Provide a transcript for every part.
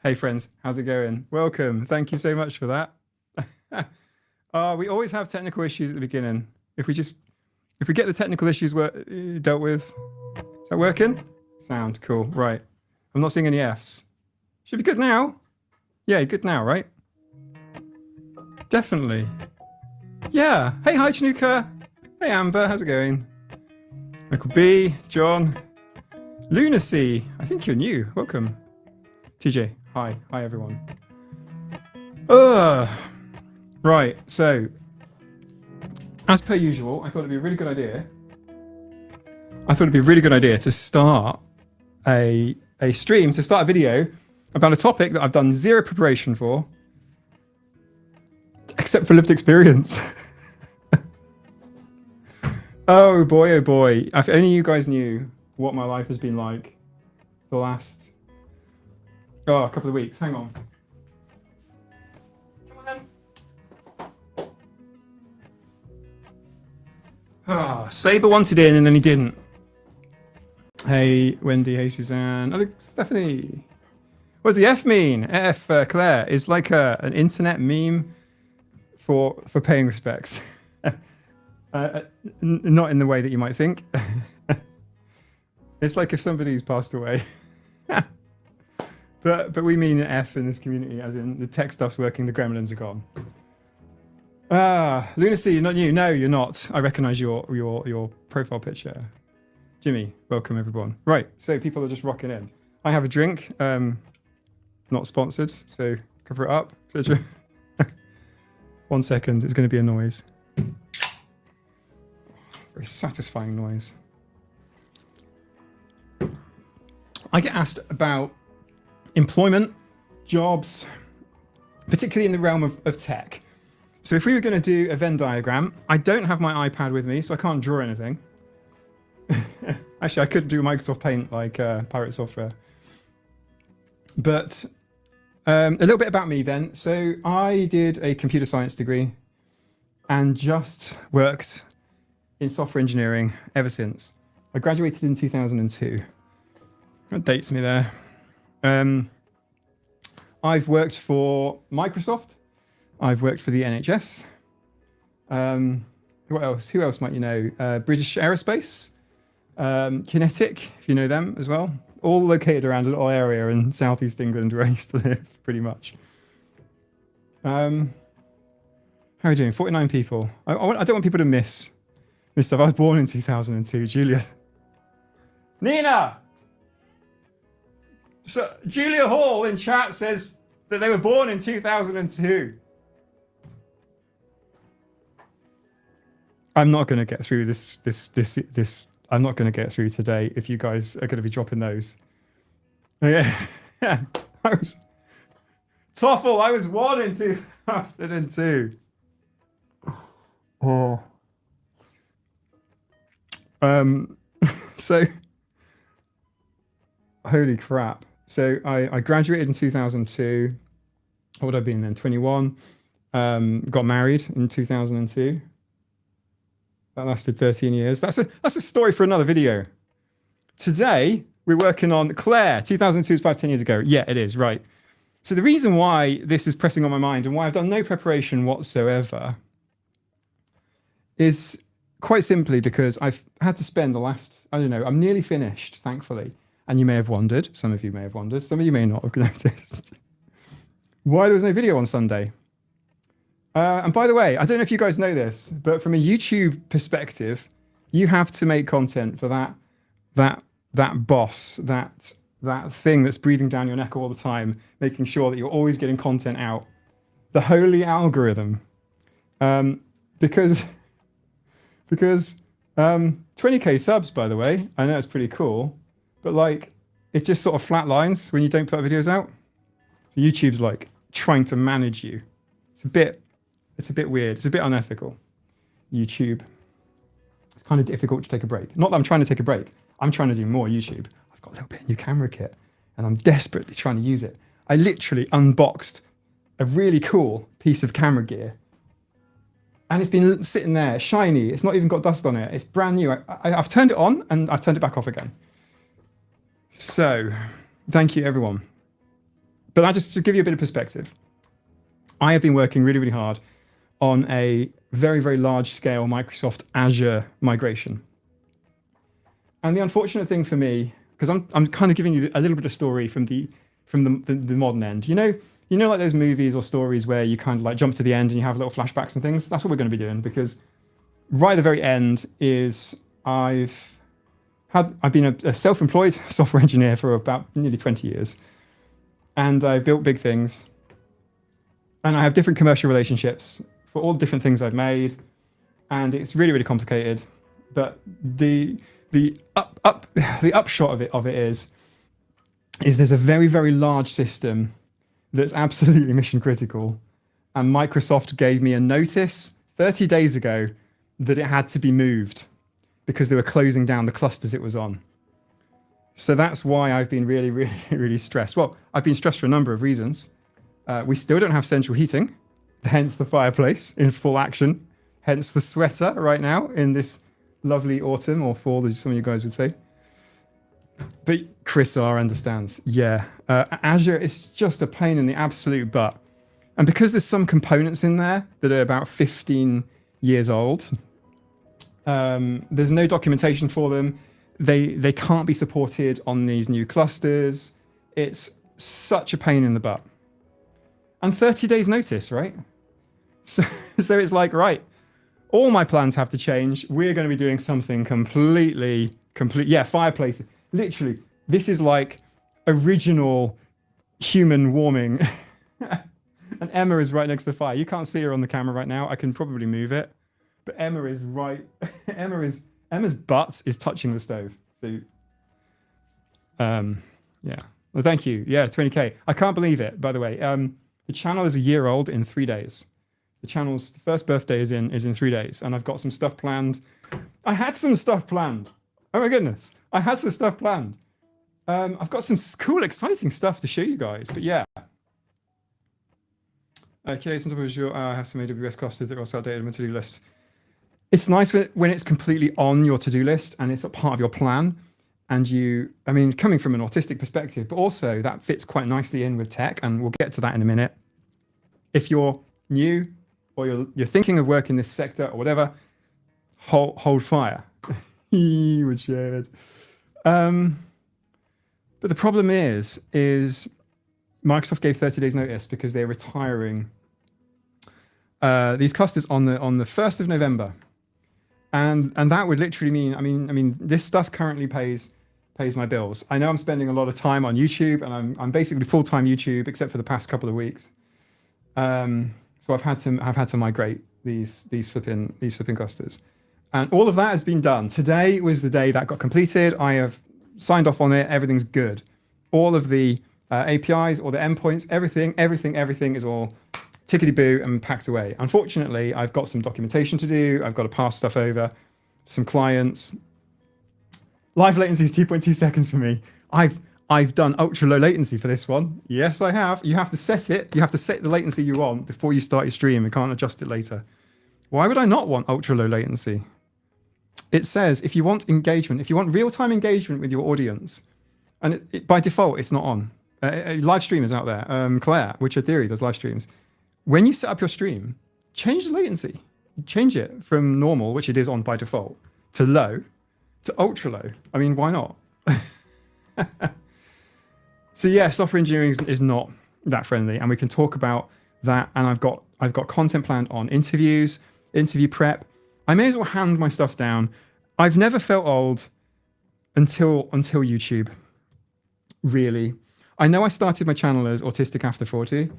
Hey friends, how's it going? Welcome. Thank you so much for that. We always have technical issues at the beginning. If we get the technical issues dealt with, is that working? Sound cool. Right. I'm not seeing any Fs. Should be good now. Yeah, good now, right? Definitely. Yeah. Hey, hi, Chanuka. Hey, Amber. How's it going? Michael B, John, Lunacy. I think you're new. Welcome. TJ. Hi. Hi, everyone. Right. So, as per usual, I thought it'd be a really good idea. To start a stream, to start a video about a topic that I've done zero preparation for, except for lived experience. Oh boy. If only you guys knew what my life has been like the last a couple of weeks. Hang on. Come on then. Saber wanted in and then he didn't. Hey, Wendy. Hey, Suzanne. Oh, look, Stephanie. What does the F mean? F, Claire, is like an internet meme for paying respects. Not in the way that you might think. It's like if somebody's passed away. but we mean an F in this community, as in the tech stuff's working, the gremlins are gone. Lunacy, you're not new. No, you're not. I recognize your profile picture. Jimmy, welcome everyone. Right, so people are just rocking in. I have a drink, not sponsored, so cover it up. So 1 second, it's going to be a noise. Very satisfying noise. I get asked about employment, jobs, particularly in the realm of tech. So if we were going to do a Venn diagram, I don't have my iPad with me, so I can't draw anything. Actually, I could do Microsoft Paint like Pirate Software. But a little bit about me then. So I did a computer science degree and just worked in software engineering ever since. I graduated in 2002. That dates me there. I've worked for Microsoft. I've worked for the NHS. What else? Who else might you know? British Aerospace. Kinetic, if you know them as well. All located around a little area in southeast England where I used to live, pretty much. How are we doing? 49 people. I don't want people to miss stuff. I was born in 2002, Julia. Nina! So Julia Hall in chat says that they were born in 2002. I'm not going to get through this. I'm not going to get through today if you guys are going to be dropping those. Yeah. Toffel, I was born in 2002. Oh. So, holy crap. So I graduated in 2002. What would I been then? 21. Got married in 2002. That lasted 13 years. That's a story for another video. Today, we're working on Claire. 2002 is 10 years ago. Yeah, it is, right. So the reason why this is pressing on my mind and why I've done no preparation whatsoever is quite simply because I've had to spend the last, I'm nearly finished, thankfully. And you may have wondered, some of you may have wondered, some of you may not have noticed, why there was no video on Sunday. And by the way, I don't know if you guys know this, but from a YouTube perspective, you have to make content for that boss, that thing that's breathing down your neck all the time, making sure that you're always getting content out. The holy algorithm. Because 20k subs, by the way, I know it's pretty cool, but like it just sort of flat lines when you don't put videos out. So YouTube's like trying to manage you. It's a bit weird. It's a bit unethical. YouTube. It's kind of difficult to take a break. Not that I'm trying to take a break. I'm trying to do more YouTube. I've got a little bit of new camera kit and I'm desperately trying to use it. I literally unboxed a really cool piece of camera gear and it's been sitting there, shiny. It's not even got dust on it. It's brand new. I've turned it on and I've turned it back off again. So, thank you everyone. But that just to give you a bit of perspective, I have been working really, really hard on a very, very large scale Microsoft Azure migration. And the unfortunate thing for me, because I'm kind of giving you a little bit of story from the modern end. You know, like those movies or stories where you kind of like jump to the end and you have little flashbacks and things. That's what we're going to be doing, because right at the very end is I've been a self-employed software engineer for about nearly 20 years, and I've built big things, and I have different commercial relationships for all the different things I've made, and it's really, really complicated. But the upshot of it is there's a very, very large system that's absolutely mission critical, and Microsoft gave me a notice 30 days ago that it had to be moved because they were closing down the clusters it was on. So that's why I've been really, really, really stressed. Well, I've been stressed for a number of reasons. We still don't have central heating, hence the fireplace in full action, hence the sweater right now in this lovely autumn or fall, as some of you guys would say. But Chris R understands. Yeah, Azure is just a pain in the absolute butt. And because there's some components in there that are about 15 years old, there's no documentation for them. They can't be supported on these new clusters. It's such a pain in the butt. And 30 days notice, right? So it's like, right, all my plans have to change. We're going to be doing something complete. Yeah, fireplace. Literally, this is like original human warming. And Emma is right next to the fire. You can't see her on the camera right now. I can probably move it. But Emma is right. Emma's butt is touching the stove. So, yeah. Well, thank you. Yeah, 20K. I can't believe it, by the way. The channel is a year old in 3 days. The channel's first birthday is in 3 days, and I've got some stuff planned. I had some stuff planned. Oh my goodness. I had some stuff planned. I've got some cool, exciting stuff to show you guys, but yeah. Okay, sometimes I have some AWS clusters that are also outdated on my to-do list. It's nice when it's completely on your to-do list and it's a part of your plan. And I mean, coming from an autistic perspective, but also that fits quite nicely in with tech, and we'll get to that in a minute. If you're new or you're thinking of work in this sector or whatever, hold fire. Richard. But the problem is Microsoft gave 30 days notice because they're retiring these clusters on the 1st of November. And that would literally mean, I mean, this stuff currently pays my bills. I know I'm spending a lot of time on YouTube, and I'm basically full-time YouTube, except for the past couple of weeks. So I've had to migrate these flipping clusters, and all of that has been done. Today was the day that got completed. I have signed off on it. Everything's good. All of the APIs, all the endpoints, everything is all tickety-boo and packed away. Unfortunately, I've got some documentation to do. I've got to pass stuff over to some clients. Live latency is 2.2 seconds for me. I've done ultra low latency for this one. Yes, I have. You have to set it. You have to set the latency you want before you start your stream. You can't adjust it later. Why would I not want ultra low latency? It says if you want engagement, if you want real-time engagement with your audience, and by default, it's not on. Live streamers out there, Claire, which Theory does live streams. When you set up your stream, change the latency. Change it from normal, which it is on by default, to low, to ultra low. I mean, why not? So yeah, software engineering is not that friendly, and we can talk about that. And I've got content planned on interviews, interview prep. I may as well hand my stuff down. I've never felt old until YouTube. Really, I know I started my channel as Autistic After 40,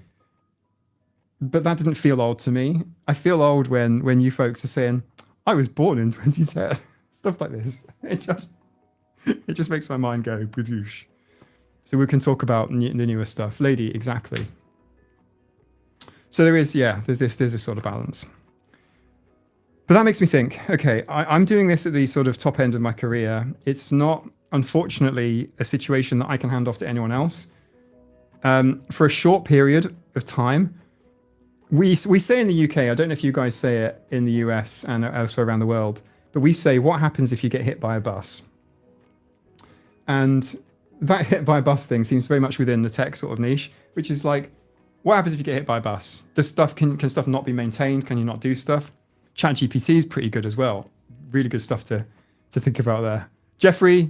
but that didn't feel old to me. I feel old when you folks are saying I was born in 2010, stuff like this. It just makes my mind go badoosh. So we can talk about the newer stuff. Lady, exactly. So there's this sort of balance. But that makes me think, okay, I'm doing this at the sort of top end of my career. It's not, unfortunately, a situation that I can hand off to anyone else. For a short period of time, we say in the UK, I don't know if you guys say it in the US and elsewhere around the world, but we say, what happens if you get hit by a bus? And that hit by a bus thing seems very much within the tech sort of niche. which is like, what happens if you get hit by a bus? Does stuff can stuff not be maintained? Can you not do stuff? ChatGPT is pretty good as well. Really good stuff to think about there. Jeffrey,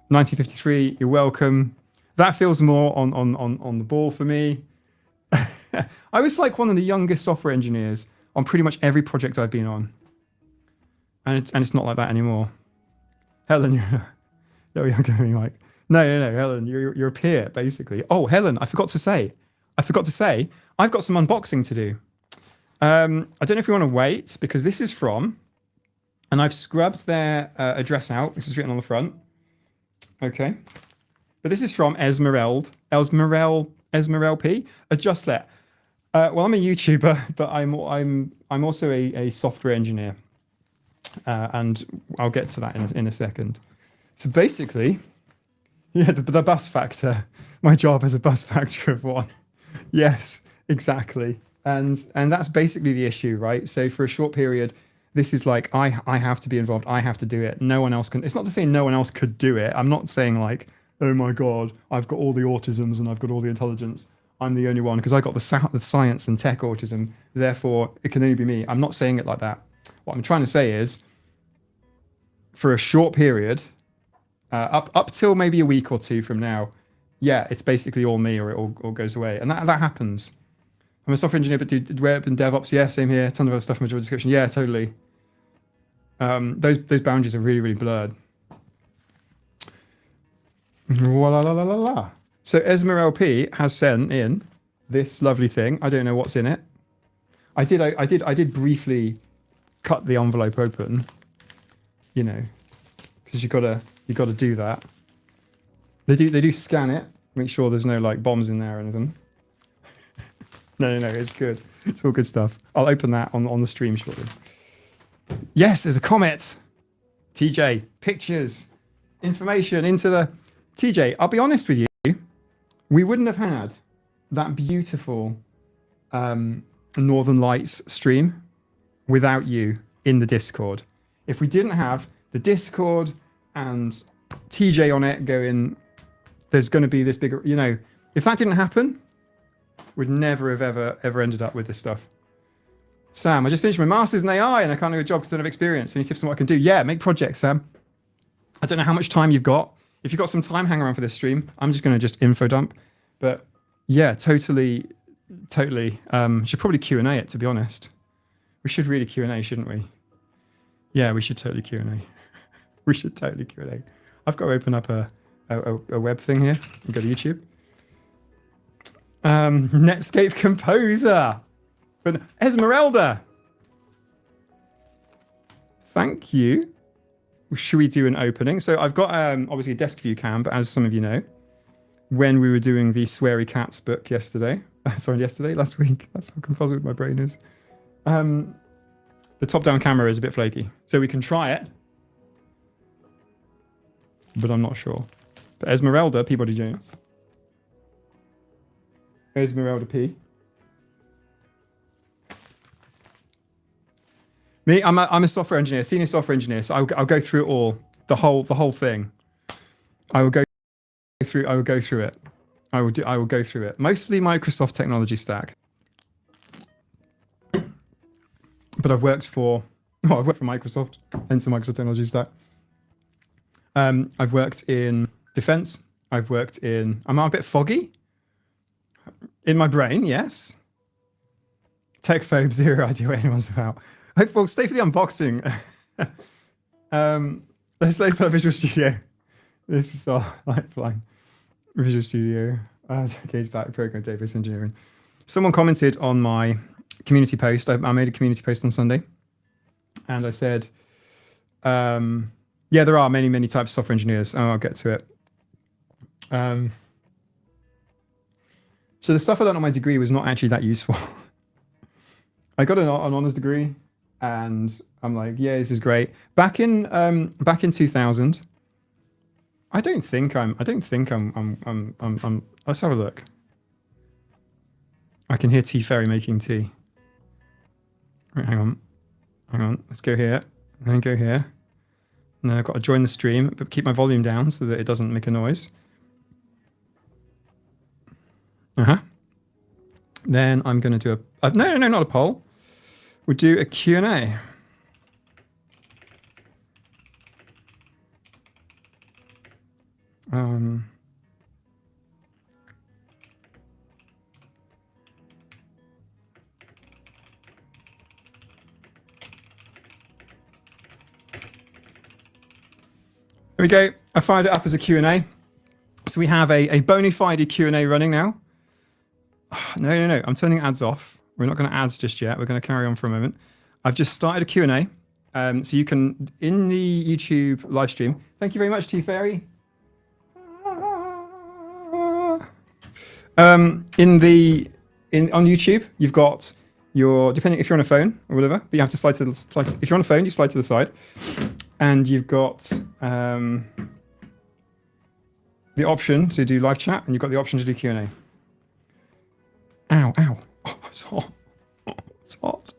1953, you're welcome. That feels more on the ball for me. I was like one of the youngest software engineers on pretty much every project I've been on. And it's not like that anymore. Helen, you're younger than me, like, no, Helen, you're a peer, basically. Oh, Helen, I forgot to say, I've got some unboxing to do. I don't know if you want to wait, because this is from, and I've scrubbed their address out. This is written on the front. Okay. But this is from Esmeralda P. Adjust that. Well, I'm a YouTuber, but I'm also a software engineer. And I'll get to that in a second. So basically, yeah, the bus factor. My job is a bus factor of 1. Yes, exactly. And that's basically the issue, right? So for a short period, this is like, I have to be involved. I have to do it. No one else can. It's not to say no one else could do it. I'm not saying like, oh my God, I've got all the autisms and I've got all the intelligence. I'm the only one because I got the science and tech autism. Therefore, it can only be me. I'm not saying it like that. What I'm trying to say is, for a short period, up till maybe a week or 2 from now, yeah, it's basically all me, or it all goes away. And that happens. I'm a software engineer, but do web and DevOps. Yeah, same here. A ton of other stuff in my job description. Yeah, totally. Those boundaries are really, really blurred. So Esmeralda P has sent in this lovely thing. I don't know what's in it. I did briefly cut the envelope open, you know, because you gotta do that. They do scan it, make sure there's no like bombs in there or anything. No, it's good. It's all good stuff. I'll open that on the stream shortly. Yes, there's a comment. TJ, pictures, information into the... TJ, I'll be honest with you. We wouldn't have had that beautiful Northern Lights stream without you in the Discord. If we didn't have the Discord and TJ on it going, there's going to be this bigger, you know, if that didn't happen, we'd never have ever ended up with this stuff. Sam, I just finished my master's in AI and I can't do a job because I don't have experience. Any tips on what I can do? Yeah, make projects, Sam. I don't know how much time you've got. If you've got some time, hang around for this stream. I'm just going to info dump. But yeah, totally. Should probably Q&A it, to be honest. We should really Q&A, shouldn't we? Yeah, we should totally Q&A. We should totally Q&A. I've got to open up a web thing here and go to YouTube. Netscape Composer. But Esmeralda. Thank you. Should we do an opening? So I've got obviously a desk view cam, but as some of you know, when we were doing the Sweary Cats book last week, that's how confuzzled my brain is. The top-down camera is a bit flaky, so we can try it, but I'm not sure. But Esmeralda, Peabody Jones. Esmeralda P. Me, I'm a software engineer, senior software engineer. So I'll go through it all, the whole thing. I will go through it. I will go through it. Mostly Microsoft technology stack. But I've worked for Microsoft, hence the Microsoft technology stack. I've worked in defense. I've worked in. I'm a bit foggy in my brain. Yes. Tech phobe, zero idea what anyone's about. Well, stay for the unboxing. Let's stay for Visual Studio. This is our lifeline. Visual Studio. Okay, it's back. Program database engineering. Someone commented on my community post. I made a community post on Sunday. And I said, yeah, there are many types of software engineers. Oh, I'll get to it. So the stuff I learned on my degree was not actually that useful. I got an honors degree. And I'm like, yeah, this is great. Back in 2000, I don't think I'm. Let's have a look. I can hear T Ferry making tea. Right, hang on. Let's go here, and then go here, and then I've got to join the stream, but keep my volume down so that it doesn't make a noise. Then I'm going to do no, not a poll. We'll do a Q&A. There we go. I fired it up as a Q&A. So we have a bona fide Q&A running now. No. I'm turning ads off. We're not going to ads just yet. We're going to carry on for a moment. I've just started a Q&A. So you can, in the YouTube live stream, thank you very much, T-Fairy. On YouTube, you've got your, depending if you're on a phone or whatever, but you have to slide to the, if you're on a phone, you slide to the side. And you've got the option to do live chat, and you've got the option to do Q&A. Ow. Oh, it's hot. It's hot.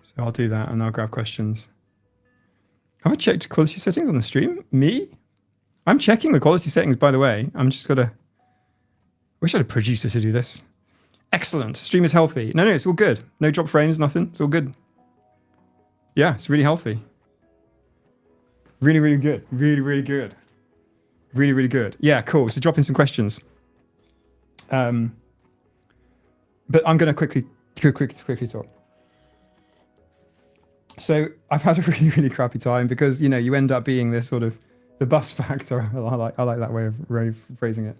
So I'll do that, and I'll grab questions. Have I checked quality settings on the stream? Me? I'm checking the quality settings, by the way. I'm just got to... Wish I had a producer to do this. Excellent. Stream is healthy. No, it's all good. No drop frames, nothing. It's all good. Yeah, it's really healthy. Really, really good. Really, really good. Really, really good. Yeah, cool. So drop in some questions. But I'm going to quickly talk. So I've had a really, really crappy time because, you know, you end up being this sort of the bus factor. I like that way of phrasing it.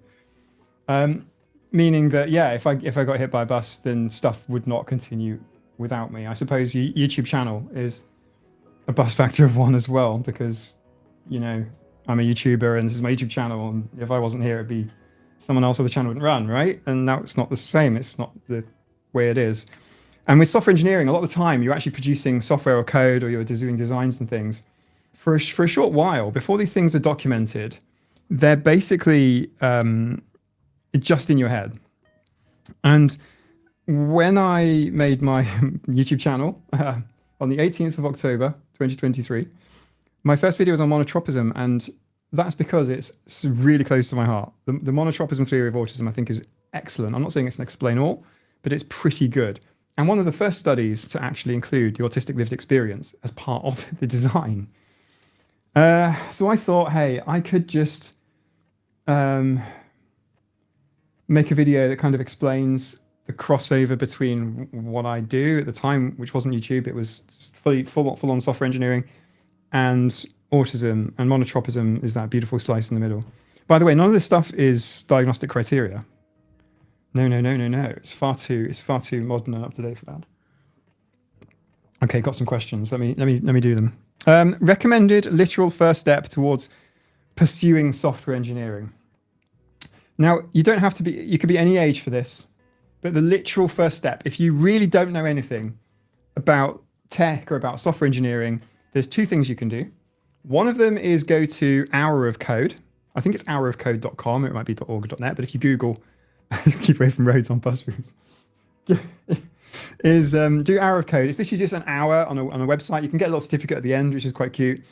Meaning that, yeah, if I got hit by a bus, then stuff would not continue without me. I suppose YouTube channel is a bus factor of one as well, because, you know, I'm a YouTuber and this is my YouTube channel, and if I wasn't here, it'd be someone else or the channel wouldn't run, right? And now it's not the same. It's not the way it is. And with software engineering, a lot of the time you're actually producing software or code, or you're doing designs and things for a short while before these things are documented. They're basically just in your head. And when I made my YouTube channel on the 18th of October, 2023, my first video was on monotropism, and that's because it's really close to my heart. The monotropism theory of autism, I think, is excellent. I'm not saying it's an explain all, but it's pretty good. And one of the first studies to actually include the autistic lived experience as part of the design. So I thought, hey, I could just make a video that kind of explains the crossover between what I do at the time, which wasn't YouTube. It was full on software engineering, and autism, and monotropism is that beautiful slice in the middle. By the way, none of this stuff is diagnostic criteria. No. It's far too modern and up to date for that. Okay, got some questions. Let me do them. Recommended literal first step towards pursuing software engineering. Now, you don't have to be, you could be any age for this, but the literal first step, if you really don't know anything about tech or about software engineering, there's two things you can do. One of them is go to Hour of Code. I think it's hourofcode.com. It might be .org.net, but if you Google, keep away from roads on bus routes, is do Hour of Code. It's literally just an hour on a website. You can get a little certificate at the end, which is quite cute.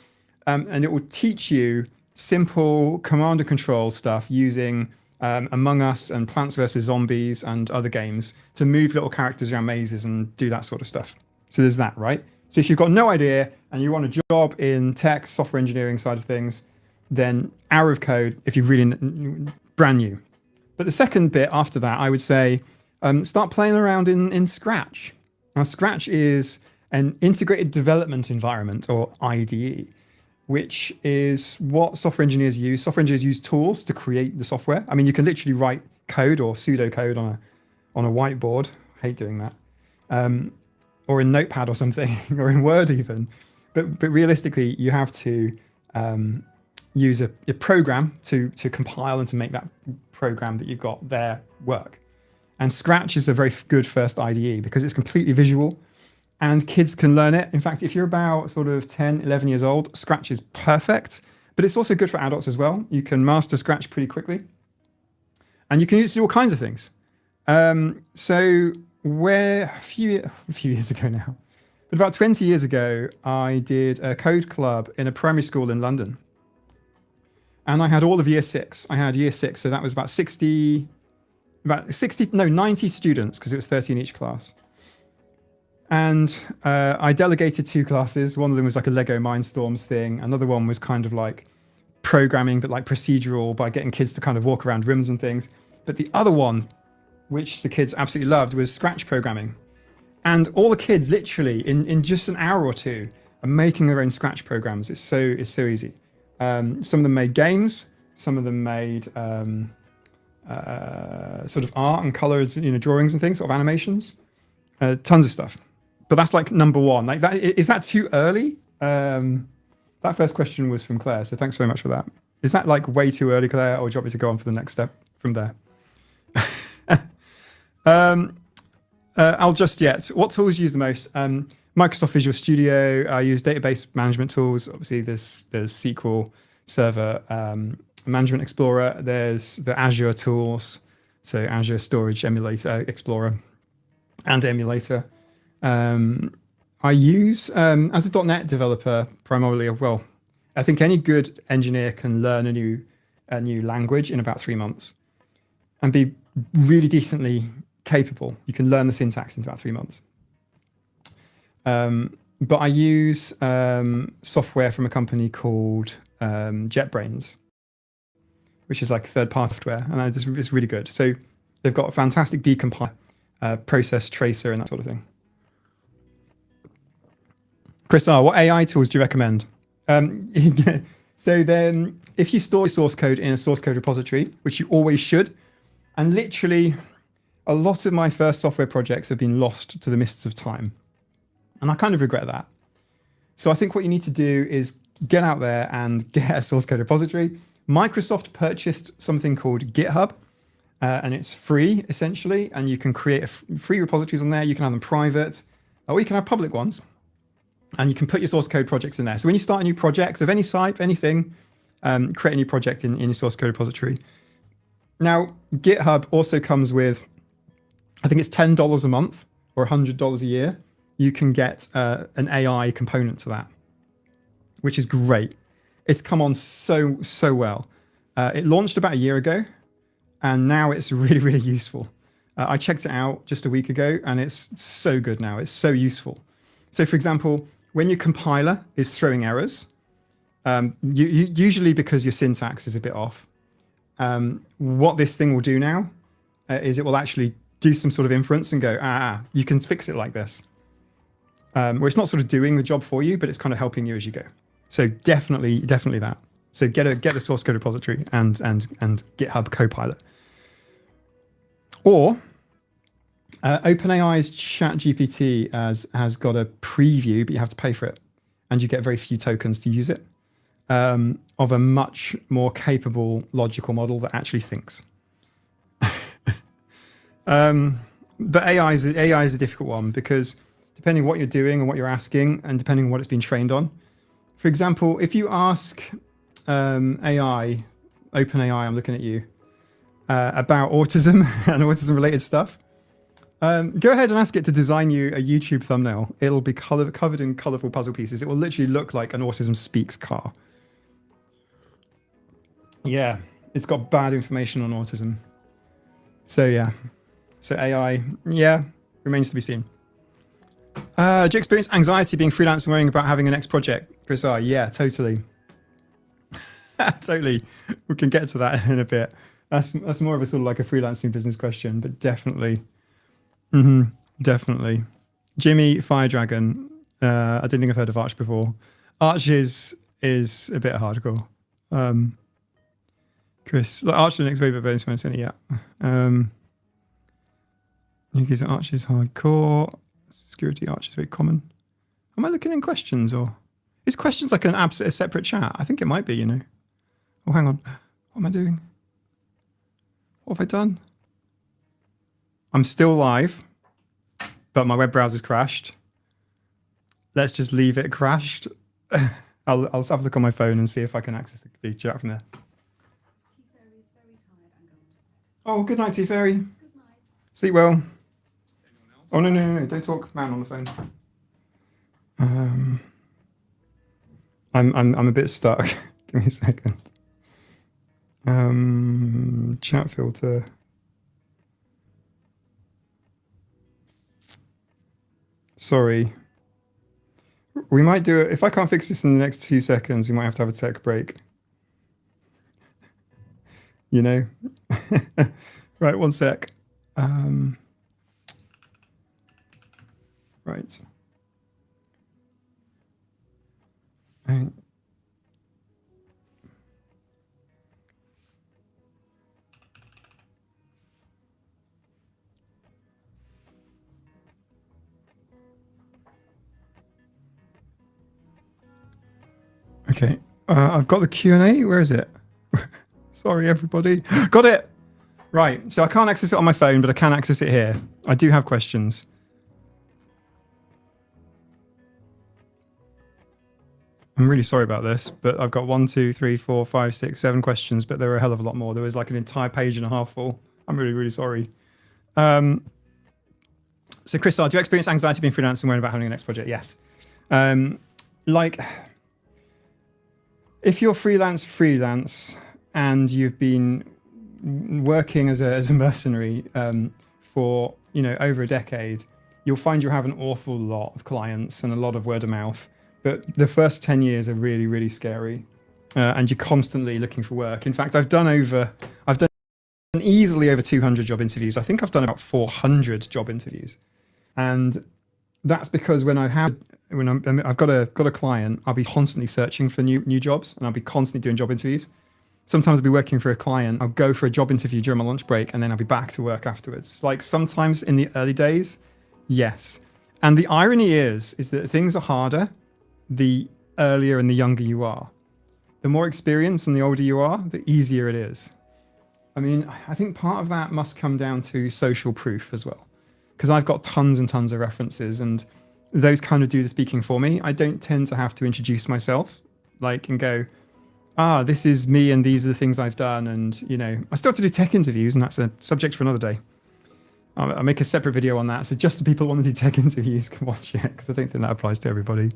And it will teach you simple command and control stuff using Among Us and Plants vs. Zombies and other games to move little characters around mazes and do that sort of stuff. So there's that, right? So if you've got no idea and you want a job in tech, software engineering side of things, then Hour of Code, if you're really brand new. But the second bit after that, I would say, start playing around in Scratch. Now, Scratch is an integrated development environment, or IDE, which is what software engineers use. Software engineers use tools to create the software. I mean, you can literally write code or pseudocode on a whiteboard. I hate doing that. Or in Notepad or something, or in Word even. But realistically, you have to use a program to compile and to make that program that you've got there work. And Scratch is a very good first IDE because it's completely visual and kids can learn it. In fact, if you're about sort of 10, 11 years old, Scratch is perfect, but it's also good for adults as well. You can master Scratch pretty quickly and you can use it to do all kinds of things. So a few years ago now, but about 20 years ago, I did a code club in a primary school in London. And I had all of year 6. I had year 6, so that was about 60 about 90 students, because it was 30 in each class. And I delegated 2 classes. One of them was like a Lego Mindstorms thing. Another one was kind of like programming, but like procedural, by getting kids to kind of walk around rooms and things. But the other one, which the kids absolutely loved, was Scratch programming. And all the kids literally in just an hour or two are making their own Scratch programs. It's so easy. Some of them made games. Some of them made sort of art and colors, drawings and things, sort of animations. Tons of stuff. But that's like number one. Like that, is that too early? That first question was from Claire, so thanks very much for that. Is that like way too early, Claire, or do you want me to go on for the next step from there? What tools do you use the most? Microsoft Visual Studio. I use database management tools. Obviously, there's SQL Server, Management Explorer. There's the Azure tools, so Azure Storage Emulator, Explorer, and Emulator. I use, as a .NET developer, primarily, well, I think any good engineer can learn a new language in about 3 months and be really decently capable. You can learn the syntax in about 3 months. But I use software from a company called JetBrains, which is like third-party software, and it's really good. So they've got a fantastic decompiler, process tracer, and that sort of thing. Chris R, what AI tools do you recommend? So then, if you store your source code in a source code repository, which you always should, and literally a lot of my first software projects have been lost to the mists of time. And I kind of regret that. So I think what you need to do is get out there and get a source code repository. Microsoft purchased something called GitHub, and it's free, essentially. And you can create free repositories on there. You can have them private, or you can have public ones. And you can put your source code projects in there. So when you start a new project of any type, anything, create a new project in your source code repository. Now, GitHub also comes with, I think it's $10 a month or $100 a year. You can get an AI component to that, which is great. It's come on so well. It launched about a year ago, and now it's really, really useful. I checked it out just a week ago, and it's so good now. It's so useful. So, for example, when your compiler is throwing errors, usually because your syntax is a bit off, what this thing will do now is it will actually do some sort of inference and go, you can fix it like this. Where it's not sort of doing the job for you, but it's kind of helping you as you go. So definitely that. So get a source code repository and GitHub Copilot. Or OpenAI's ChatGPT has got a preview, but you have to pay for it, and you get very few tokens to use it, of a much more capable logical model that actually thinks. But AI is a difficult one, because depending on what you're doing and what you're asking, and depending on what it's been trained on. For example, if you ask OpenAI, I'm looking at you, about autism and autism-related stuff, go ahead and ask it to design you a YouTube thumbnail. It'll be covered in colorful puzzle pieces. It will literally look like an Autism Speaks car. Yeah, it's got bad information on autism. So yeah, so AI, yeah, remains to be seen. Do you experience anxiety being freelance and worrying about having a next project? Chris R, yeah, totally. Totally. We can get to that in a bit. That's more of a sort of like a freelancing business question, but definitely. Definitely. Jimmy Fire Dragon. I don't think I've heard of Arch before. Arch is a bit hardcore. Chris, like Arch Linux very bonus when it's yeah. Because Arch is hardcore. Security Arch is very common. Am I looking in questions, or is questions like a separate chat? I think it might be, Oh, hang on. What am I doing? What have I done? I'm still live, but my web browser's crashed. Let's just leave it crashed. I'll have a look on my phone and see if I can access the chat from there. T-Fairy's very tired and going to bed. Oh, good night, T-Fairy. Good night. Sleep well. Oh, no. Don't talk man on the phone. I'm a bit stuck. Give me a second. Chat filter. Sorry. We might do it. If I can't fix this in the next 2 seconds, we might have to have a tech break. You know? Right, 1 sec. Right. Okay, I've got the Q&A. Where is it? Sorry, everybody. Got it. Right, so I can't access it on my phone, but I can access it here. I do have questions. I'm really sorry about this, but I've got 1, 2, 3, 4, 5, 6, 7 questions, but there were a hell of a lot more. There was like an entire page and a half full. I'm really, really sorry. So Chris, do you experience anxiety being freelance and worrying about having a next project? Yes. Like, if you're freelance and you've been working as a mercenary for over a decade, you'll find you have an awful lot of clients and a lot of word of mouth. But the first 10 years are really, really scary, and you're constantly looking for work. In fact, I've done easily over 200 job interviews. I think I've done about 400 job interviews, and that's because when I've got a client, I'll be constantly searching for new jobs, and I'll be constantly doing job interviews. Sometimes I'll be working for a client. I'll go for a job interview during my lunch break, and then I'll be back to work afterwards. Like sometimes in the early days, yes. And the irony is that things are harder the earlier and the younger you are. The more experienced and the older you are, the easier it is. I mean, I think part of that must come down to social proof as well, because I've got tons and tons of references, and those kind of do the speaking for me. I don't tend to have to introduce myself, and go, this is me and these are the things I've done. And, I still have to do tech interviews, and that's a subject for another day. I'll make a separate video on that. So just the people who want to do tech interviews can watch it, because I don't think that applies to everybody.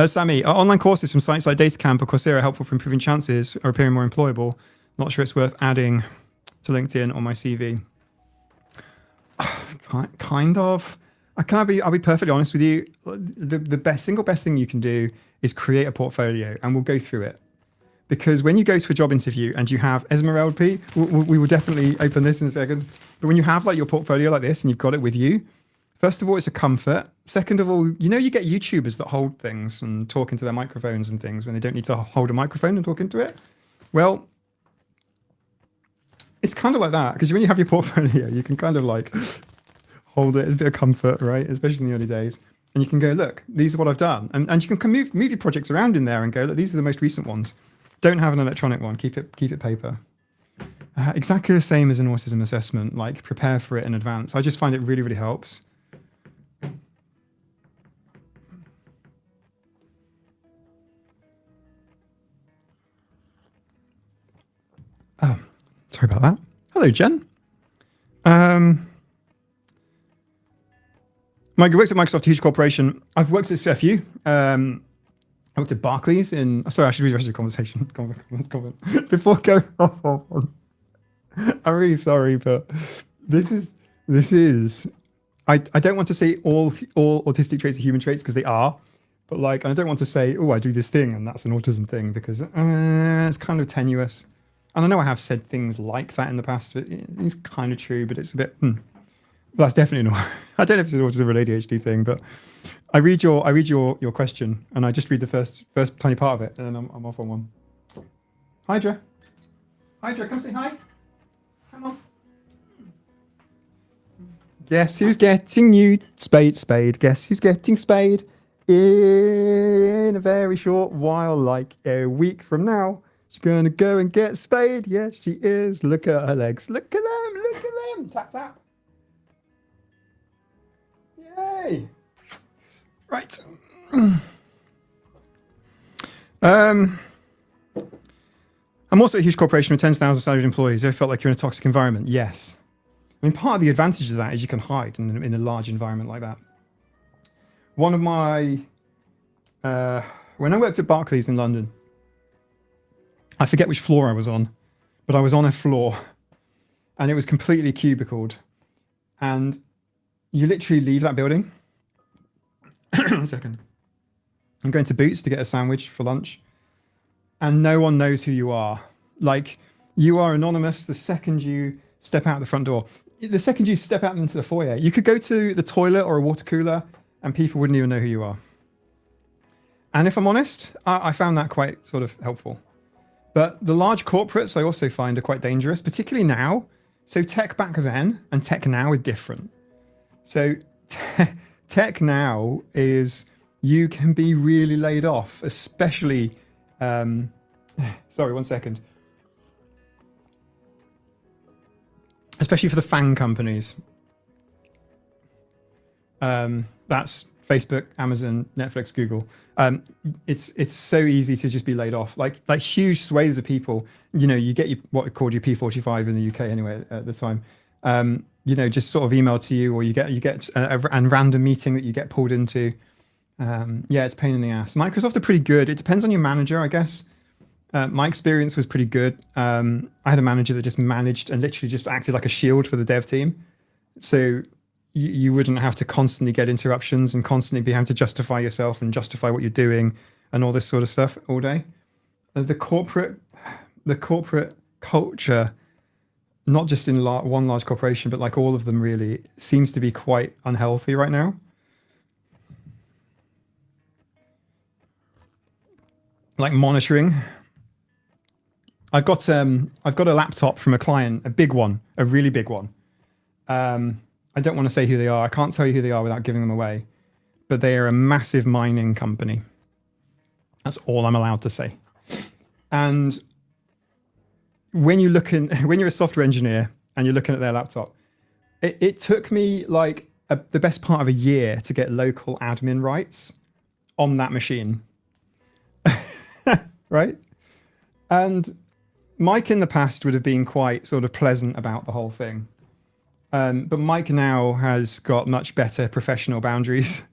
Sammy, are online courses from sites like DataCamp or Coursera helpful for improving chances or appearing more employable? Not sure it's worth adding to LinkedIn or my CV. Kind of. I'll be perfectly honest with you. The single best thing you can do is create a portfolio, and we'll go through it. Because when you go to a job interview and you have Esmeralda P, we will definitely open this in a second. But when you have your portfolio like this and you've got it with you, first of all, it's a comfort. Second of all, you get YouTubers that hold things and talk into their microphones and things when they don't need to hold a microphone and talk into it. Well, it's kind of like that, because when you have your portfolio, you can kind of hold it as a bit of comfort, right? Especially in the early days. And you can go, look, these are what I've done. And you can move your projects around in there and go, look, these are the most recent ones. Don't have an electronic one. Keep it paper. Exactly the same as an autism assessment. Prepare for it in advance. I just find it really, really helps. Oh, sorry about that. Hello, Jen. Mike, you worked at Microsoft, a huge corporation. I've worked at a few. I worked at Barclays sorry, I should read the rest of the conversation. Comment. Before going off on. I'm really sorry, but this is. I don't want to say all autistic traits are human traits, because they are. But I don't want to say, I do this thing and that's an autism thing, because it's kind of tenuous. And I know I have said things like that in the past, but it's kind of true, but it's a bit, that's definitely not. I don't know if it's an autism or an ADHD thing, but I read your question, and I just read the first tiny part of it, and then I'm off on one. Hydra, come say hi. Come on. Guess who's getting you? Spade. Guess who's getting spade in a very short while, like a week from now. She's gonna go and get spade. Yes, she is. Look at her legs. Look at them. Tap, tap. Yay. Right. I'm also a huge corporation with 10,000 salaried employees. I felt like you're in a toxic environment. Yes. I mean, part of the advantage of that is you can hide in a large environment like that. One of my, when I worked at Barclays in London, I forget which floor I was on, but I was on a floor and it was completely cubicled. And you literally leave that building a second. I'm going to Boots to get a sandwich for lunch, and no one knows who you are. Like, you are anonymous the second you step out the front door. The second you step out into the foyer, you could go to the toilet or a water cooler and people wouldn't even know who you are. And if I'm honest, I found that quite sort of helpful. But the large corporates I also find are quite dangerous, particularly now. So tech back then and tech now are different. So tech now is you can be really laid off, especially, sorry, 1 second. Especially for the FANG companies. That's Facebook, Amazon, Netflix, Google. It's so easy to just be laid off. Like huge swathes of people. You know, you get what are called your P45 in the UK anyway at the time. You know, just sort of email to you, or you get a random meeting that you get pulled into. Yeah, it's a pain in the ass. Microsoft are pretty good. It depends on your manager, I guess. My experience was pretty good. I had a manager that just managed and literally just acted like a shield for the dev team. So you wouldn't have to constantly get interruptions and constantly be having to justify yourself and justify what you're doing and all this sort of stuff all day. The corporate culture, not just in one large corporation, but like all of them really, seems to be quite unhealthy right now. Like monitoring. I've got a laptop from a client, a big one, a really big one. I don't want to say who they are. I can't tell you who they are without giving them away, but they are a massive mining company. That's all I'm allowed to say. And when you're a software engineer and you're looking at their laptop, it took me like the best part of a year to get local admin rights on that machine. Right? And Mike in the past would have been quite sort of pleasant about the whole thing. But Mike now has got much better professional boundaries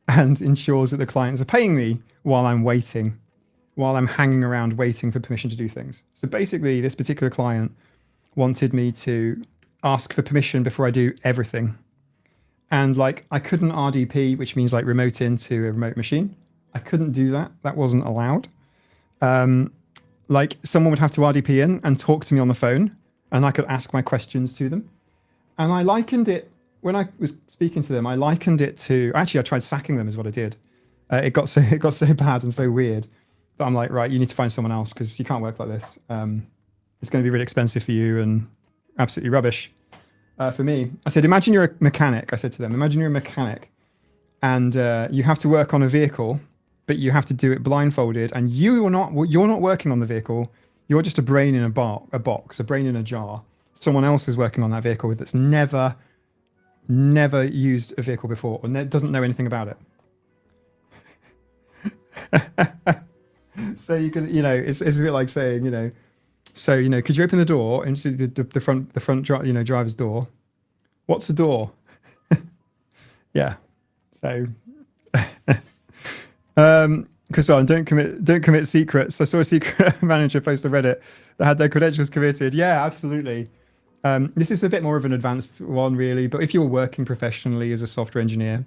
and ensures that the clients are paying me while I'm waiting, while I'm hanging around waiting for permission to do things. So basically, this particular client wanted me to ask for permission before I do everything. And like, I couldn't RDP, which means like remote into a remote machine. I couldn't do that. That wasn't allowed. Like someone would have to RDP in and talk to me on the phone, and I could ask my questions to them. And I likened it, when I was speaking to them, I likened it to, actually I tried sacking them is what I did. It got so bad and so weird that I'm like, right, you need to find someone else because you can't work like this. It's going to be really expensive for you and absolutely rubbish for me. I said, imagine you're a mechanic. I said to them, imagine you're a mechanic and you have to work on a vehicle, but you have to do it blindfolded, and you're not working on the vehicle. You're just a brain in a box, a brain in a jar. Someone else is working on that vehicle that's never used a vehicle before or doesn't know anything about it. So you can, it's a bit like saying, so could you open the door into the front driver's door? What's a door? Yeah. So. Because don't commit secrets. I saw a secret manager post on Reddit that had their credentials committed. Yeah, absolutely. This is a bit more of an advanced one, really. But if you're working professionally as a software engineer,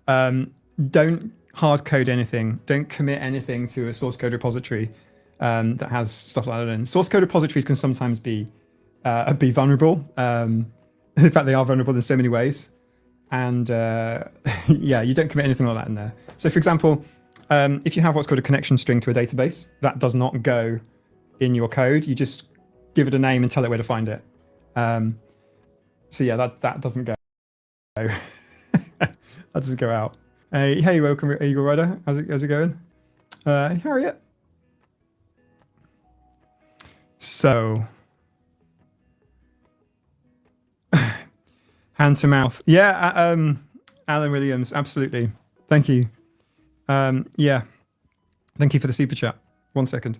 don't hard code anything. Don't commit anything to a source code repository that has stuff like that in. Source code repositories can sometimes be vulnerable. In fact, they are vulnerable in so many ways. And yeah, you don't commit anything like that in there. So for example, if you have what's called a connection string to a database, that does not go in your code. You just give it a name and tell it where to find it. So yeah, that doesn't go. That doesn't go out. Hey, welcome, Eagle Rider. How's it going? Harriet. So, hand to mouth. Yeah, Alan Williams, absolutely. Thank you. Yeah, thank you for the super chat. 1 second.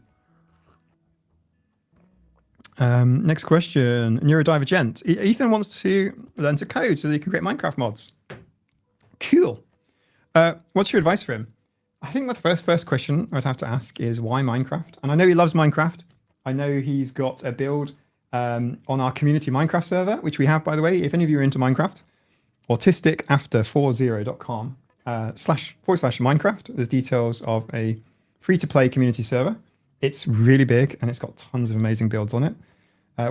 Next question. Neurodivergent. Ethan wants to learn to code so that he can create Minecraft mods. Cool. What's your advice for him? I think the first question I'd have to ask is why Minecraft? And I know he loves Minecraft. I know he's got a build on our community Minecraft server, which we have, by the way. If any of you are into Minecraft, autistic40.com // Minecraft. There's details of a free-to-play community server. It's really big and it's got tons of amazing builds on it.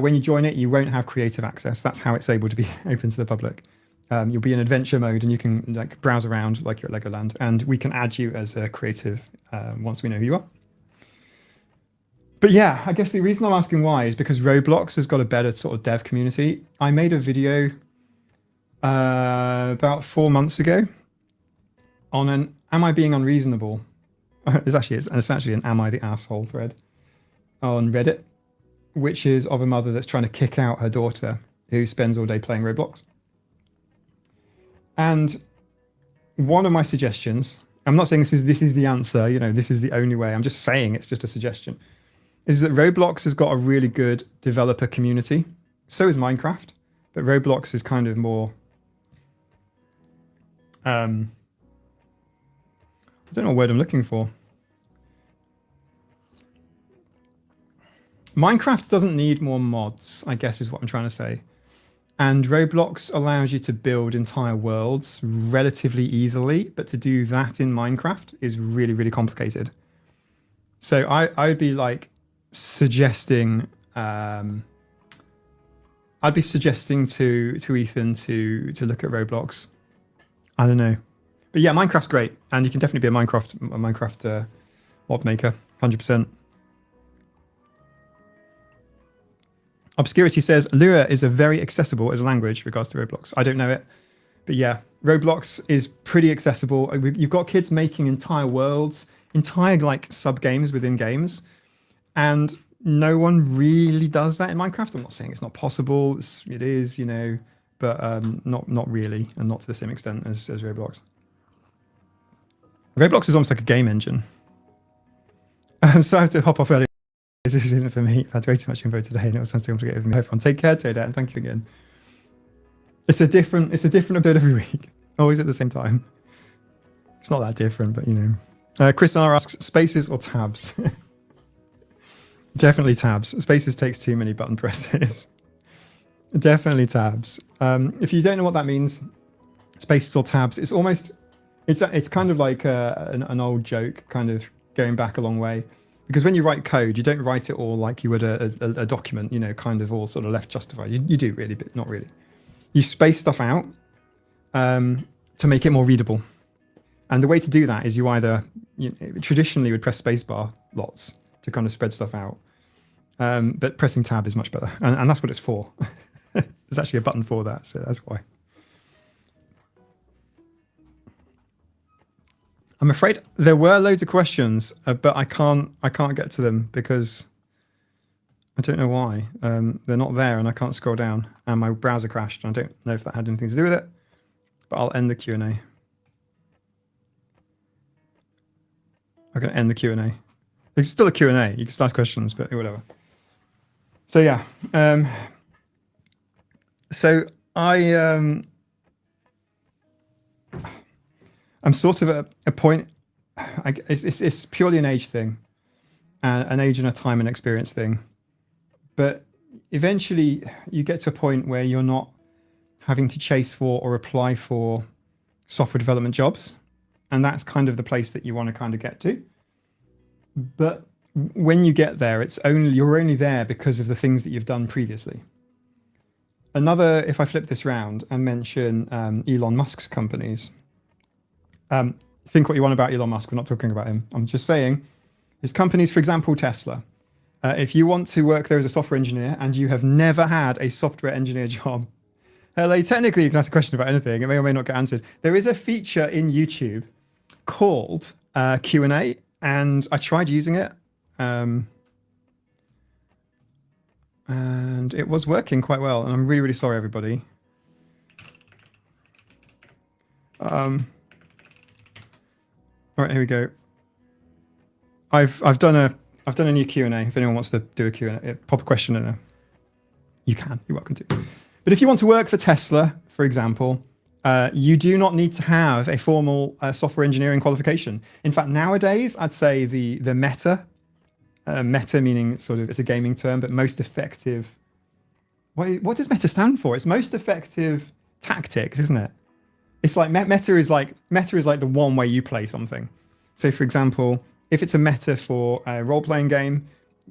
When you join it, you won't have creative access. That's how it's able to be open to the public. You'll be in adventure mode and you can like browse around like you're at Legoland, and we can add you as a creative once we know who you are. But yeah, I guess the reason I'm asking why is because Roblox has got a better sort of dev community. I made a video about 4 months ago on an "Am I being unreasonable?" It's actually an "Am I the asshole?" thread on Reddit, which is of a mother that's trying to kick out her daughter who spends all day playing Roblox. And one of my suggestions, I'm not saying this is the answer, you know, this is the only way. I'm just saying it's just a suggestion, is that Roblox has got a really good developer community. So is Minecraft, but Roblox is kind of more, I don't know what word I'm looking for. Minecraft doesn't need more mods, I guess is what I'm trying to say. And Roblox allows you to build entire worlds relatively easily, but to do that in Minecraft is really, really complicated. So I'd be like suggesting, I'd be suggesting to Ethan to look at Roblox. I don't know. But yeah, Minecraft's great. And you can definitely be a Minecraft mod maker, 100%. Obscurity says, Lua is a very accessible as a language regards to Roblox. I don't know it. But yeah, Roblox is pretty accessible. You've got kids making entire worlds, entire like sub-games within games. And no one really does that in Minecraft. I'm not saying it's not possible. It is, you know, but not really, and not to the same extent as Roblox. Roblox is almost like a game engine. So I have to hop off early. This isn't for me. I've had way too much info today, and it was time to get over me. Everyone, take care, Toadette, and thank you again. It's a different update every week, always at the same time. It's not that different, but you know. Chris R asks, spaces or tabs? Definitely tabs. Spaces takes too many button presses. Definitely tabs. If you don't know what that means, spaces or tabs, it's almost, it's kind of like an old joke, kind of going back a long way. Because when you write code, you don't write it all like you would a document, you know, kind of all sort of left justified. You do really, but not really. You space stuff out to make it more readable. And the way to do that is you either, traditionally would press spacebar lots to kind of spread stuff out. But pressing tab is much better. And that's what it's for. There's actually a button for that, so that's why. I'm afraid there were loads of questions, but I can't get to them because I don't know why. They're not there and I can't scroll down, and my browser crashed. And I don't know if that had anything to do with it, but I'll end the Q&A. I'm going to end the Q&A. It's still a Q&A. You can still ask questions, but whatever. So yeah. So I'm sort of at a point, it's purely an age thing, an age and a time and experience thing. But eventually you get to a point where you're not having to chase for or apply for software development jobs. And that's kind of the place that you want to kind of get to. But when you get there, you're only there because of the things that you've done previously. If I flip this round and mention Elon Musk's companies, think what you want about Elon Musk. We're not talking about him. I'm just saying his companies, for example, Tesla. If you want to work there as a software engineer and you have never had a software engineer job, technically you can ask a question about anything. It may or may not get answered. There is a feature in YouTube called Q&A, and I tried using it. And it was working quite well. And I'm really, really sorry, everybody. All right, here we go. I've done a new Q&A. If anyone wants to do a Q&A, pop a question in there. You can. You're welcome to. But if you want to work for Tesla, for example, you do not need to have a formal software engineering qualification. In fact, nowadays, I'd say the meta meaning sort of, it's a gaming term, but most effective. What does meta stand for? It's most effective tactics, isn't it? It's like meta is like the one way you play something. So, for example, if it's a meta for a role-playing game,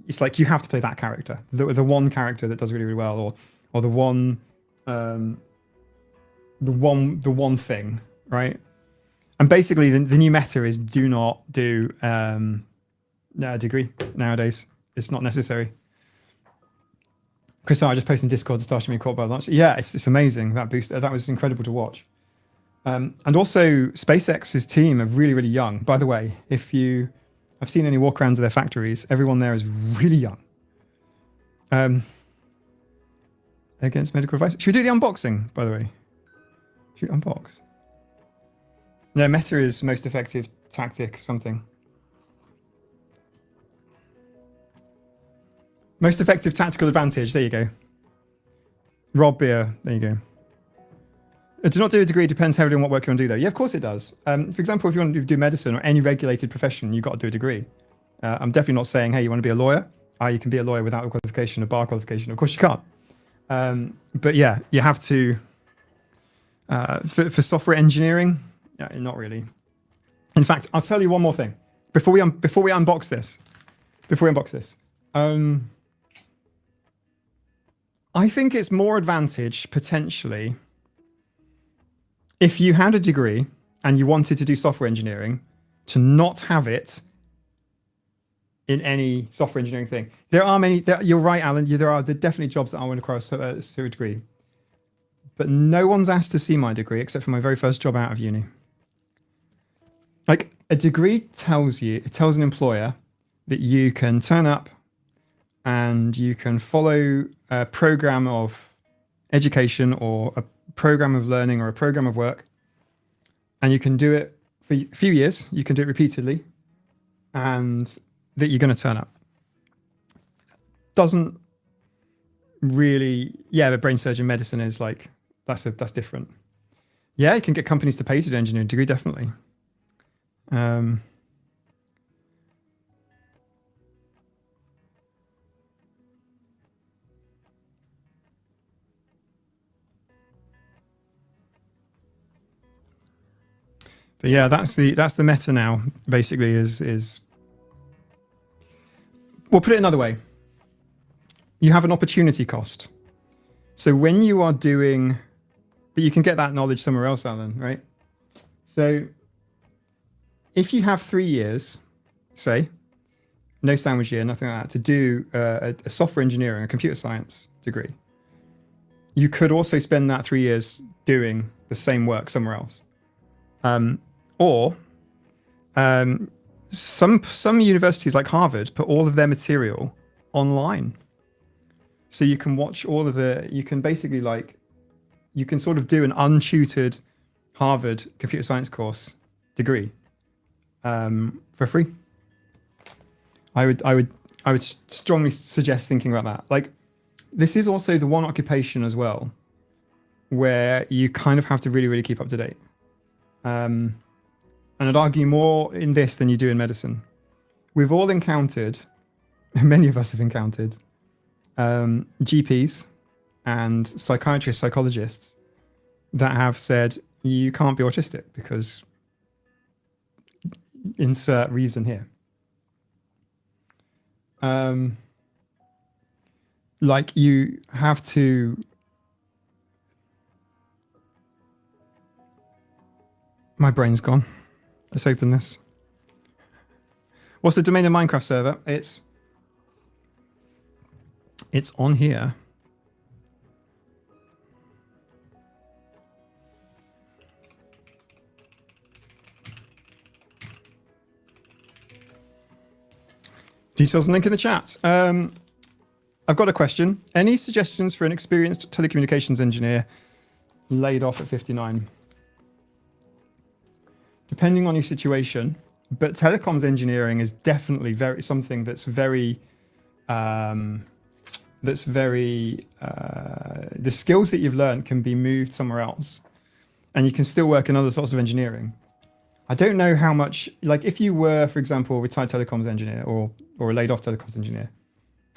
it's like you have to play that character, the one character that does really, really well, or the one thing, right? And basically, the new meta is do not do a degree nowadays. It's not necessary. Chris, I just posted in Discord to start me caught by lunch. Yeah, it's amazing, that boost. That was incredible to watch. And also, SpaceX's team are really, really young. By the way, if you have seen any walk-arounds of their factories, everyone there is really young. Against medical advice. Should we do the unboxing, by the way? Should we unbox? No, meta is most effective tactic something. Most effective tactical advantage. There you go. Rob Beer. There you go. Do not do a degree depends heavily on what work you want to do, though. Yeah, of course it does. For example, if you want to do medicine or any regulated profession, you've got to do a degree. I'm definitely not saying, hey, you want to be a lawyer? You can be a lawyer without a qualification, a bar qualification. Of course you can't. But yeah, you have to. For software engineering, yeah, not really. In fact, I'll tell you one more thing before we unbox this. I think it's more advantage potentially if you had a degree and you wanted to do software engineering to not have it in any software engineering thing. There are many. You're right, Alan. There are definitely jobs that I want to cross to a degree, but no one's asked to see my degree except for my very first job out of uni. Like a degree tells an employer that you can turn up and you can follow a program of education or a program of learning or a program of work, and you can do it for a few years. You can do it repeatedly, and that you're going to turn up. Doesn't really, yeah, the brain surgeon medicine is like, that's different. Yeah, you can get companies to pay to do an engineering degree, definitely. But yeah, that's the meta now, basically, is we'll put it another way. You have an opportunity cost. So when you are doing, but you can get that knowledge somewhere else, Alan, right? So if you have 3 years, say, no sandwich year, nothing like that, to do a software engineering, a computer science degree, you could also spend that 3 years doing the same work somewhere else. Or some universities like Harvard put all of their material online. So you can watch all of you can basically you can sort of do an untutored Harvard computer science course degree for free. I would strongly suggest thinking about that. Like, this is also the one occupation as well where you kind of have to really, really keep up to date. And I'd argue more in this than you do in medicine. We've all encountered, many of us have encountered, GPs and psychiatrists, psychologists that have said, you can't be autistic because insert reason here. Like, you have to, my brain's gone. Let's open this. What's the domain of Minecraft server? It's on here. Details and link in the chat. I've got a question. Any suggestions for an experienced telecommunications engineer laid off at 59? Depending on your situation, but telecoms engineering is definitely something that's very, the skills that you've learned can be moved somewhere else, and you can still work in other sorts of engineering. I don't know how much, like if you were, for example, a retired telecoms engineer or a laid off telecoms engineer,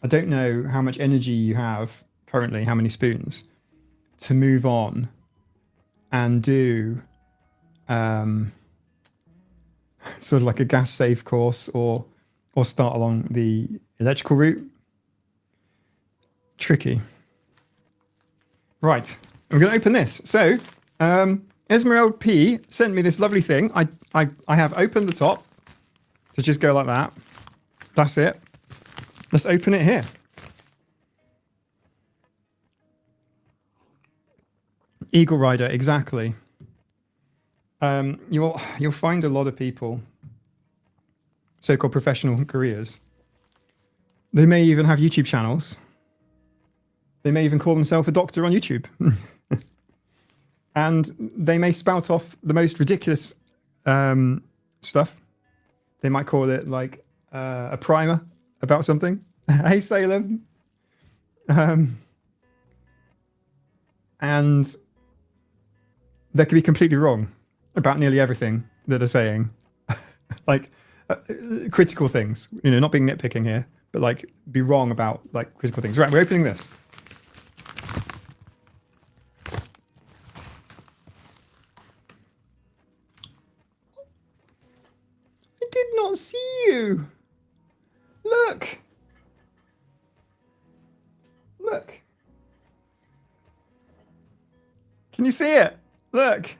I don't know how much energy you have currently, how many spoons, to move on and do sort of like a gas safe course or start along the electrical route. Tricky. Right, I'm going to open this. So, Esmeralda P sent me this lovely thing. I have opened the top to just go like that. That's it. Let's open it here. Eagle Rider, exactly. You'll find a lot of people, so-called professional careers. They may even have YouTube channels. They may even call themselves a doctor on YouTube. And they may spout off the most ridiculous stuff. They might call it like a primer about something. Hey, Salem. And they could be completely wrong about nearly everything that they're saying. Like critical things, you know, not being nitpicking here, but like be wrong about like critical things. Right, we're opening this. I did not see you. Look. Look. Can you see it? Look.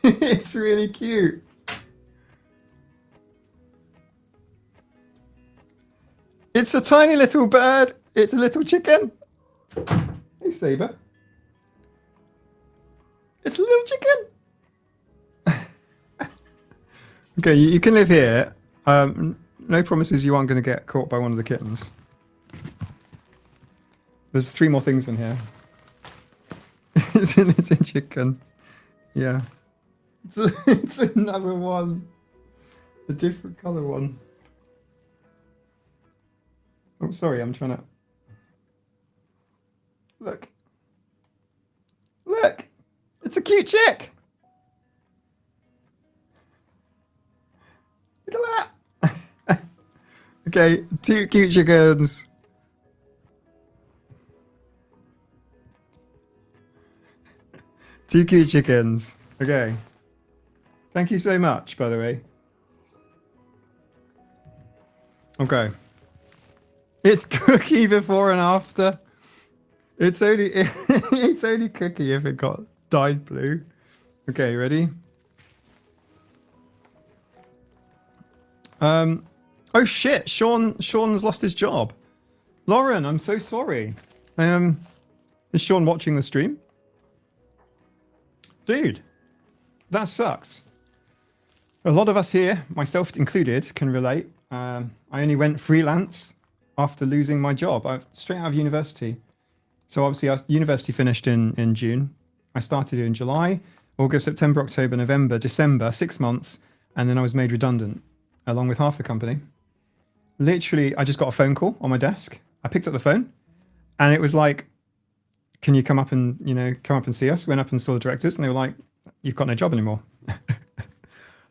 It's really cute. It's a tiny little bird. It's a little chicken. Hey, Saber. It's a little chicken. Okay, you can live here. No promises you aren't going to get caught by one of the kittens. There's 3 more things in here. It's a chicken. Yeah. It's another one. A different colour one. Oh, sorry, I'm trying to... Look. Look! It's a cute chick! Look at that! Okay, 2 cute chickens. Two cute chickens. Okay. Thank you so much, by the way. Okay. It's Cookie before and after. It's only it's only Cookie if it got dyed blue. Okay, ready? Oh shit, Sean's lost his job. Lauren, I'm so sorry. Is Sean watching the stream? Dude, that sucks. A lot of us here, myself included, can relate. I only went freelance after losing my job. Straight out of university. So obviously, university finished in June. I started in July, August, September, October, November, December, 6 months. And then I was made redundant, along with half the company. Literally, I just got a phone call on my desk. I picked up the phone, and it was like, can you come up and, come up and see us? Went up and saw the directors, and they were like, you've got no job anymore.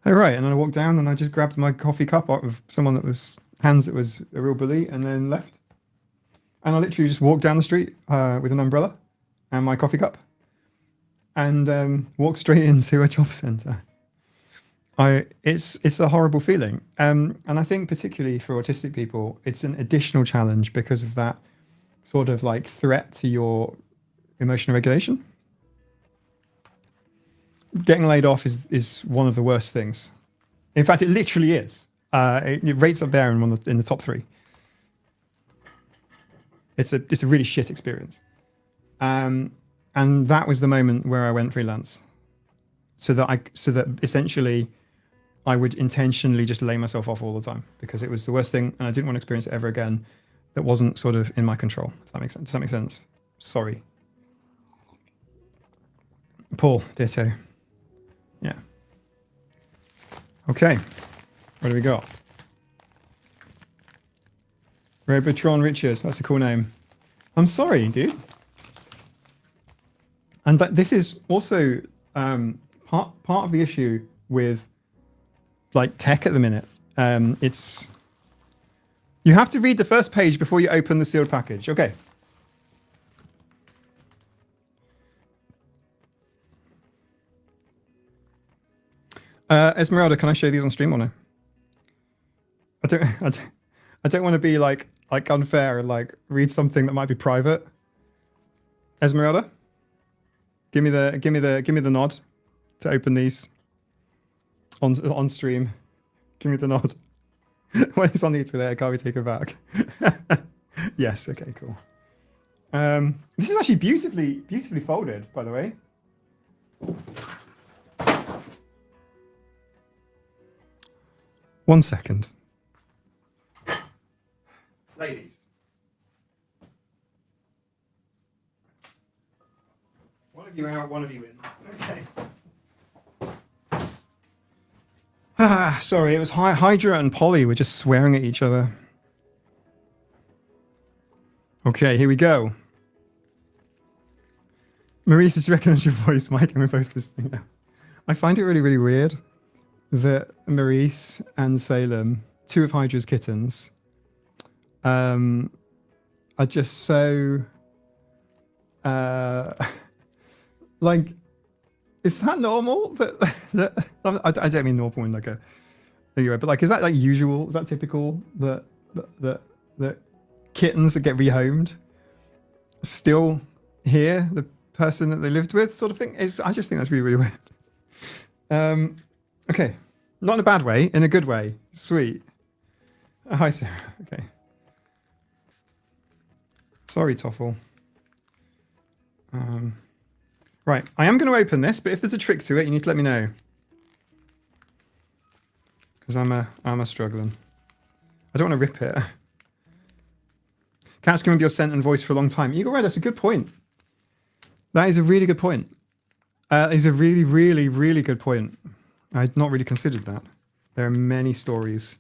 Oh, right. And then I walked down and I just grabbed my coffee cup out of someone that was a real bully, and then left. And I literally just walked down the street with an umbrella and my coffee cup and walked straight into a job centre. It's a horrible feeling. And I think particularly for autistic people, it's an additional challenge because of that sort of like threat to your emotional regulation. Getting laid off is one of the worst things. In fact, it literally is. It rates up there in the top 3. It's a really shit experience. And that was the moment where I went freelance. So that essentially I would intentionally just lay myself off all the time because it was the worst thing and I didn't want to experience it ever again. That wasn't sort of in my control. If that makes sense. Does that make sense? Sorry. Paul, ditto. Yeah. Okay. What do we got? Robotron Richard. That's a cool name. I'm sorry, dude. And this is also part of the issue with like tech at the minute. You have to read the first page before you open the sealed package. Okay. Esmeralda, can I show these on stream or no? I don't want to be like unfair and like read something that might be private. Esmeralda, give me the nod to open these on stream. Give me the nod. When it's on the internet, it can't be taken back. Yes. Okay. Cool. This is actually beautifully folded, by the way. One second. Ladies. One of you out, one of you in. Okay. Sorry, it was Hydra and Polly were just swearing at each other. Okay, here we go. Maurice is recognized your voice, Mike, and we're both listening now. I find it really weird that Maurice and Salem, two of Hydra's kittens, are just so like, is that normal? That I don't mean normal in like a but like, is that like usual? Is that typical that kittens that get rehomed still hear the person that they lived with, sort of thing? I just think that's really weird. Okay, not in a bad way, in a good way. Sweet. Hi, Sarah. Okay. Sorry, Toffel. Right, I am going to open this, but if there's a trick to it, you need to let me know. Because I'm a struggling. I don't want to rip it. Cats can remember your scent and voice for a long time. Eagle Red, that's a good point. That is a really good point. That is a really good point. I'd not really considered that. There are many stories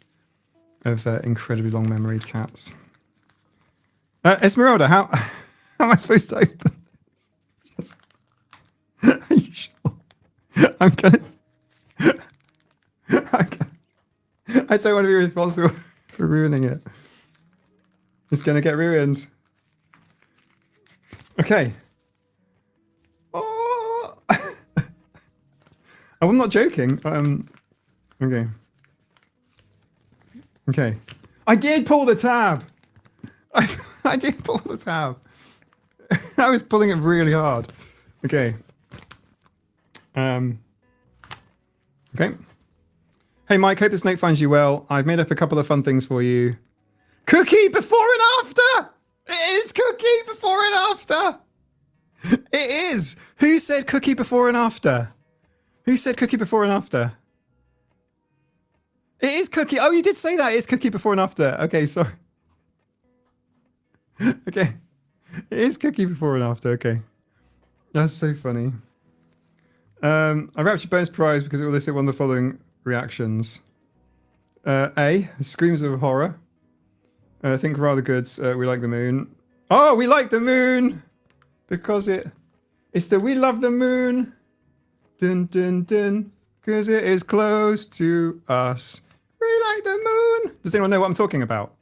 of incredibly long memoried cats. Esmeralda, how am I supposed to open this? Are you sure? I don't want to be responsible for ruining it. It's going to get ruined. Okay. Oh. I'm not joking. Okay. Okay. I did pull the tab. I did pull the tab. I was pulling it really hard. Okay. Okay. Hey Mike, hope this note finds you well. I've made up a couple of fun things for you. Cookie before and after! It is cookie before and after! It is! Who said cookie before and after? Who said cookie before and after? It is cookie. Oh, you did say that. It is cookie before and after. Okay, sorry. Okay. It is cookie before and after. Okay. That's so funny. I wrapped your bonus prize because it will elicit one of the following reactions. A, screams of horror. Think rather goods. We like the moon. Oh, we like the moon! Because it's the we love the moon. Dun dun dun. Because it is close to us. We like the moon. Does anyone know what I'm talking about?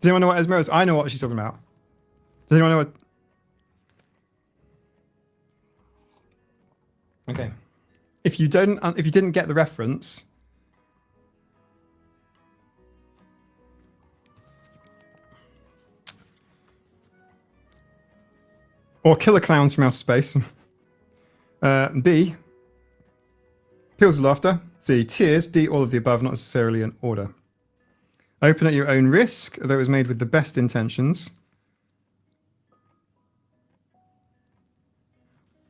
Does anyone know what Esmeralda is? I know what she's talking about. Does anyone know what? Okay. If you didn't get the reference, or killer clowns from outer space. B, peals of laughter. C, tears. D, all of the above, not necessarily in order. Open at your own risk, though it was made with the best intentions.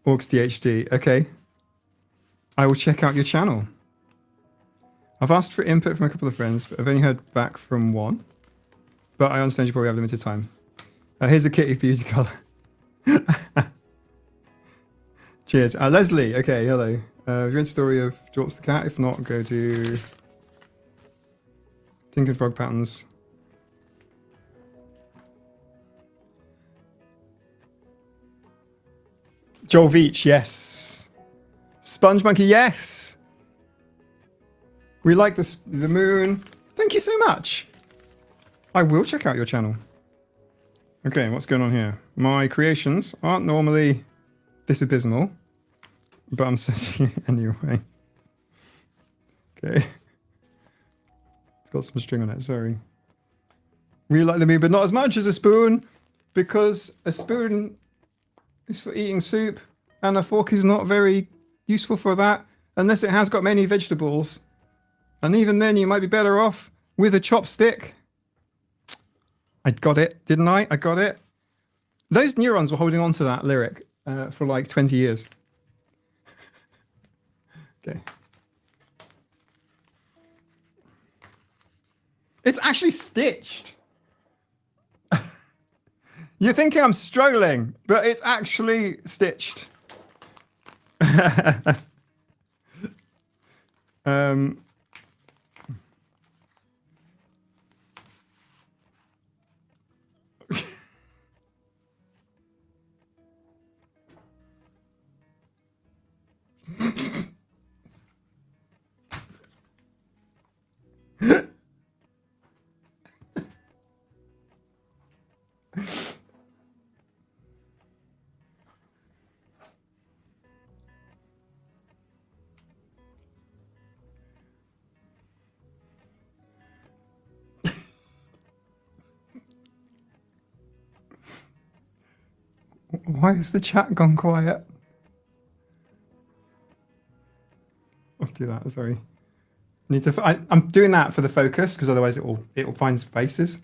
Orcs DHD. Okay. I will check out your channel. I've asked for input from a couple of friends, but I've only heard back from one. But I understand you probably have limited time. Here's a kitty for you to colour. Cheers. Leslie. Okay, hello. Have you read the story of Jorts the cat? If not, go to Tinker Frog Patterns. Joel Veach, yes. Sponge Monkey, yes. We like the moon. Thank you so much. I will check out your channel. Okay, what's going on here? My creations aren't normally this abysmal, but I'm setting it anyway. Okay. It's got some string on it, sorry. Really like the meme, but not as much as a spoon, because a spoon is for eating soup, and a fork is not very useful for that, unless it has got many vegetables. And even then, you might be better off with a chopstick. I got it, didn't I? I got it. Those neurons were holding on to that lyric for like 20 years. Okay. It's actually stitched. You're thinking I'm struggling, but it's actually stitched. um, Why has the chat gone quiet? I'll do that. Sorry. Need to. I'm doing that for the focus because otherwise it will find faces.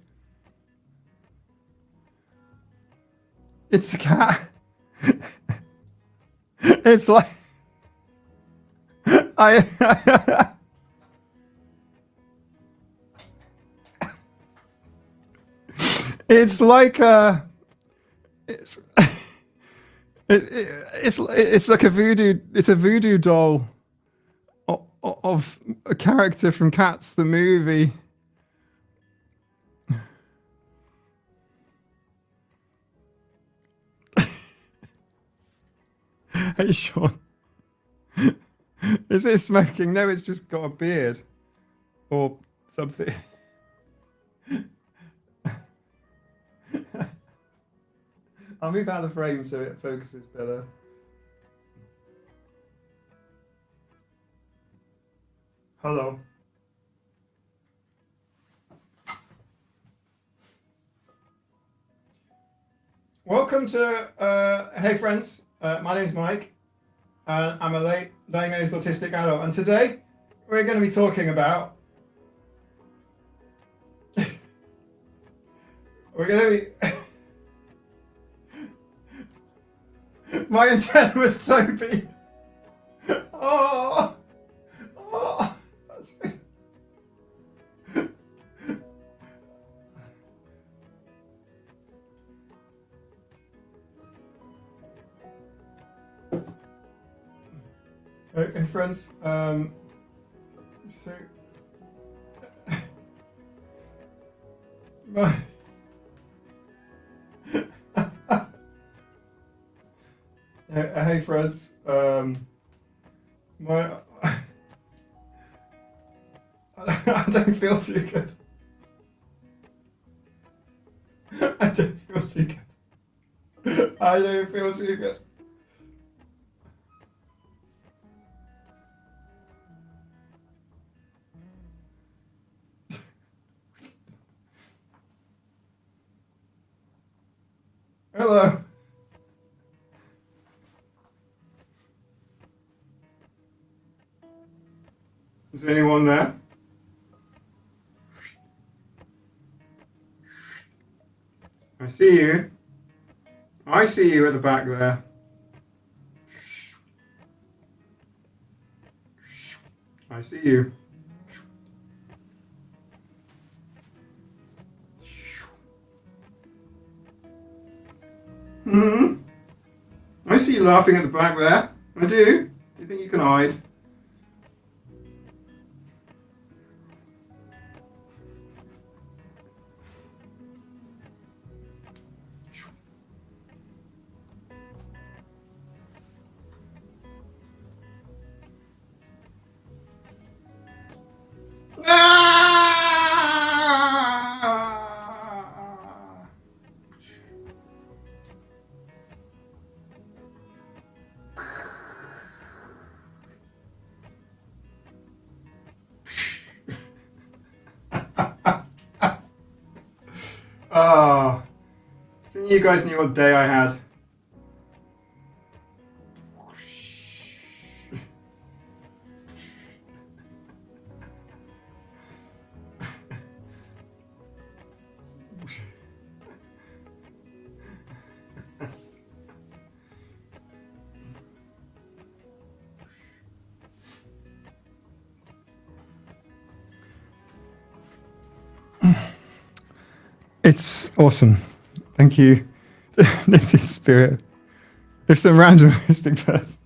It's a cat. It's like I. It's like it's like a voodoo. It's a voodoo doll of a character from Cats the movie. Hey Sean, is it smoking? No, it's just got a beard or something. I'll move out of the frame so it focuses better. Hello. Welcome to, hey friends, my name's Mike, and I'm a late diagnosed autistic adult, and today we're going to be talking about, we're going to be, my intent was Toby. Oh, oh, that's me. Okay, friends. So hey, friends. My I don't feel too good. I don't feel too good. I don't feel too good. Hello. Is anyone there? I see you. I see you at the back there. I see you. Hmm. I see you laughing at the back there. I do. Do you think you can hide? Ah! You guys knew what day I had. It's awesome. Thank you. Knitted spirit. If some random mystic person.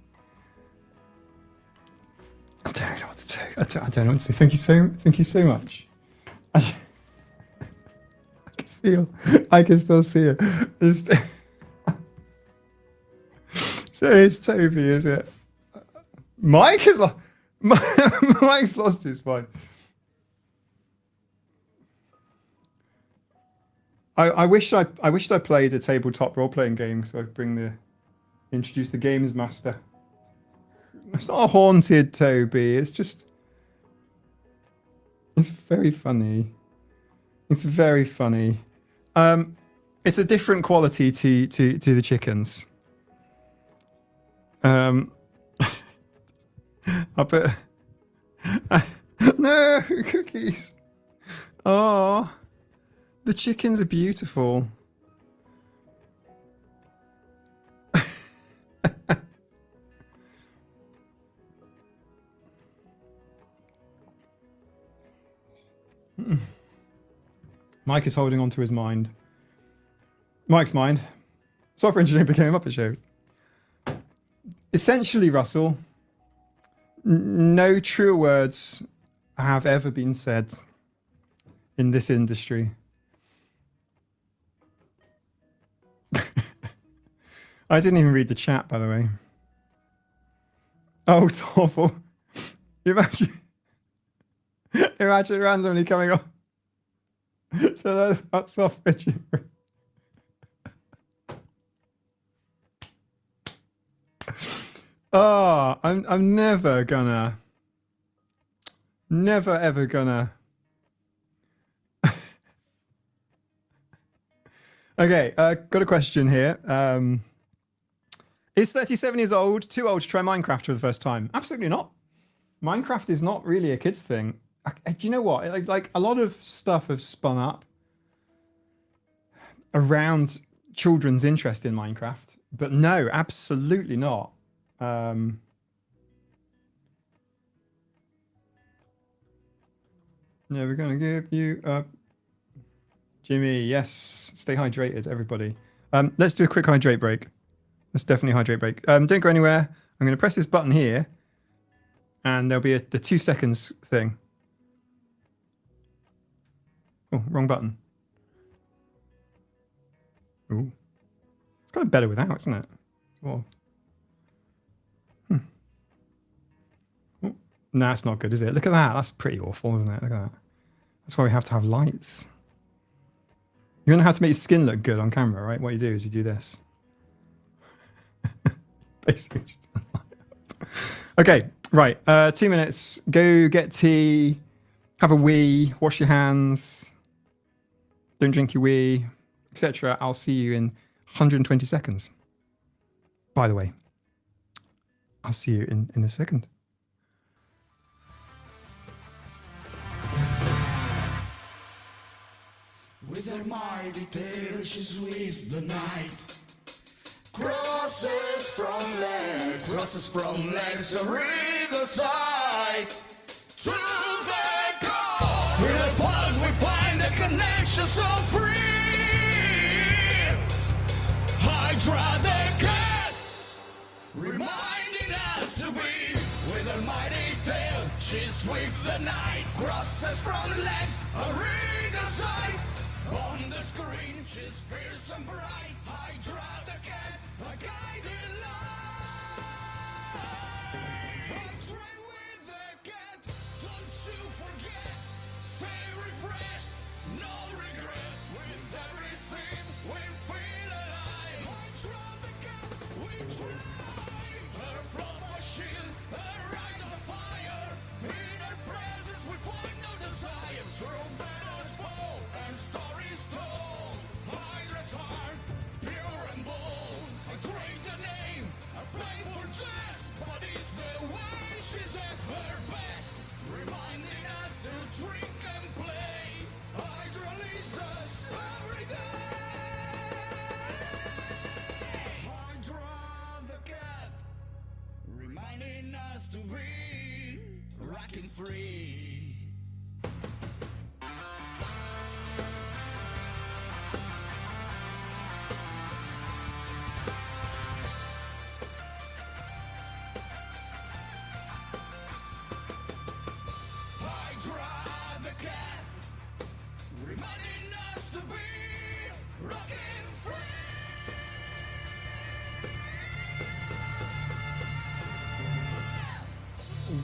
I don't know what to say. I don't know what to say. Thank you so much. I can still see it. So it's Toby, is it? Mike is Mike's lost his mind. I wished I played a tabletop role playing game so I could introduce the games master. It's not a haunted Toby. It's very funny. It's very funny. It's a different quality to the chickens. I put no cookies. Oh. The chickens are beautiful. Mike is holding on to his mind. Mike's mind. Software engineering became a Muppet Show. Essentially, Russell, no truer words have ever been said in this industry. I didn't even read the chat, by the way. Oh, it's awful. Imagine randomly coming up. So that's off pitching. Oh, I'm never ever gonna. Okay, got a question here. Is 37 years old too old to try Minecraft for the first time? Absolutely not. Minecraft is not really a kid's thing. Do you know what? Like a lot of stuff has spun up around children's interest in Minecraft, but no, absolutely not. Never gonna give you up. Jimmy, yes. Stay hydrated, everybody. Let's do a quick hydrate break. Let's definitely hydrate break. Don't go anywhere. I'm going to press this button here, and there'll be the 2 seconds thing. Oh, wrong button. Ooh. It's kind of better without, isn't it? Well, oh, nah, it's not good, is it? Look at that. That's pretty awful, isn't it? Look at that. That's why we have to have lights. You want to have to make your skin look good on camera, right? What you do is you do this. Basically, just okay, right. 2 minutes. Go get tea. Have a wee. Wash your hands. Don't drink your wee, etc. I'll see you in 120 seconds. By the way, I'll see you in a second. With her mighty tail she sweeps the night. Crosses from legs, a regal sight. To the goal. In a pulse we find the connection so free. Hydra the cat, reminding us to be. With her mighty tail she sweeps the night. Crosses from legs, a regal sight. On the screen, she's fierce and bright. Hydra the cat, a guiding light. Try with the cat, don't you forget. Stay refreshed, no regret. With every scene, we feel alive. Hydra the cat, we try. Her proper shield, her eyes on fire. In her presence, we find no desire. Through battles fall and stories told. Hydra's heart free. Hydra the cat, reminding us to be rockin' free.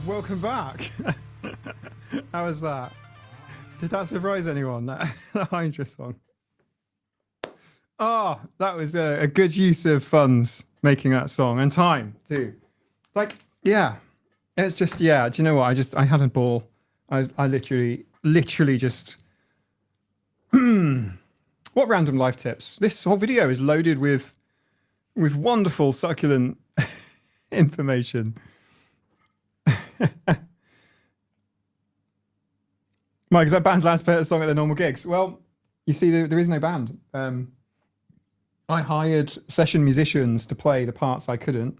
Welcome back. How was that? Did that surprise anyone? That Hydra song. Oh, that was a good use of funds making that song and time too. Like, yeah, it's just, yeah. Do you know what? I had a ball. I literally just. What random life tips? This whole video is loaded with wonderful, succulent information. Mike, is that band allowed to play a song at their normal gigs? Well, you see, there is no band. I hired session musicians to play the parts I couldn't,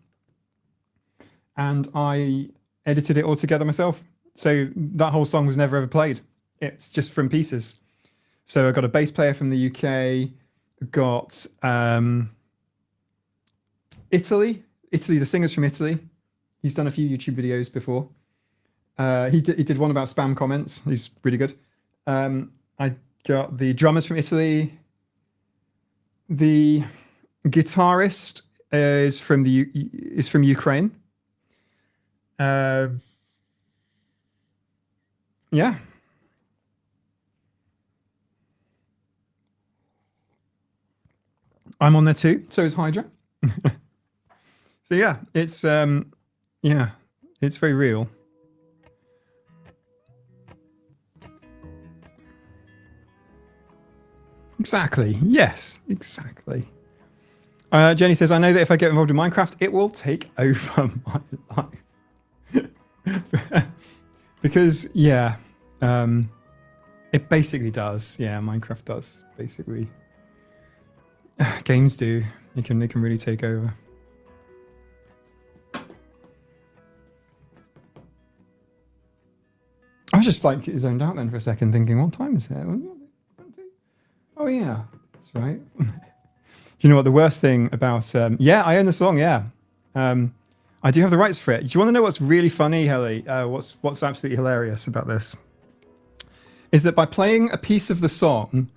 and I edited it all together myself. So that whole song was never ever played. It's just from pieces. So I got a bass player from the UK, got Italy, the singer's from Italy. He's done a few YouTube videos before. He did one about spam comments. He's really good. I got the drummers from Italy. The guitarist is from Ukraine. Yeah. I'm on there too. So is Hydra. So yeah, it's it's very real. Exactly. Yes, exactly. Jenny says, I know that if I get involved in Minecraft, it will take over my life. Because, yeah, it basically does. Yeah, Minecraft does, basically. Games do. They can really take over. I was just like zoned out then for a second, thinking, what time is it? Oh yeah, that's right. Do you know what the worst thing about? Yeah, I own the song. Yeah, I do have the rights for it. Do you want to know what's really funny, Helly? What's absolutely hilarious about this is that by playing a piece of the song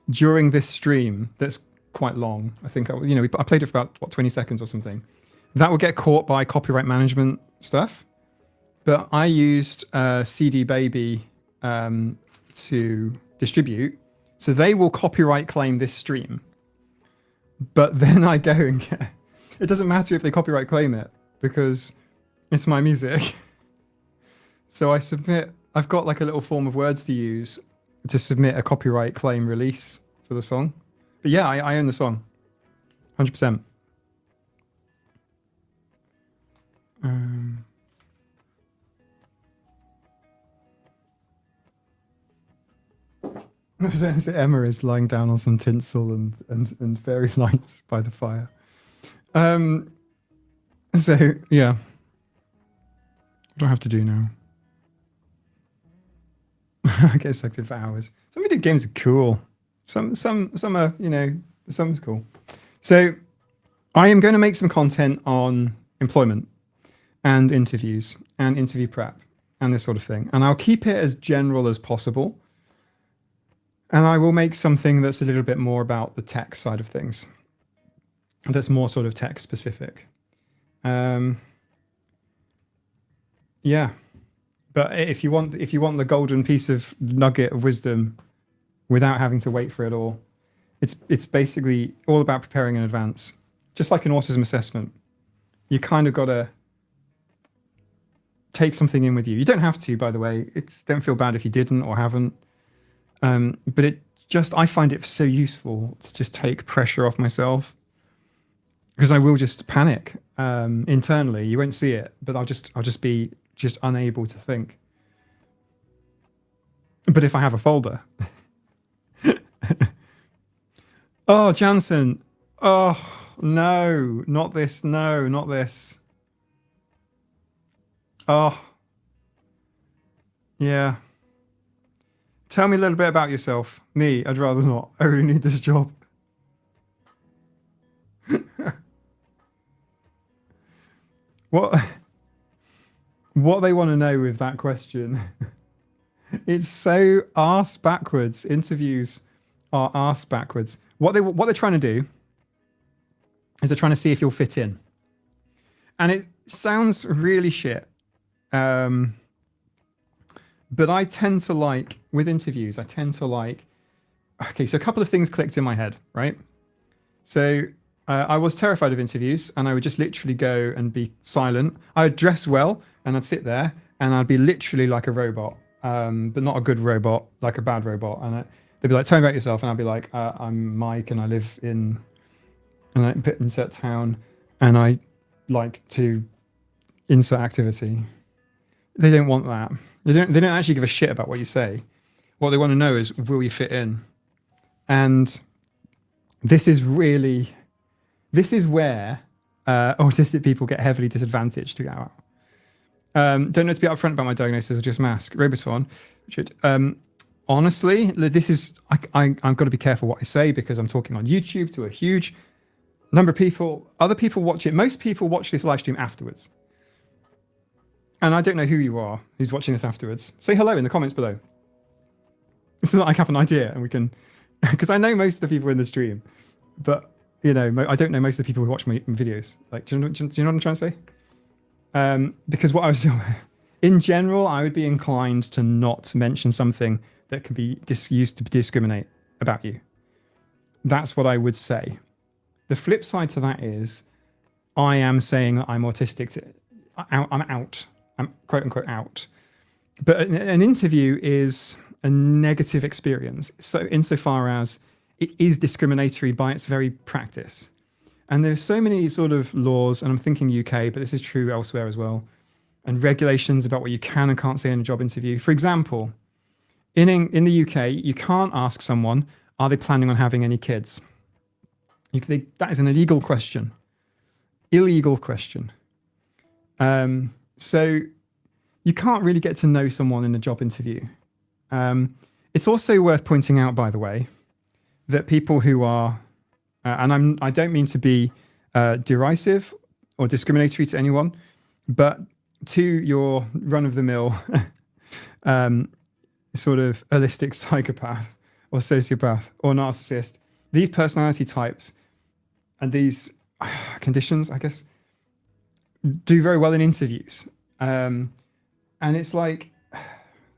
during this stream, that's quite long. I think I played it for about 20 seconds or something. That will get caught by copyright management stuff. But I used CD Baby to distribute. So they will copyright claim this stream, but then I go and get, it doesn't matter if they copyright claim it because it's my music. So I submit, I've got like a little form of words to use to submit a copyright claim release for the song. But yeah, I own the song, 100%. Emma is lying down on some tinsel and fairy lights by the fire. So yeah, what do I have to do now? I get sucked in for hours. Some video games are cool. Some are, some's cool. So I am going to make some content on employment and interviews and interview prep and this sort of thing. And I'll keep it as general as possible. And I will make something that's a little bit more about the tech side of things. That's more sort of tech specific. Yeah. But if you want the golden piece of nugget of wisdom without having to wait for it all, it's basically all about preparing in advance. Just like an autism assessment. You kind of got to take something in with you. You don't have to, by the way. Don't feel bad if you didn't or haven't. But I find it so useful to just take pressure off myself because I will just panic internally. You won't see it, but I'll just be unable to think. But if I have a folder, oh, Jansen, oh no, not this, no, not this. Oh, Yeah. Tell me a little bit about yourself. Me, I'd rather not. I really need this job. What they want to know with that question, it's so arse backwards. Interviews are arse backwards. What they're trying to do is they're trying to see if you'll fit in. And it sounds really shit. But I tend to like, with interviews, okay, so a couple of things clicked in my head, right? So I was terrified of interviews, and I would just literally go and be silent. I would dress well, and I'd sit there, and I'd be literally like a robot, but not a good robot, like a bad robot. And they'd be like, "Tell me about yourself," and I'd be like, "I'm Mike, and I live in insert town, and I like to insert activity." They don't want that. They don't actually give a shit about what you say. What they want to know is, will you fit in? And this is where autistic people get heavily disadvantaged to get out. Don't know to be upfront about my diagnosis or just mask. Robosphone, Richard. Honestly, this is, I've got to be careful what I say because I'm talking on YouTube to a huge number of people. Other people watch it. Most people watch this live stream afterwards. And I don't know who you are who's watching this afterwards. Say hello in the comments below, so that I have an idea and we can, because I know most of the people in the stream, but I don't know most of the people who watch my videos. Like, do you know what I'm trying to say? Because what I was in general, I would be inclined to not mention something that can be used to discriminate about you. That's what I would say. The flip side to that is, I am saying that I'm autistic. I'm out. I'm quote unquote out. But an interview is a negative experience. So insofar as it is discriminatory by its very practice. And there's so many sort of laws, and I'm thinking UK, but this is true elsewhere as well, and regulations about what you can and can't say in a job interview. For example, in the UK, you can't ask someone, are they planning on having any kids? That is an illegal question. Illegal question. So you can't really get to know someone in a job interview. It's also worth pointing out, by the way, that people who are, and I don't mean to be derisive or discriminatory to anyone, but to your run-of-the-mill sort of holistic psychopath or sociopath or narcissist, these personality types and these conditions, I guess, do very well in interviews. And it's like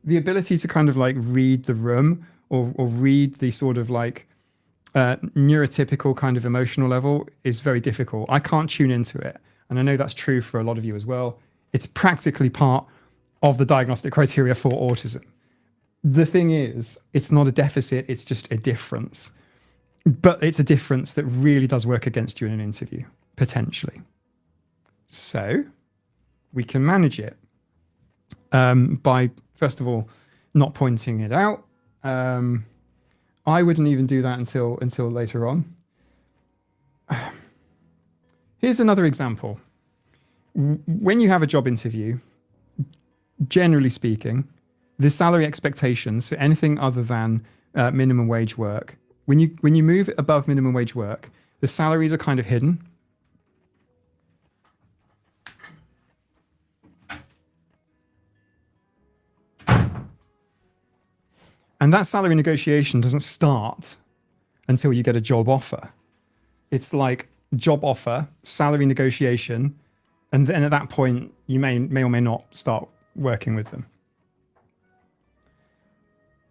the ability to kind of like read the room or read the sort of like neurotypical kind of emotional level is very difficult. I can't tune into it. And I know that's true for a lot of you as well. It's practically part of the diagnostic criteria for autism. The thing is, it's not a deficit, it's just a difference. But it's a difference that really does work against you in an interview, potentially. So we can manage it by, first of all, not pointing it out. I wouldn't even do that until later on. Here's another example. When you have a job interview, generally speaking, the salary expectations for anything other than minimum wage work, when you move above minimum wage work, the salaries are kind of hidden. And that salary negotiation doesn't start until you get a job offer. It's like job offer, salary negotiation, and then at that point, you may or may not start working with them.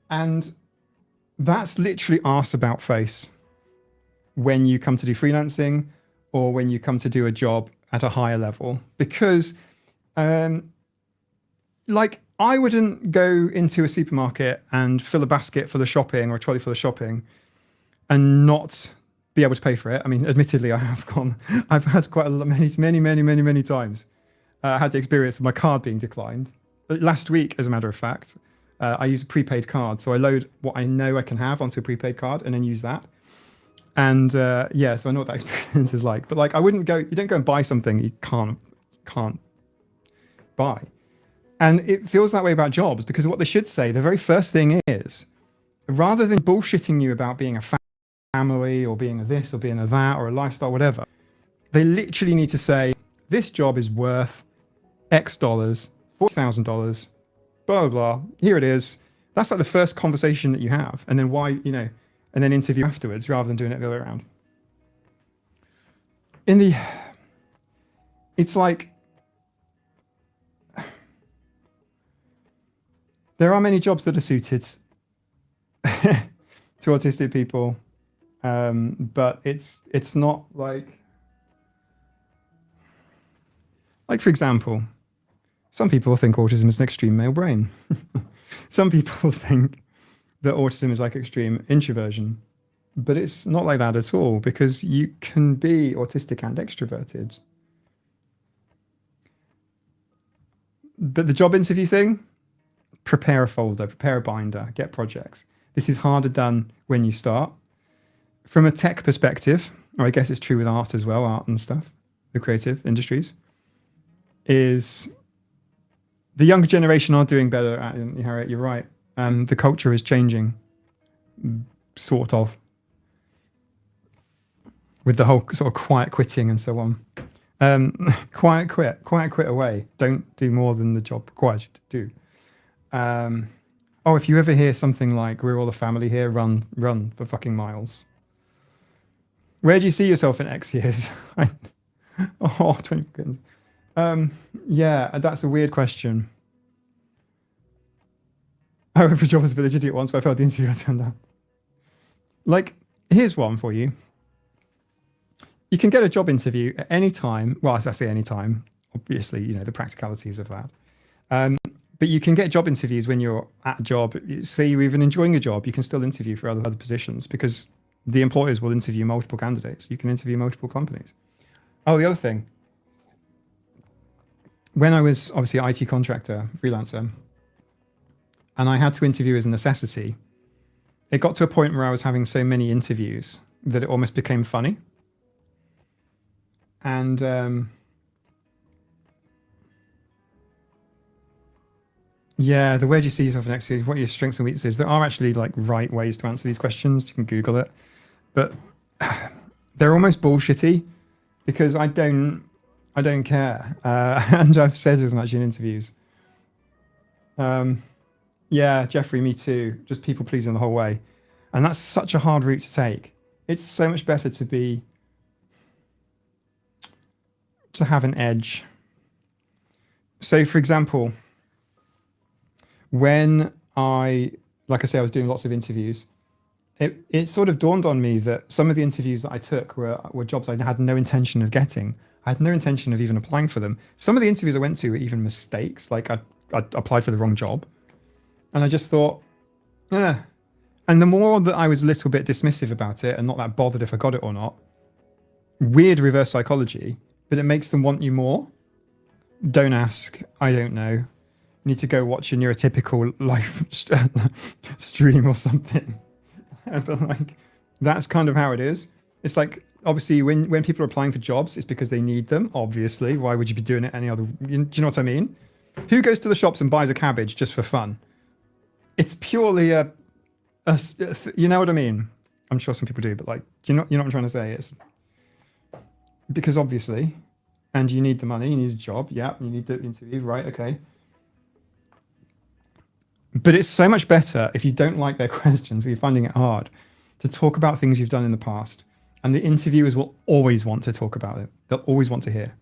And that's literally arse about face when you come to do freelancing or when you come to do a job at a higher level. Because like, I wouldn't go into a supermarket and fill a basket for the shopping or a trolley for the shopping and not be able to pay for it. I mean, admittedly, I've had quite a lot, many times. I had the experience of my card being declined. Last week, as a matter of fact, I use a prepaid card. So I load what I know I can have onto a prepaid card and then use that. And so I know what that experience is like. But like, you don't go and buy something you can't buy. And it feels that way about jobs, because what they should say, the very first thing is, rather than bullshitting you about being a family or being a this or being a that or a lifestyle, whatever, they literally need to say, this job is worth X dollars, $4,000, blah, blah, blah. Here it is. That's like the first conversation that you have. And then why, you know, and then interview afterwards rather than doing it the other way around. It's like, there are many jobs that are suited to autistic people, but it's not like for example, some people think autism is an extreme male brain. Some people think that autism is like extreme introversion, but it's not like that at all, because you can be autistic and extroverted. But the job interview thing, prepare a folder, prepare a binder, get projects. This is harder done when you start. From a tech perspective, or I guess it's true with art as well, art and stuff, the creative industries, is the younger generation are doing better at it, Harriet, you're right. The culture is changing, sort of, with the whole sort of quiet quitting and so on. Quiet quit away. Don't do more than the job requires you to do. Oh, if you ever hear something like, we're all a family here, run for fucking miles. Where do you see yourself in X years? 20 seconds. Yeah, that's a weird question. I went for a job as a village idiot once, but I failed the interview. I turned down. Like, here's one for you. You can get a job interview at any time. Well, I say any time. Obviously, you know, the practicalities of that. But you can get job interviews when you're at a job. Say you're even enjoying a job, you can still interview for other positions, because the employers will interview multiple candidates. You can interview multiple companies. Oh, the other thing. When I was obviously an IT contractor, freelancer, and I had to interview as a necessity, it got to a point where I was having so many interviews that it almost became funny. And yeah, the where do you see yourself next year? What are your strengths and weaknesses? There are actually like right ways to answer these questions. You can Google it, but they're almost bullshitty, because I don't care, and I've said as much in interviews. Yeah, Jeffrey, me too. Just people pleasing the whole way, and that's such a hard route to take. It's so much better to have an edge. So, for example, when I was doing lots of interviews, it sort of dawned on me that some of the interviews that I took were jobs I had no intention of getting. I had no intention of even applying for them. Some of the interviews I went to were even mistakes. Like I applied for the wrong job. And I just thought, eh. And the more that I was a little bit dismissive about it and not that bothered if I got it or not, weird reverse psychology, but it makes them want you more. Don't ask. I don't know. You need to go watch a neurotypical live stream or something. But like, that's kind of how it is. It's like, obviously, when people are applying for jobs, it's because they need them, obviously. Why would you be doing it any other... Do you know what I mean? Who goes to the shops and buys a cabbage just for fun? It's purely you know what I mean? I'm sure some people do, but like, do you know what I'm trying to say? It's because obviously, and you need the money, you need a job, yeah, you need the interview, right, okay. But it's so much better if you don't like their questions, or you're finding it hard, to talk about things you've done in the past. And the interviewers will always want to talk about it. They'll always want to hear.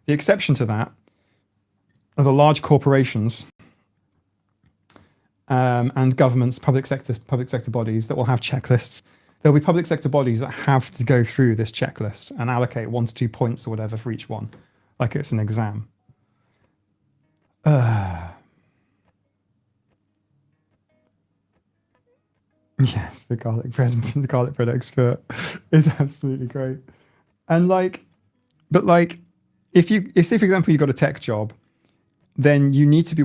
The exception to that are the large corporations and governments, public sector bodies that will have checklists. There'll be public sector bodies that have to go through this checklist and allocate 1 to 2 points or whatever for each one, like it's an exam. Yes, the garlic bread expert is absolutely great. And like, but like, if say for example you got a tech job, then you need to be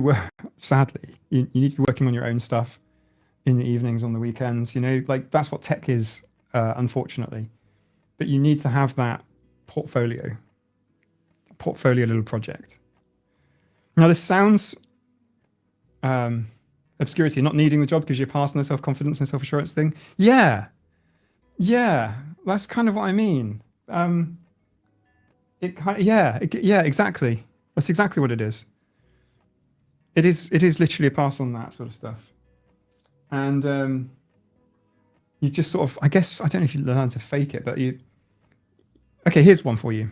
sadly you need to be working on your own stuff in the evenings, on the weekends. You know, like that's what tech is, unfortunately. But you need to have that portfolio little project. Now this sounds obscurity, not needing the job because you're passing the self-confidence and self-assurance thing. Yeah, that's kind of what I mean. Exactly. That's exactly what it is. It is literally a pass on that sort of stuff. And you just sort of, I guess, I don't know if you learn to fake it, but okay, here's one for you.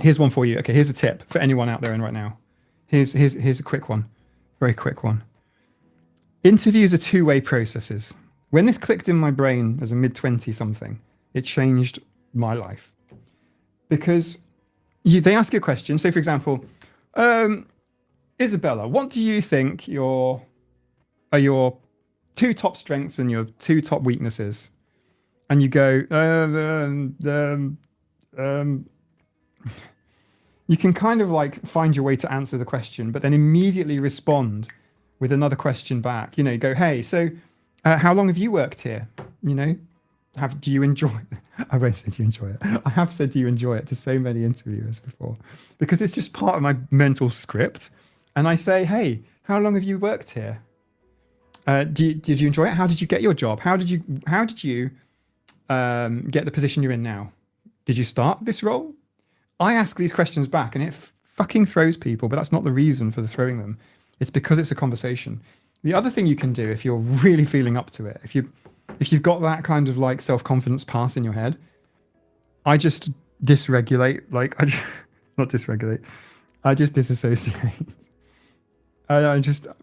Okay, here's a tip for anyone out there in right now. Here's a quick one, very quick one. Interviews are two-way processes. When this clicked in my brain as a mid-20 something, it changed my life. Because they ask you a question. Say, for example, Isabella, what do you think are your 2 top strengths and your 2 top weaknesses? And you go, you can kind of like find your way to answer the question, but then immediately respond with another question back. You know, you go, hey, so how long have you worked here? You know, do you enjoy it? I won't say do you enjoy it. I have said do you enjoy it to so many interviewers before, because it's just part of my mental script. And I say, hey, how long have you worked here? Did you enjoy it? How did you get your job? How did you get the position you're in now? Did you start this role? I ask these questions back, and it fucking throws people, but that's not the reason for the throwing them. It's because it's a conversation. The other thing you can do, if you're really feeling up to it, if you've got that kind of like self-confidence pass in your head, I just dysregulate. Not dysregulate. I just disassociate.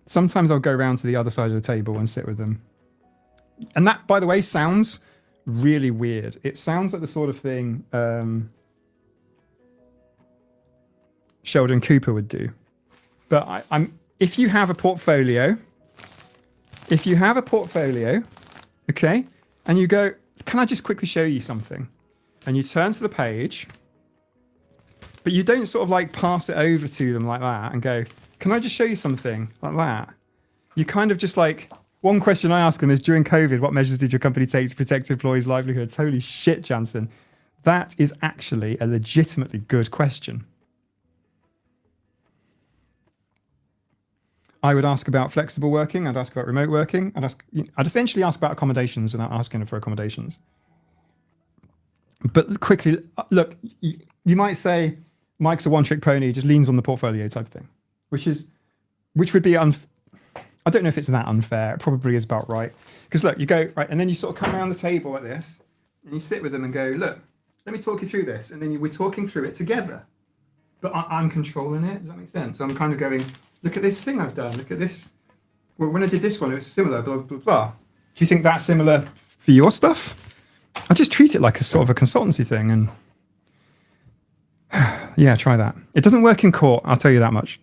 Sometimes I'll go around to the other side of the table and sit with them. And that, by the way, sounds really weird. It sounds like the sort of thing Sheldon Cooper would do. But if you have a portfolio, okay, and you go, can I just quickly show you something? And you turn to the page, but you don't sort of like pass it over to them like that and go, can I just show you something like that? You kind of just like, one question I ask them is, during COVID, what measures did your company take to protect employees' livelihoods? Holy shit, Jansen. That is actually a legitimately good question. I would ask about flexible working. I'd ask about remote working. I'd essentially ask about accommodations without asking for accommodations. But quickly, look, you might say Mike's a one-trick pony, just leans on the portfolio type thing, which would be I don't know if it's that unfair. It probably is about right. Because look, you go, right, and then you sort of come around the table like this, and you sit with them and go, look, let me talk you through this. And then we're talking through it together. But I'm controlling it. Does that make sense? So I'm kind of going, look at this thing I've done. Look at this. Well, when I did this one, it was similar, blah, blah, blah. Do you think that's similar for your stuff? I just treat it like a sort of a consultancy thing. And yeah, try that. It doesn't work in court, I'll tell you that much.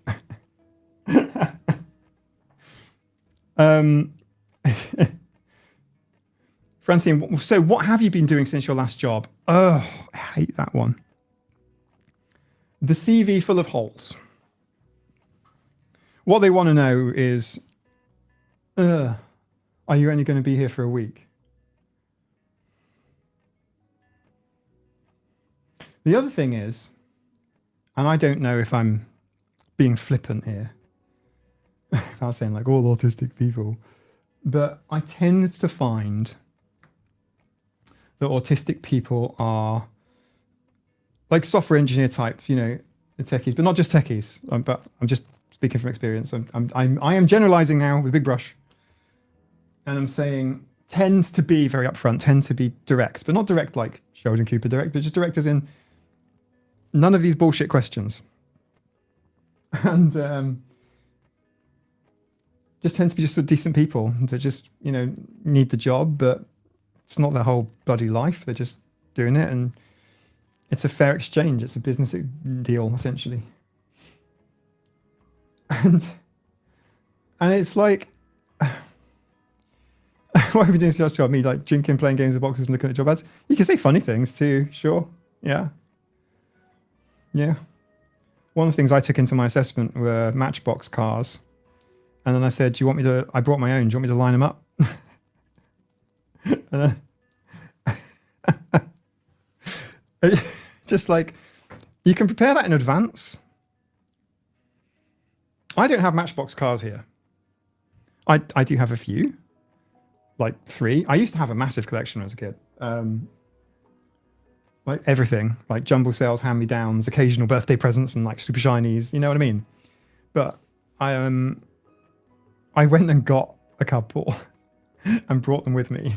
Francine, so what have you been doing since your last job? Oh, I hate that one. The CV full of holes. What they want to know is, are you only going to be here for a week? The other thing is, and I don't know if I'm being flippant here, if I was saying like all autistic people, but I tend to find that autistic people are like software engineer type, you know, the techies, but not just techies. But I'm just speaking from experience. I am generalizing now with a big brush, and I'm saying tends to be very upfront, tend to be direct, but not direct like Sheldon Cooper direct, but just direct as in none of these bullshit questions. And just tend to be just decent people that just, you know, need the job, but it's not their whole bloody life. They're just doing it, and it's a fair exchange. It's a business deal, essentially. And it's like, what have you been doing since your job? Me like drinking, playing games with boxes and looking at job ads. You can say funny things too, sure. Yeah. Yeah. One of the things I took into my assessment were Matchbox cars. And then I said, I brought my own. Do you want me to line them up? Just like, you can prepare that in advance. I don't have Matchbox cars here. I do have a few, like 3. I used to have a massive collection when I was a kid. Like everything, like jumble sales, hand-me-downs, occasional birthday presents, and like super shinies. You know what I mean? But I went and got a couple and brought them with me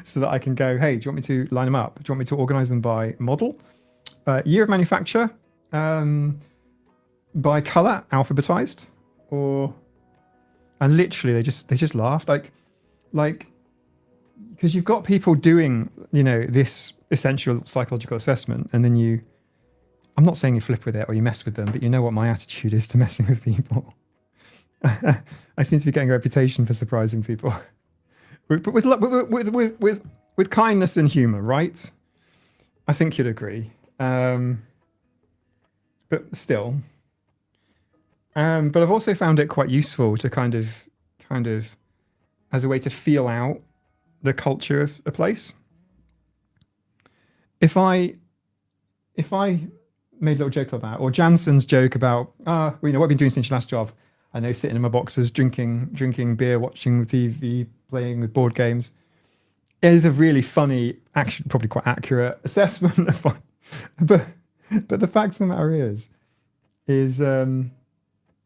so that I can go, hey, do you want me to line them up? Do you want me to organize them by model, year of manufacture, by color, alphabetized, or... And literally they just laughed, like, because you've got people doing, you know, this essential psychological assessment, and then I'm not saying you flip with it or you mess with them, but you know what my attitude is to messing with people. I seem to be getting a reputation for surprising people, but with kindness and humor, right? I think you'd agree. But still, but I've also found it quite useful to kind of as a way to feel out the culture of a place. If I made a little joke like that, or Jansen's joke about, well, you know, what I've been doing since your last job. I know, sitting in my boxers, drinking beer, watching the TV, playing with board games. It is a really funny, actually probably quite accurate assessment of what, but the fact of the matter is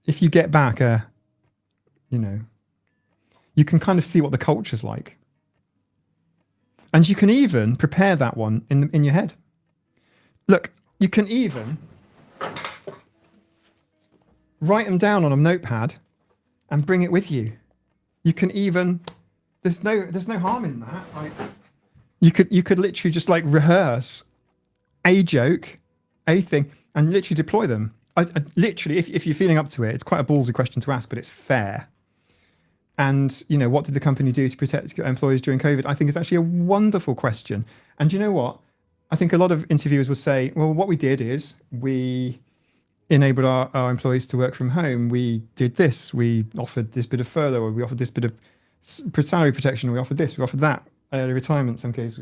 if you get back you know, you can kind of see what the culture's like. And you can even prepare that one in your head. Look, you can even write them down on a notepad and bring it with you. You can even, there's no harm in that. Like, you could literally just like rehearse a joke, a thing, and literally deploy them. I literally, if you're feeling up to it, it's quite a ballsy question to ask, but it's fair. And, you know, what did the company do to protect employees during COVID? I think it's actually a wonderful question. And you know what? I think a lot of interviewers would say, well, what we did is we enabled our employees to work from home. We did this. We offered this bit of furlough, or we offered this bit of salary protection. We offered this. We offered that. Early retirement in some cases.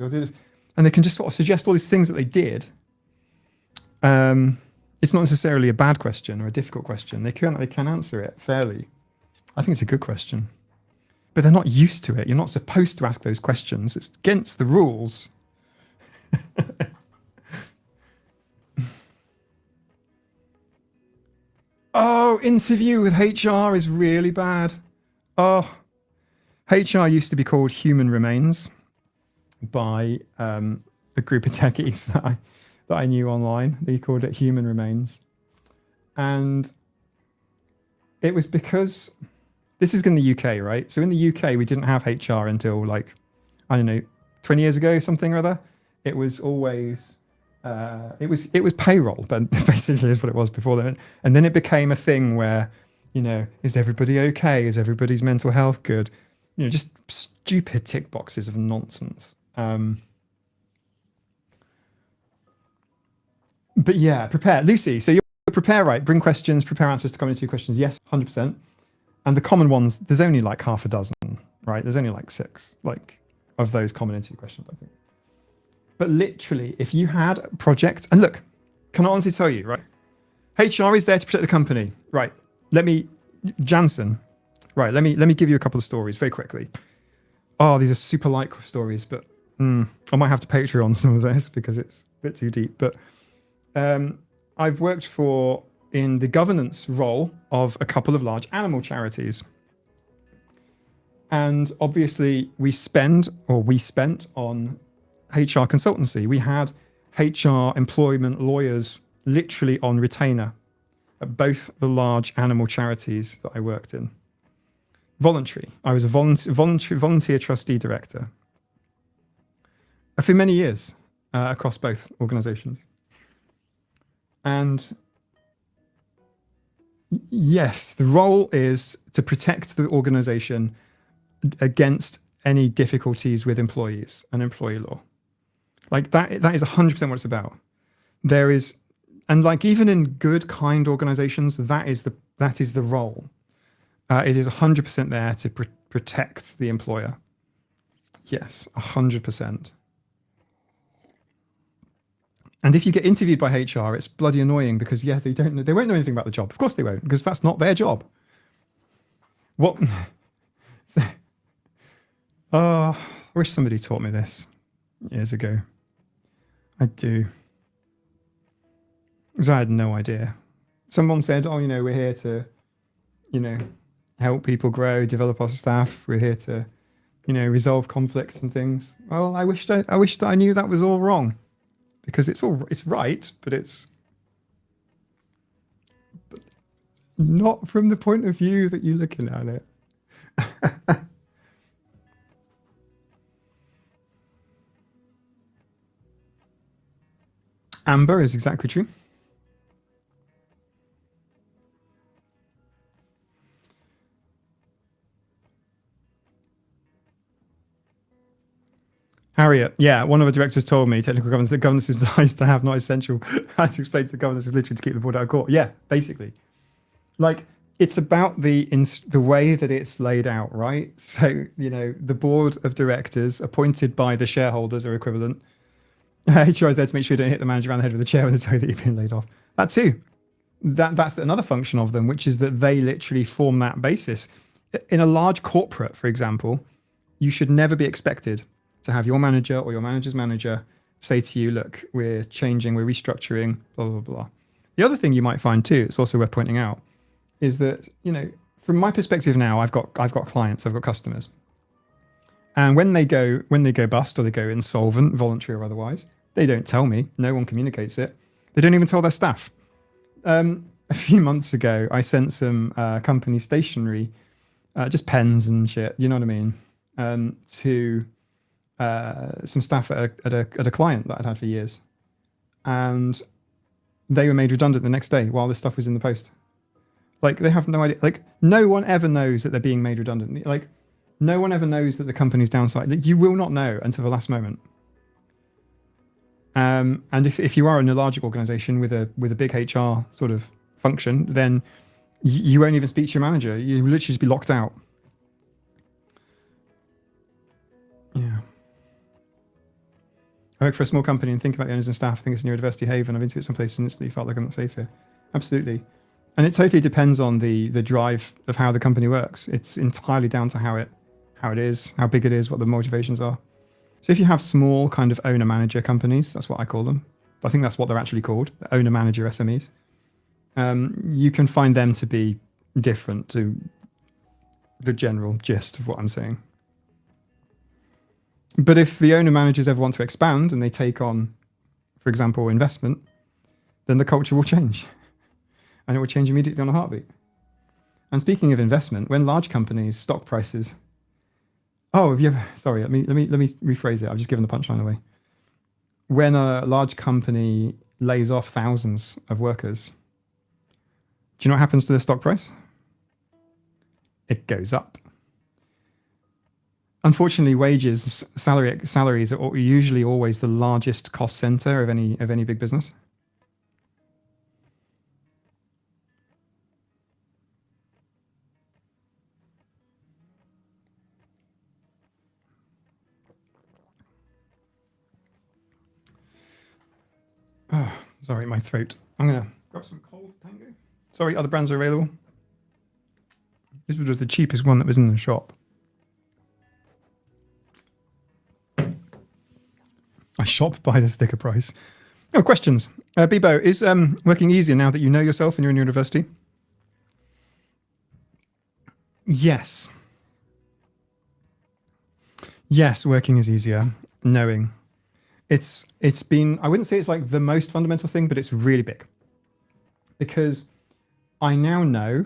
And they can just sort of suggest all these things that they did. It's not necessarily a bad question or a difficult question. They can answer it fairly. I think it's a good question. But they're not used to it. You're not supposed to ask those questions. It's against the rules. Oh, interview with HR is really bad. Oh, HR used to be called Human Remains by a group of techies that I knew online. They called it Human Remains. And it was because... This is in the UK, right? So in the UK, we didn't have HR until like, I don't know, 20 years ago, something or other. It was always, it was payroll, but basically is what it was before then. And then it became a thing where, you know, is everybody okay? Is everybody's mental health good? You know, just stupid tick boxes of nonsense. But yeah, prepare. Lucy, so you prepare, right? Bring questions, prepare answers to community questions. Yes, 100%. And the common ones, there's only like half a dozen, right? There's only like 6, like, of those common interview questions, I think. But literally, if you had a project, and look, can I honestly tell you, right? HR is there to protect the company, right? Jansen, right? Let me give you a couple of stories very quickly. Oh, these are super light stories, but I might have to Patreon some of this because it's a bit too deep. But I've worked in the governance role of a couple of large animal charities. And obviously we spent on HR consultancy. We had HR employment lawyers literally on retainer at both the large animal charities that I worked in. Voluntary. I was a volunteer trustee director for many years across both organizations. And yes, the role is to protect the organization against any difficulties with employees and employee law. Like that is 100% what it's about. There is, and like even in good, kind organizations, that is the role. It is 100% there to protect the employer. Yes, 100%. And if you get interviewed by HR, it's bloody annoying because they won't know anything about the job. Of course they won't, because that's not their job. What Oh, I wish somebody taught me this years ago. I do. Because I had no idea. Someone said, oh, we're here to, help people grow, develop our staff. We're here to, resolve conflicts and things. Well, I wish that I knew that was all wrong, because it's right, but not from the point of view that you're looking at it. Amber is exactly true. Harriet, yeah, one of the directors told me technical governance that governance is nice to have, not essential. I had to explain to governance is literally to keep the board out of court. Yeah, basically. Like, it's about the way that it's laid out, right? So, the board of directors appointed by the shareholders or equivalent. HR is there to make sure you don't hit the manager around the head with a chair when they tell you that you've been laid off. That too. That's another function of them, which is that they literally form that basis. In a large corporate, for example, you should never be expected to have your manager or your manager's manager say to you, look, we're changing, we're restructuring, blah, blah, blah. The other thing you might find too, it's also worth pointing out, is that, from my perspective now, I've got clients, I've got customers. And when they go bust or they go insolvent, voluntary or otherwise, they don't tell me. No one communicates it. They don't even tell their staff. A few months ago, I sent some company stationery, just pens and shit, you know what I mean, to some staff at a client that I'd had for years. And they were made redundant the next day while this stuff was in the post. Like, they have no idea. Like, no one ever knows that they're being made redundant. Like, no one ever knows that the company's downside. Like, you will not know until the last moment. And if you are in a larger organization with a big HR sort of function, then you won't even speak to your manager. You literally just be locked out. Yeah. I work for a small company and think about the owners and staff. I think it's a neurodiversity haven. I've been to it someplace and instantly felt like I'm not safe here. Absolutely. And it totally depends on the drive of how the company works. It's entirely down to how it is, how big it is, what the motivations are. So if you have small kind of owner-manager companies, that's what I call them. I think that's what they're actually called, owner-manager SMEs. You can find them to be different to the general gist of what I'm saying. But if the owner-managers ever want to expand and they take on, for example, investment, then the culture will change. And it will change immediately on a heartbeat. And speaking of investment, when large companies, stock prices... Oh, have you ever... Sorry, let me rephrase it. I've just given the punchline away. When a large company lays off thousands of workers, do you know what happens to the stock price? It goes up. Unfortunately, wages, salaries are usually always the largest cost center of any big business. Oh, sorry, my throat. I'm gonna grab some cold tango. Sorry, other brands are available. This was the cheapest one that was in the shop. I shop by the sticker price. Oh, questions. Bibo, is working easier now that you know yourself and you're in university? Yes. Yes, working is easier. Knowing. It's been, I wouldn't say it's like the most fundamental thing, but it's really big. Because I now know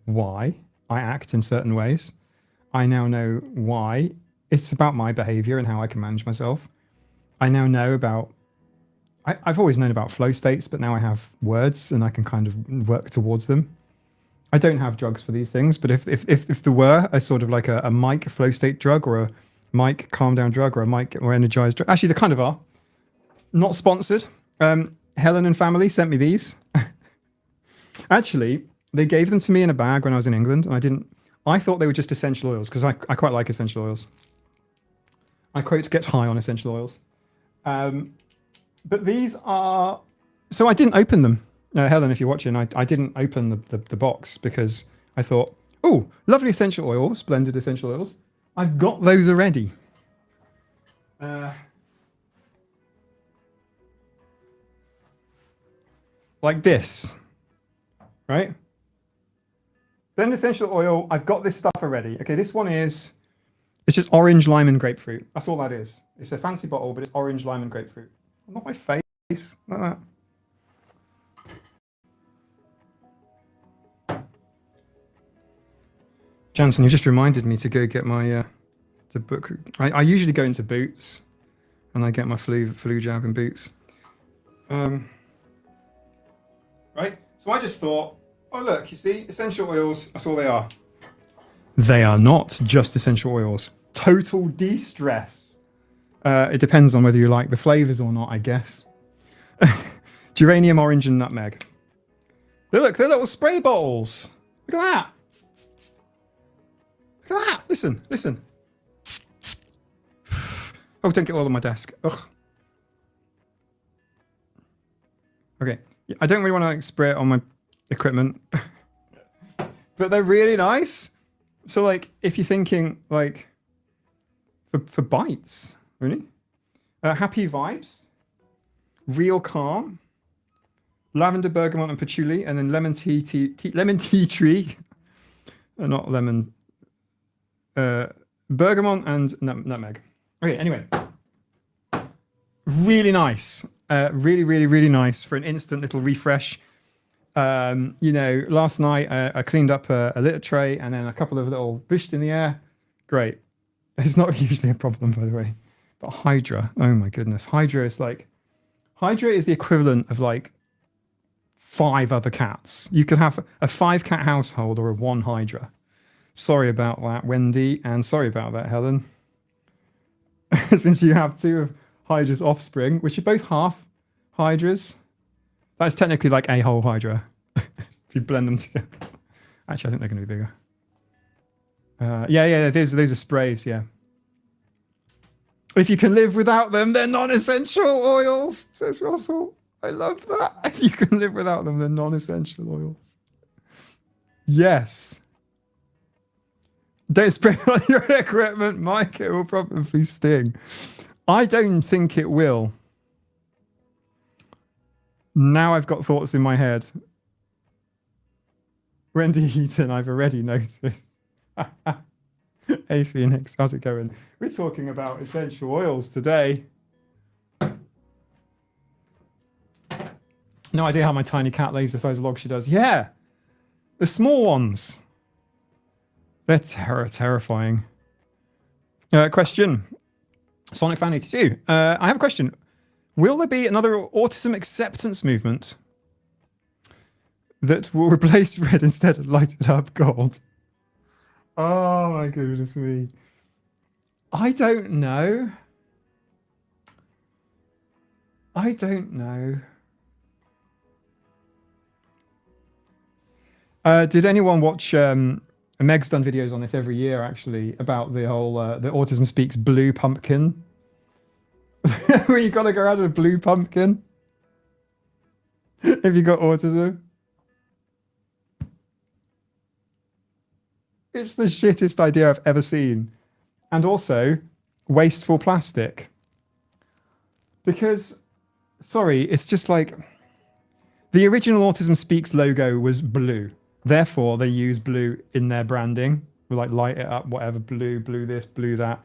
why I act in certain ways. I now know why. It's about my behavior and how I can manage myself. I now know about, I've always known about flow states, but now I have words and I can kind of work towards them. I don't have drugs for these things, but if there were a sort of like a mic flow state drug or a mic calm down drug or a mic or energized drug, actually they kind of are. Not sponsored. Helen and family sent me these. Actually, they gave them to me in a bag when I was in England, and I thought they were just essential oils because I quite like essential oils. I quote, get high on essential oils. But these are, so I didn't open them. Helen, if you're watching, I didn't open the box because I thought, oh, lovely essential oils, blended essential oils. I've got those already. Like this, right? Blend essential oil. I've got this stuff already. Okay, this one is, it's just orange, lime, and grapefruit. That's all that is. It's a fancy bottle, but it's orange, lime, and grapefruit. Not my face, like that. Jansen, you just reminded me to go get my to book. I usually go into Boots, and I get my flu jab in Boots. Right. So I just thought, oh look, you see, essential oils. That's all they are. They are not just essential oils. Total de-stress. It depends on whether you like the flavors or not, I guess. Geranium, orange, and nutmeg. Look, they're little spray bottles. Look at that. Look at that. Listen, listen. Oh, don't get all on my desk. Ugh. Okay. I don't really want to spray it on my equipment. But they're really nice. So, like, if you're thinking, like, for bites, really? Happy vibes. Real calm. Lavender, bergamot, and patchouli. And then lemon tea tree. Not lemon. Bergamot and nutmeg. Okay, anyway. Really nice. Really, really, really nice for an instant little refresh. You know, last night I cleaned up a litter tray and then a couple of little bushed in the air. Great. It's not usually a problem, by the way. But Hydra, oh my goodness. Hydra is the equivalent of like 5 other cats. You could have a 5-cat household or a 1 Hydra. Sorry about that, Wendy, and sorry about that, Helen. Since you have 2 of Hydra's offspring, which are both half Hydras. That's technically like a whole Hydra. If you blend them together. Actually, I think they're going to be bigger. Yeah, those are sprays, yeah. If you can live without them, they're non-essential oils, says Russell. I love that. If you can live without them, they're non-essential oils. Yes. Don't spray on your equipment, Mike. It will probably sting. I don't think it will. Now I've got thoughts in my head. Wendy Heaton, I've already noticed. Hey Phoenix, how's it going? We're talking about essential oils today. No idea how my tiny cat lays the size of log she does. Yeah, the small ones. They're terrifying. Question. Sonic Fan 82. I have a question. Will there be another autism acceptance movement that will replace red instead of lighted up gold? Oh my goodness me. I don't know. I don't know. Did anyone watch... Meg's done videos on this every year, actually, about the whole the Autism Speaks blue pumpkin. Where you got to go out of a blue pumpkin if you got autism. It's the shittest idea I've ever seen. And also, wasteful plastic. Because, sorry, it's just like... The original Autism Speaks logo was blue. Therefore, they use blue in their branding. We like light it up, whatever, blue this, blue that.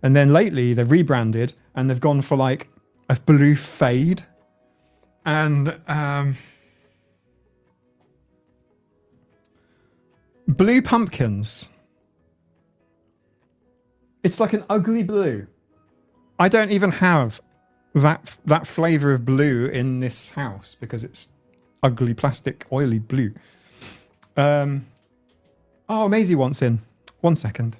And then lately, they've rebranded and they've gone for like a blue fade. And blue pumpkins. It's like an ugly blue. I don't even have that flavor of blue in this house because it's ugly plastic, oily blue. Oh, Maisie wants in. 1 second.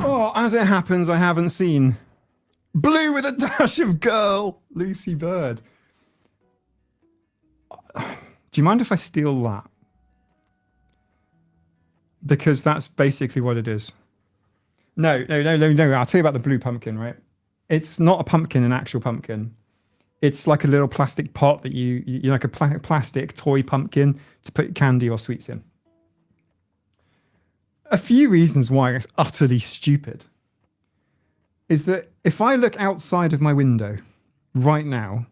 Oh, as it happens, I haven't seen blue with a dash of girl, Lucy Bird. Do you mind if I steal that? Because that's basically what it is. No. I'll tell you about the blue pumpkin, right? it's not a pumpkin, an actual pumpkin. It's like a little plastic pot that you like a plastic toy pumpkin to put candy or sweets in. A few reasons why it's utterly stupid is that if I look outside of my window right now,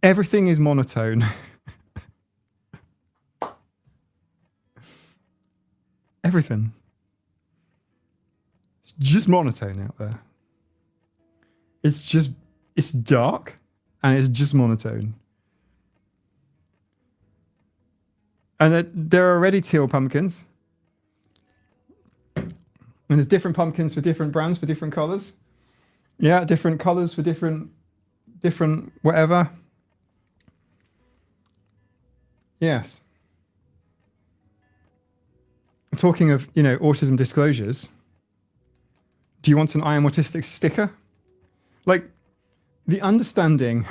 everything is monotone. Everything. It's just monotone out there. It's dark and it's just monotone. And there are already teal pumpkins. And there's different pumpkins for different brands, for different colors. Yeah, different colors for different whatever. Yes. Talking of, autism disclosures, do you want an I am autistic sticker? Like, the understanding,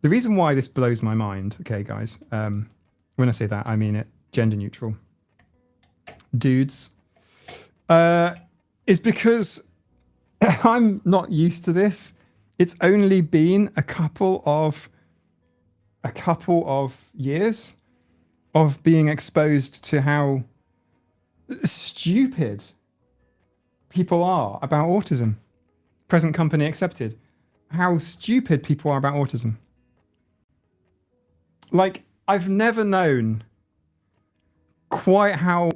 the reason why this blows my mind, okay, guys, when I say that, I mean it gender neutral. Dudes, is because I'm not used to this. It's only been a couple of years of being exposed to how stupid people are about autism. Present company accepted. How stupid people are about autism. Like, I've never known quite how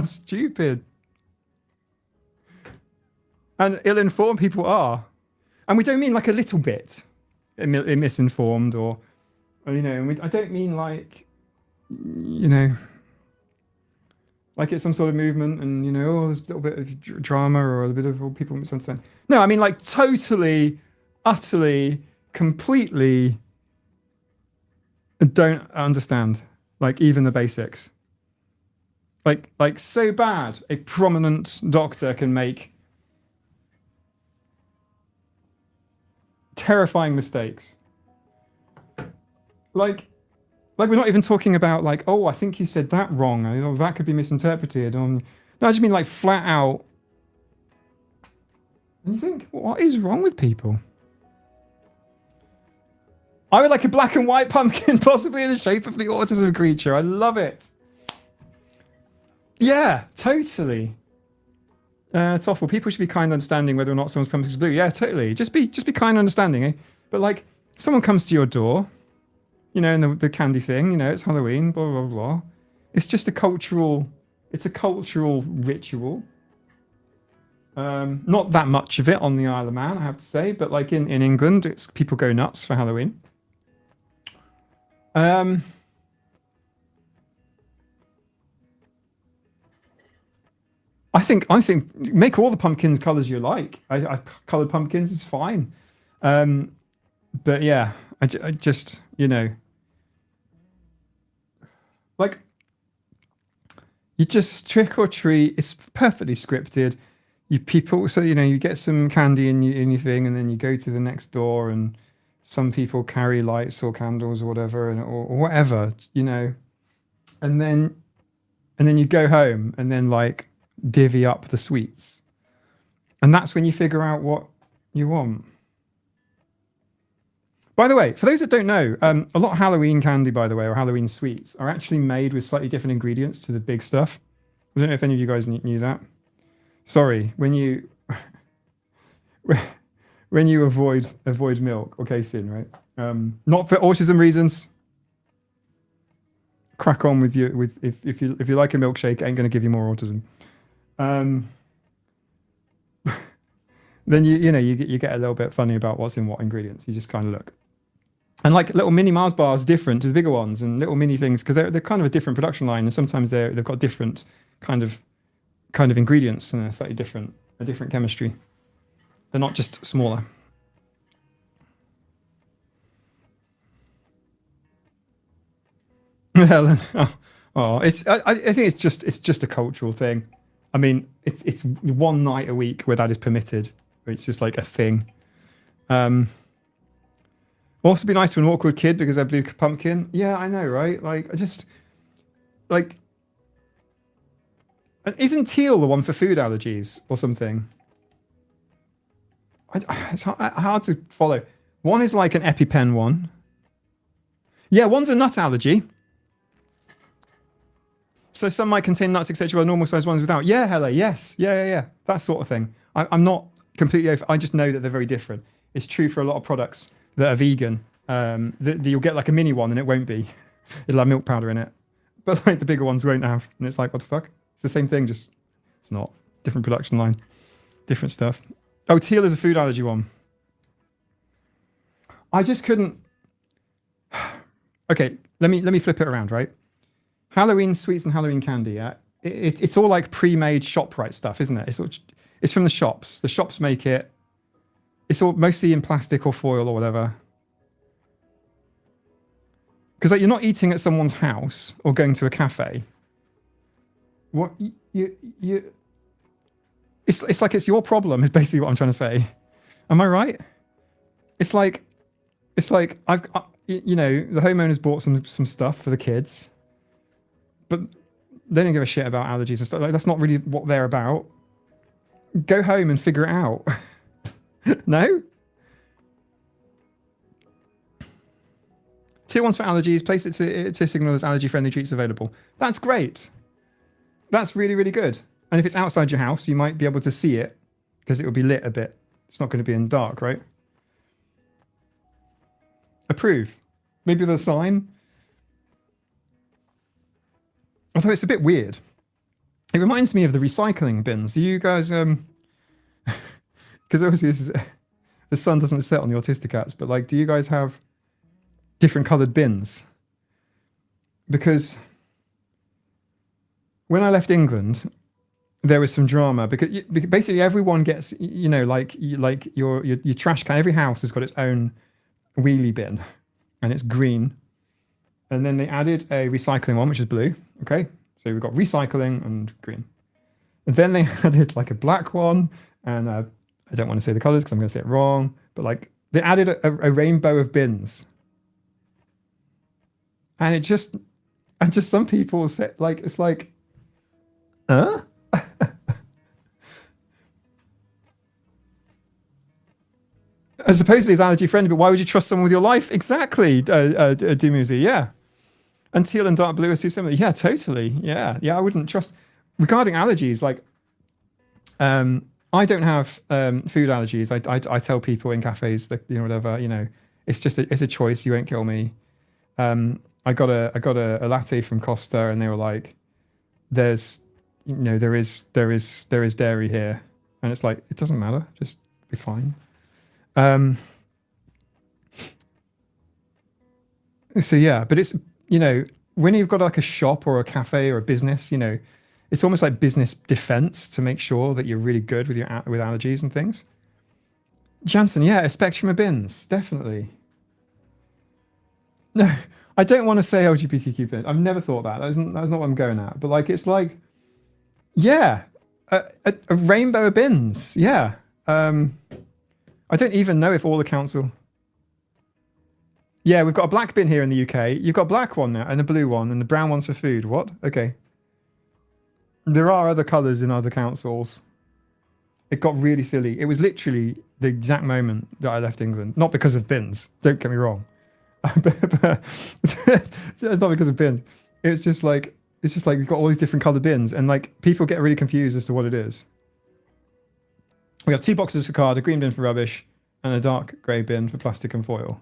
stupid and ill-informed people are. And we don't mean like a little bit misinformed or I don't mean like, like it's some sort of movement and, there's a little bit of drama or a bit of people misunderstand. No, I mean like totally, utterly, completely don't understand, like even the basics. Like so bad a prominent doctor can make terrifying mistakes. Like we're not even talking about like, oh, I think you said that wrong. Oh, that could be misinterpreted. No, I just mean like flat out. And you think, what is wrong with people? I would like a black and white pumpkin, possibly in the shape of the autism creature. I love it. Yeah, totally. It's awful. People should be kind and understanding whether or not someone's pumpkin is blue. Yeah, totally. Just be kind and understanding, eh? But like, someone comes to your door, and the candy thing, it's Halloween, blah, blah, blah. It's just a cultural ritual. Not that much of it on the Isle of Man, I have to say, but like in England, people go nuts for Halloween. I think make all the pumpkins colors you like. I colored pumpkins is fine. But yeah, I just, like, you just trick or treat. It's perfectly scripted. You get some candy in your thing, and then you go to the next door, and some people carry lights or candles or whatever, or whatever, and then you go home, and then like divvy up the sweets, and that's when you figure out what you want. By the way, for those that don't know, a lot of Halloween candy, by the way, or Halloween sweets are actually made with slightly different ingredients to the big stuff. I don't know if any of you guys knew that. Sorry, when you avoid milk or casein, right? Not for autism reasons. Crack on with if you like a milkshake, it ain't going to give you more autism. Then you get a little bit funny about what's in what ingredients. You just kind of look. And like little mini Mars bars different to the bigger ones, and little mini things, because they're kind of a different production line, and sometimes they've got different kind of ingredients and a slightly different chemistry. They're not just smaller. Helen, I think it's just a cultural thing. I mean, it's one night a week where that is permitted. It's just like a thing. Also be nice to an awkward kid because they're blue pumpkin. Yeah, I know, right? Like, I just, like, And isn't teal the one for food allergies or something? It's hard to follow. One is like an EpiPen one. Yeah, one's a nut allergy. So some might contain nuts, etc. While normal sized ones without. Yeah, hello, yes. Yeah. That sort of thing. I'm not completely over. I just know that they're very different. It's true for a lot of products that are vegan. That you'll get like a mini one and it won't be. It'll have milk powder in it. But like the bigger ones won't have. And it's like, what the fuck? It's the same thing, just it's not. Different production line. Different stuff. Oh, teal is a food allergy one. I just couldn't. Okay, let me flip it around, right? Halloween sweets and Halloween candy, yeah? It's all like pre-made ShopRite stuff, isn't it? It's from the shops. The shops make it. It's all mostly in plastic or foil or whatever. Because like, you're not eating at someone's house or going to a cafe. What you it's like it's your problem is basically what I'm trying to say. Am I right? It's like I've you know, the homeowners bought some stuff for the kids, but they don't give a shit about allergies and stuff. Like that's not really what they're about. Go home and figure it out. No? Tier 1's for allergies. Place it to signal there's allergy-friendly treats available. That's great. That's really, really good. And if it's outside your house, you might be able to see it because it will be lit a bit. It's not going to be in dark, right? Approve. Maybe the sign. Although it's a bit weird. It reminds me of the recycling bins. Do you guys... Because obviously the sun doesn't set on the Autistic-cats, but like, do you guys have different coloured bins? Because when I left England, there was some drama because basically everyone gets, you know, like your trash can. Every house has got its own wheelie bin, and it's green. And then they added a recycling one, which is blue. Okay, so we've got recycling and green. And then they added like a black one, and I don't want to say the colours because I'm going to say it wrong. But like they added a rainbow of bins. And it just some people say like it's like, huh? Supposedly it's allergy friendly, but why would you trust someone with your life? Exactly, Dumuzi, yeah. And teal and dark blue are too similar. Yeah, totally. Yeah, I wouldn't trust. Regarding allergies, like, I don't have food allergies. I tell people in cafes that, you know, whatever, you know, it's just it's a choice. You won't kill me. I got a latte from Costa, and they were like, "There's, you know, there is dairy here," and it's like it doesn't matter, just be fine. So yeah, but it's, you know, when you've got like a shop or a cafe or a business, you know, it's almost like business defense to make sure that you're really good with with allergies and things. Jansen, yeah, a spectrum of bins, definitely. No, I don't want to say LGBTQ bins. I've never thought that. That's not what I'm going at. But like, it's like, yeah, a rainbow of bins. Yeah. I don't even know if all the council. Yeah, we've got a black bin here in the UK. You've got a black one now and a blue one, and the brown one's for food. What? Okay. There are other colours in other councils. It got really silly. It was literally the exact moment that I left England. Not because of bins. Don't get me wrong. but it's not because of bins. It's just like you've got all these different coloured bins, and like people get really confused as to what it is. We have 2 boxes for card, a green bin for rubbish, and a dark grey bin for plastic and foil.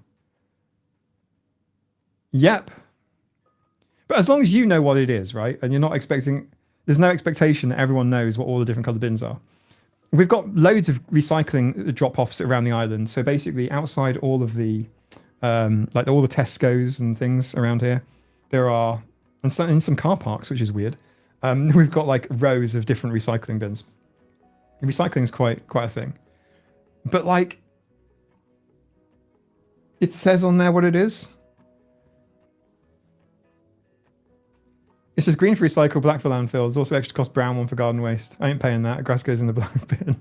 Yep. But as long as you know what it is, right? And you're not expecting, there's no expectation that everyone knows what all the different coloured bins are. We've got loads of recycling drop-offs around the island. So basically outside all of the, like all the Tesco's and things around here, there are, and in some car parks, which is weird, we've got like rows of different recycling bins. Recycling is quite a thing. But like, it says on there what it is. It says green for recycle, black for landfill. There's also extra cost brown one for garden waste. I ain't paying that. Grass goes in the black bin.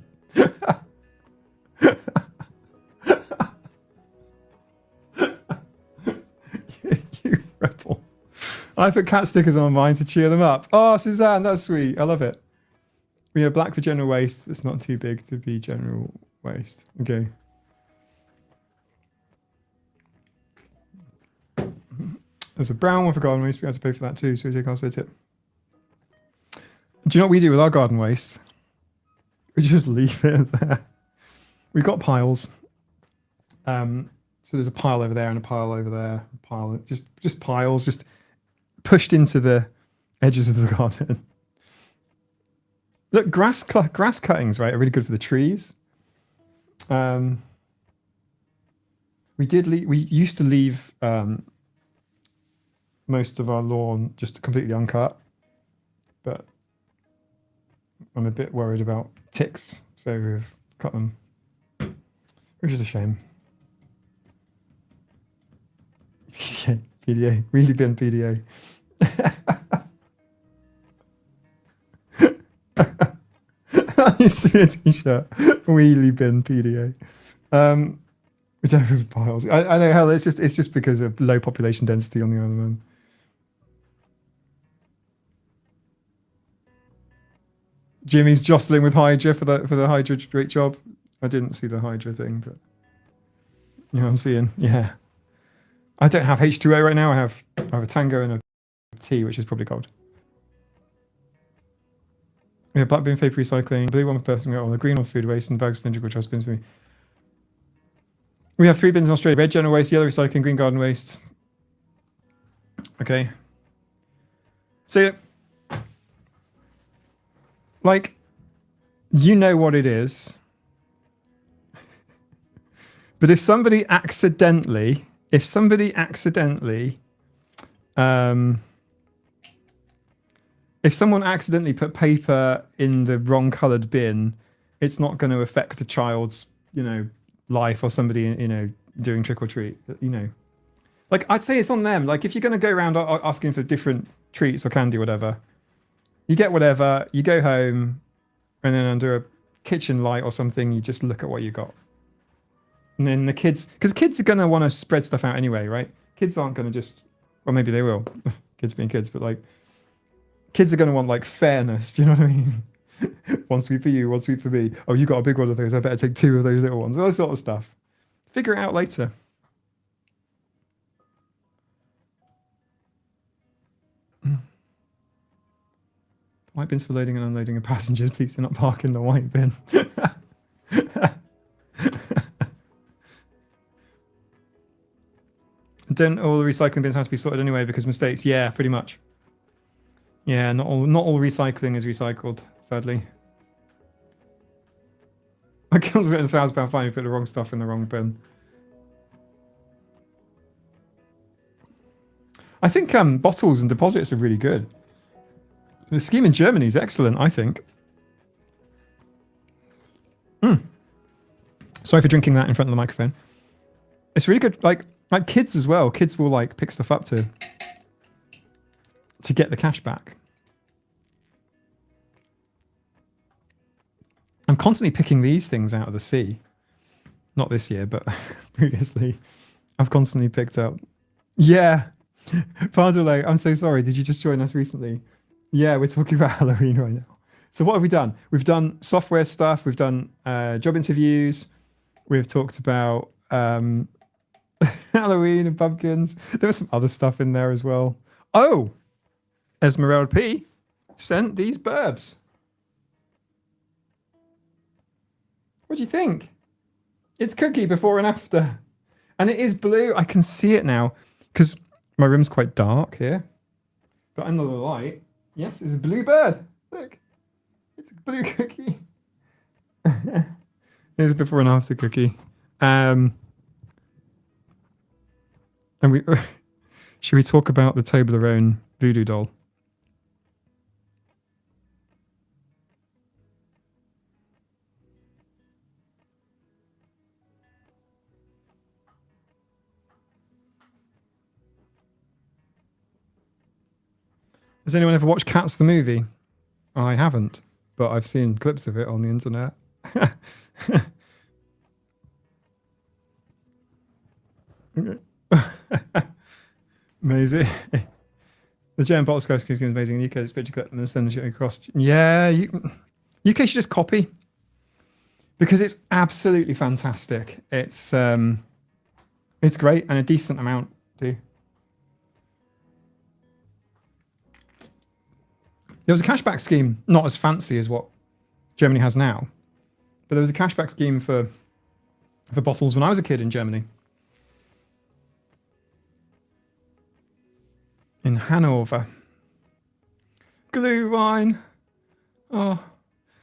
You rebel. I put cat stickers on mine to cheer them up. Oh, Suzanne, that's sweet. I love it. We have black for general waste. That's not too big to be general waste. Okay. There's a brown one for garden waste. We have to pay for that too, so we take our tip. Do you know what we do with our garden waste? We just leave it there. We've got piles. So there's a pile over there and a pile over there. A pile, just piles, just pushed into the edges of the garden. Look, grass cuttings, right, are really good for the trees. We used to leave most of our lawn just completely uncut, but I'm a bit worried about ticks, so we've cut them, which is a shame. PDA, really bin PDA. That needs to be a t-shirt. Wheelie bin PDA. Whichever piles. I know, hell, it's just because of low population density on the other one. Jimmy's jostling with Hydra for the Hydra, great job. I didn't see the Hydra thing, but you know what I'm seeing. Yeah. I don't have H2O right now. I have a Tango and a T, which is probably gold. Yeah, black bin for recycling, blue one for personal, or the green one for food waste, and bags cylindrical trash bins for me. We have 3 bins in Australia: red general waste, yellow recycling, green garden waste. Okay. So, like, you know what it is. But if somebody accidentally, if someone accidentally put paper in the wrong coloured bin, it's not going to affect a child's, you know, life or somebody, you know, doing trick or treat, you know. Like, I'd say it's on them. Like, if you're going to go around asking for different treats or candy or whatever, you get whatever, you go home, and then under a kitchen light or something, you just look at what you got. And then the kids, because kids are going to want to spread stuff out anyway, right? Kids aren't going to just, well, maybe they will, kids being kids, but like, kids are going to want like fairness, do you know what I mean? One sweet for you, one sweet for me. Oh, you got a big one of those, I better take 2 of those little ones. All that sort of stuff. Figure it out later. White bins for loading and unloading of passengers. Please do not park in the white bin. Don't all the recycling bins have to be sorted anyway because mistakes? Yeah, pretty much. Yeah, not all recycling is recycled, sadly. I comes with a £1,000 fine if you put the wrong stuff in the wrong bin. I think bottles and deposits are really good. The scheme in Germany is excellent, I think. Sorry for drinking that in front of the microphone. It's really good. Like kids as well. Kids will like pick stuff up to get the cash back. I'm constantly picking these things out of the sea. Not this year, but previously. I've constantly picked up. Yeah. Pardon, I'm so sorry. Did you just join us recently? Yeah, we're talking about Halloween right now. So what have we done? We've done software stuff. We've done job interviews. We've talked about Halloween and pumpkins. There was some other stuff in there as well. Oh, Esmeralda P sent these burbs. What do you think? It's Cookie before and after. And it is blue. I can see it now because my room's quite dark here. But under the light, yes, it's a blue bird. Look, it's a blue cookie. It's before and after Cookie. And we should we talk about the Toblerone voodoo doll? Has anyone ever watched Cats the movie? I haven't, but I've seen clips of it on the internet. Amazing. The German bottle scarf is amazing. In the UK, it's picture clip and then send it across. Yeah, you UK should just copy because it's absolutely fantastic. It's great and a decent amount too. There was a cashback scheme, not as fancy as what Germany has now, but there was a cashback scheme for bottles when I was a kid in Germany. In Hanover. Glühwein. Oh.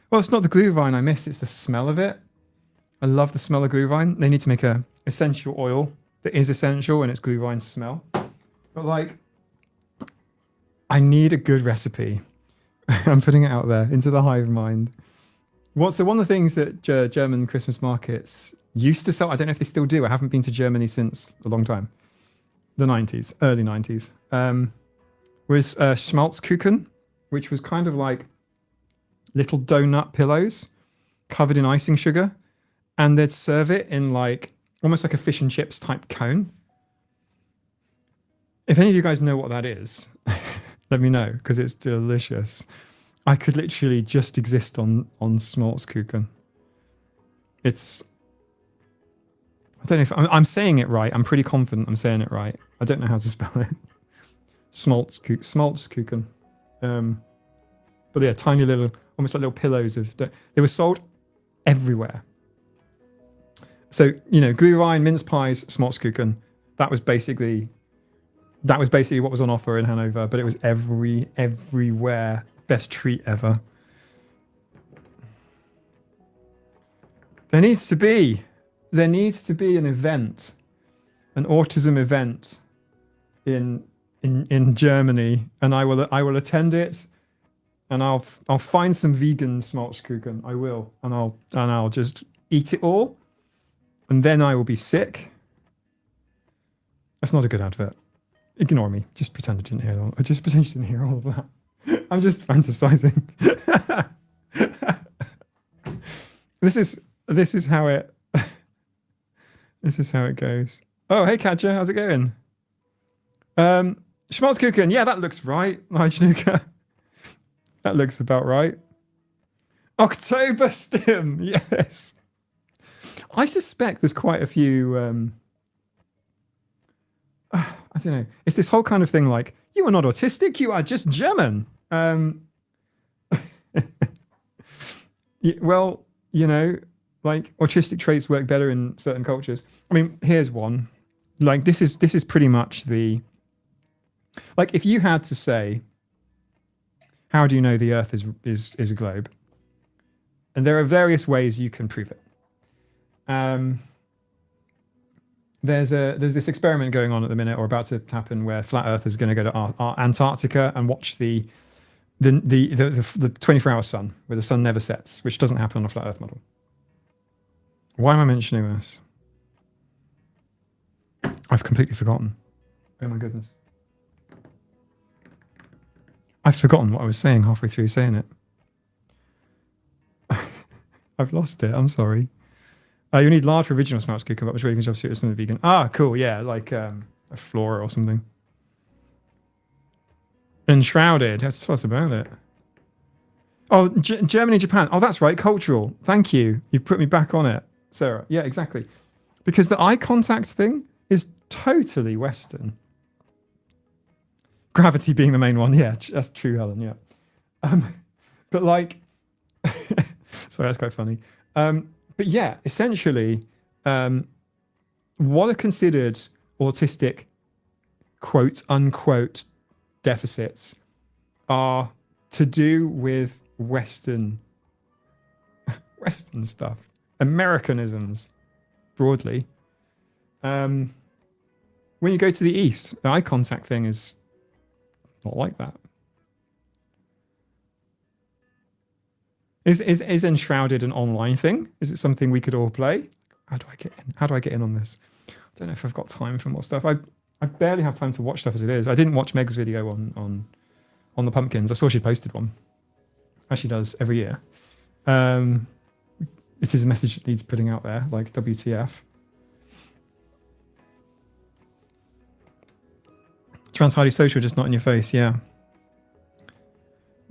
Well, it's not the Glühwein I miss, it's the smell of it. I love the smell of Glühwein. They need to make a essential oil that is essential and it's Glühwein smell. But like, I need a good recipe. I'm putting it out there into the hive mind. So one of the things that German Christmas markets used to sell, I don't know if they still do, I haven't been to Germany since a long time, the 90s, early 90s, was Schmalzkuchen, which was kind of like little donut pillows covered in icing sugar, and they'd serve it in like almost like a fish and chips type cone. If any of you guys know what that is, let me know, because it's delicious. I could literally just exist on Schmalzkuchen. It's, I don't know if I'm saying it right. I'm pretty confident I'm saying it right. I don't know how to spell it. Schmalzkuchen. But yeah, tiny little, almost like little pillows of. They were sold everywhere. So Glühwein, mince pies, Schmalzkuchen. That was basically what was on offer in Hanover. But it was everywhere. Best treat ever. There needs to be an event, an autism event in Germany, and I will attend it, and I'll find some vegan Schmalzkuchen. I will, and I'll just eat it all, and then I will be sick. That's not a good advert. Ignore me. Just pretend I didn't hear that. Just pretend you didn't hear all of that. I'm just fantasizing. This is how it goes. Oh, hey Katja, how's it going? Schmalzkuchen, yeah, that looks right. That looks about right. Oktoberstim, yes. I suspect there's quite a few. I don't know. It's this whole kind of thing like, you are not autistic, you are just German. Well, like autistic traits work better in certain cultures. I mean, here's one. Like this is pretty much the. Like if you had to say, how do you know the Earth is a globe? And there are various ways you can prove it. There's this experiment going on at the minute, or about to happen, where flat Earth is going to go to Antarctica and watch the 24-hour sun, where the sun never sets, which doesn't happen on a flat Earth model. Why am I mentioning this? I've completely forgotten. Oh my goodness. I've forgotten what I was saying halfway through saying it. I've lost it. I'm sorry. You need lard for original Schmalzkuchen, but I'm sure you can substitute with something vegan. Ah, cool. Yeah, like a flora or something. Enshrouded. Tell us about it. Oh, Germany, Japan. Oh, that's right. Cultural. Thank you. You put me back on it, Sarah. Yeah, exactly. Because the eye contact thing is totally Western. Gravity being the main one. Yeah, that's true, Helen. Yeah. But like, sorry, that's quite funny. But yeah, essentially, what are considered autistic, quote unquote, deficits are to do with Western stuff, Americanisms, broadly. When you go to the East, the eye contact thing is not like that. Is Enshrouded an online thing? Is it something we could all play? How do I get in? How do I get in on this? I don't know if I've got time for more stuff. I barely have time to watch stuff as it is. I didn't watch Meg's video on the pumpkins. I saw she posted one. As she does every year. It is a message that needs putting out there, like WTF. Trans highly social, just not in your face. Yeah.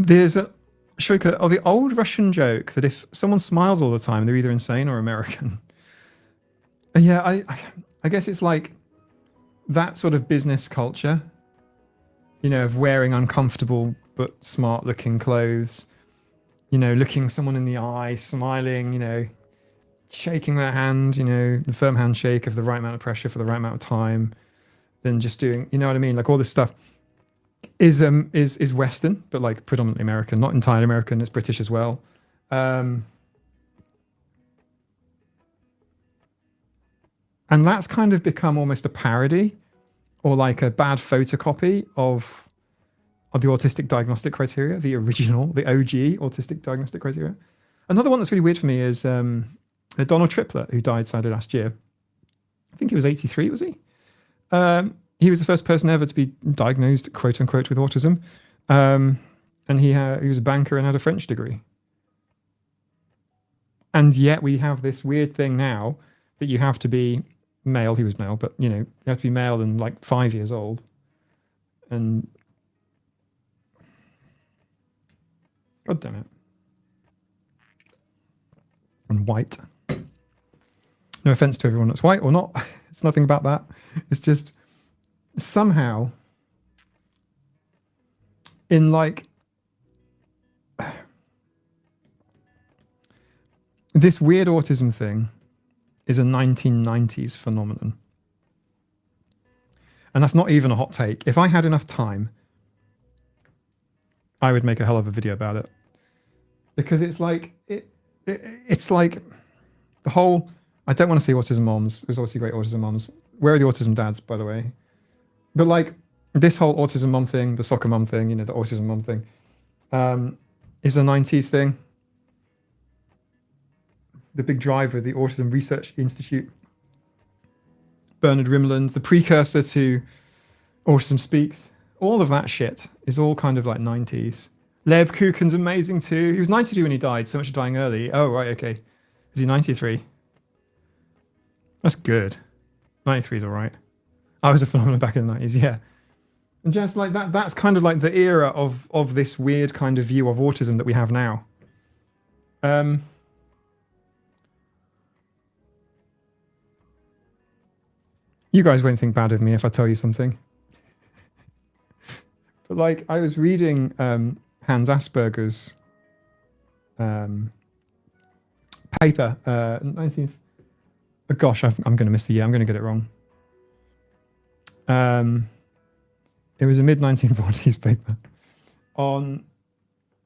There's a. Shrika, or the old Russian joke that if someone smiles all the time, they're either insane or American. Yeah, I guess it's like that sort of business culture, you know, of wearing uncomfortable but smart looking clothes, you know, looking someone in the eye, smiling, you know, shaking their hand, you know, the firm handshake of the right amount of pressure for the right amount of time, then just doing, you know what I mean? Like all this stuff is Western, but like predominantly American, not entirely American. It's British as well. And that's kind of become almost a parody or like a bad photocopy of the autistic diagnostic criteria, the original, the OG autistic diagnostic criteria. Another one that's really weird for me is Donald Triplett, who died sadly last year. I think he was 83, was he? He was the first person ever to be diagnosed, quote unquote, with autism. And he was a banker and had a French degree. And yet we have this weird thing now that you have to be male. He was male, but you know, you have to be male and like 5 years old. And God damn it. And white. No offense to everyone that's white or not. It's nothing about that. It's just somehow in like this weird autism thing is a 1990s phenomenon. And that's not even a hot take. If I had enough time, I would make a hell of a video about it. Because it's like it's like the whole, I don't want to see autism moms. There's obviously great autism moms. Where are the autism dads, by the way? But like this whole autism mom thing, the soccer mom thing, you know, the autism mom thing, is a 90s thing. The big driver, the Autism Research Institute, Bernard Rimland, the precursor to Autism Speaks, all of that shit is all kind of like 90s. Leb Kuchen's amazing too. He was 92 when he died, so much for dying early. Oh, right, okay. Is he 93? That's good. 93 is all right. I was a phenomenon back in the 90s, yeah. And just like that, that's kind of like the era of this weird kind of view of autism that we have now. You guys won't think bad of me if I tell you something. But like, I was reading Hans Asperger's paper, 19th. Oh gosh, I'm going to miss the year. I'm going to get it wrong. It was a mid-1940s paper on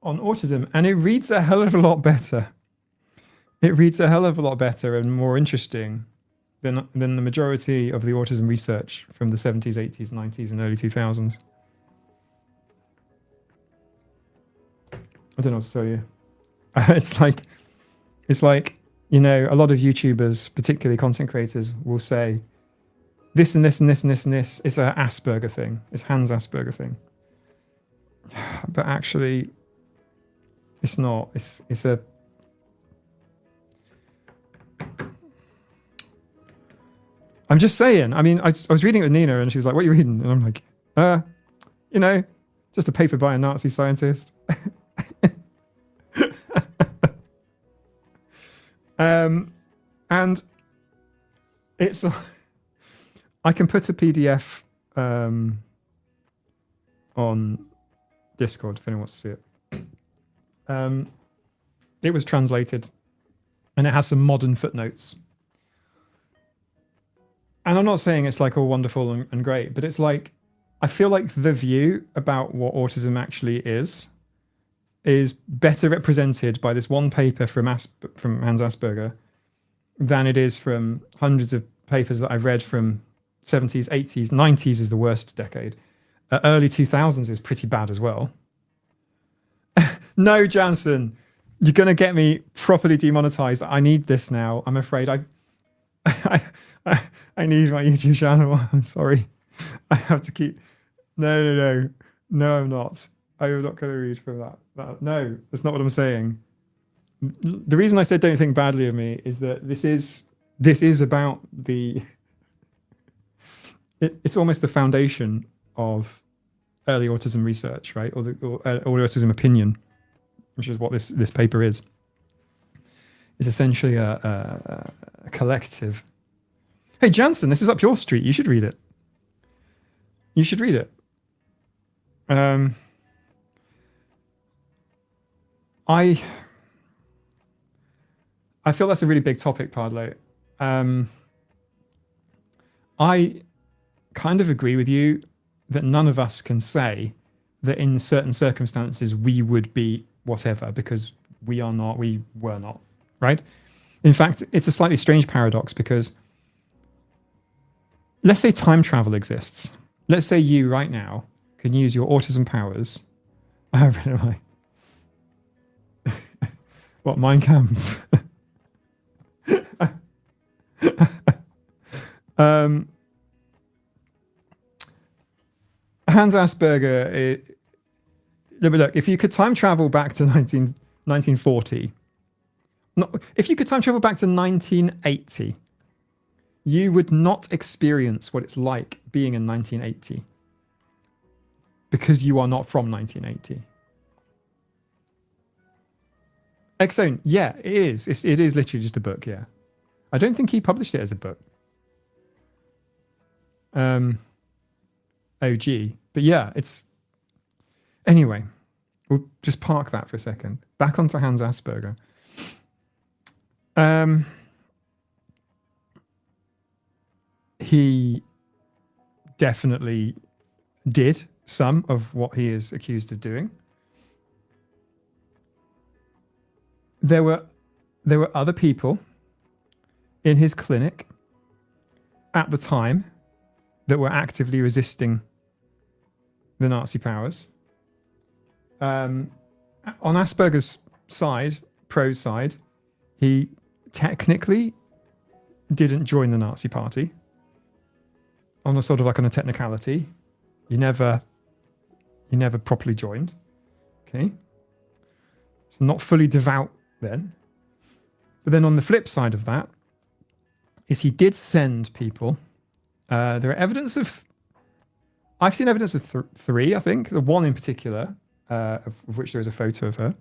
autism, and it reads a hell of a lot better. It reads a hell of a lot better and more interesting than the majority of the autism research from the 70s, 80s, 90s, and early 2000s. I don't know what to tell you. It's like, you know, a lot of YouTubers, particularly content creators, will say this and this and this and this and this. It's an Asperger thing. It's Hans Asperger thing. But actually, it's not. It's a. I'm just saying. I mean, I was reading it with Nina, and she was like, "What are you reading?" And I'm like, you know, just a paper by a Nazi scientist." And it's, I can put a PDF on Discord if anyone wants to see it. It was translated and it has some modern footnotes. And I'm not saying it's like all wonderful and great, but it's like, I feel like the view about what autism actually is better represented by this one paper from Hans Asperger than it is from hundreds of papers that I've read from 70s, 80s, 90s is the worst decade. Early 2000s is pretty bad as well. No, Jansen, you're going to get me properly demonetized. I need this now. I'm afraid I need my YouTube channel. I'm sorry. I have to keep... No, I'm not. I'm not going to read from that. No, that's not what I'm saying. The reason I said don't think badly of me is that this is about the... It's almost the foundation of early autism research, right? Or autism opinion. which is what this paper is essentially a collective. Hey, Jansen, this is up your street. You should read it. You should read it. I feel that's a really big topic, Pardlo. I kind of agree with you that none of us can say that in certain circumstances we would be whatever, because we are not, we were not, right? In fact, it's a slightly strange paradox, because let's say time travel exists. Let's say you right now can use your autism powers. I really like. What, Mein Kampf? Hans Asperger, look, if you could time travel back to 1940, if you could time travel back to 1980, you would not experience what it's like being in 1980, because you are not from 1980. Exone, yeah, it is. It is literally just a book, yeah. I don't think he published it as a book. OG. But yeah, it's... Anyway, we'll just park that for a second. Back onto Hans Asperger. He definitely did some of what he is accused of doing. There were other people in his clinic at the time that were actively resisting the Nazi powers. On Asperger's side, Pro's side, he technically didn't join the Nazi party. On a sort of like on a technicality, you never properly joined. Okay, so not fully devout then. But then on the flip side of that is he did send people. There are evidence of, I've seen evidence of three, I think. The one in particular, of which there is a photo of her,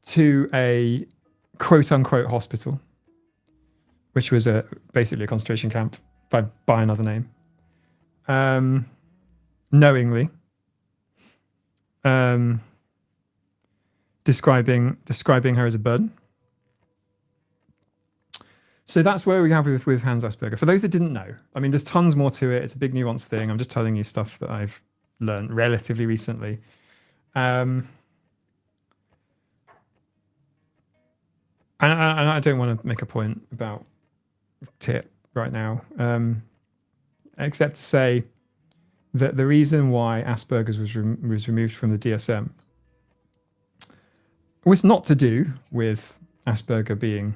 to a quote unquote hospital, which was basically a concentration camp by another name. Knowingly. Describing her as a burden. So that's where we have with Hans Asperger. For those that didn't know, I mean, there's tons more to it. It's a big nuanced thing. I'm just telling you stuff that I've learned relatively recently. And I don't want to make a point about tit right now, except to say that the reason why Asperger's was removed from the DSM was not to do with Asperger being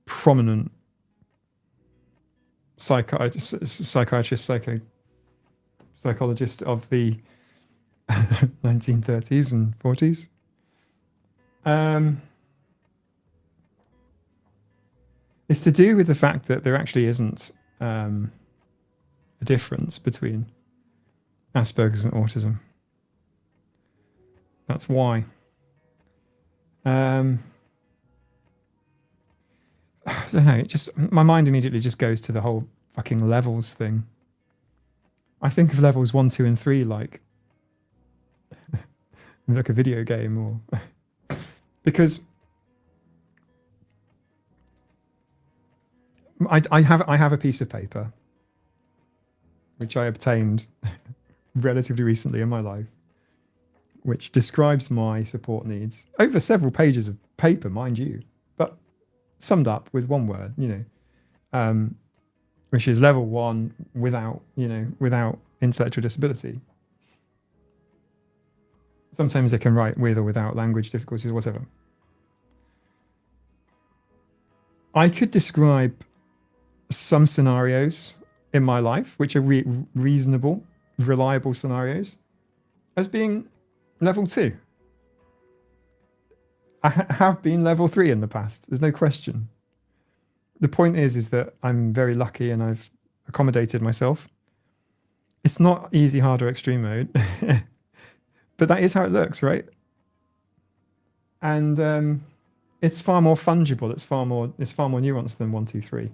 prominent psychologist of the 1930s and 40s. It's to do with the fact that there actually isn't a difference between Asperger's and autism. That's why. I don't know, my mind immediately just goes to the whole fucking levels thing. I think of levels 1, 2, and 3 like a video game, or because I have a piece of paper which I obtained relatively recently in my life, which describes my support needs over several pages of paper, mind you, but summed up with one word, which is level 1 without intellectual disability. Sometimes they can write with or without language difficulties, whatever. I could describe some scenarios in my life, which are reasonable, reliable scenarios, as being level 2. I have been level 3 in the past. There's no question. The point is that I'm very lucky and I've accommodated myself. It's not easy, hard, or extreme mode, but that is how it looks, right? And it's far more fungible. It's far more nuanced than 1, 2, 3.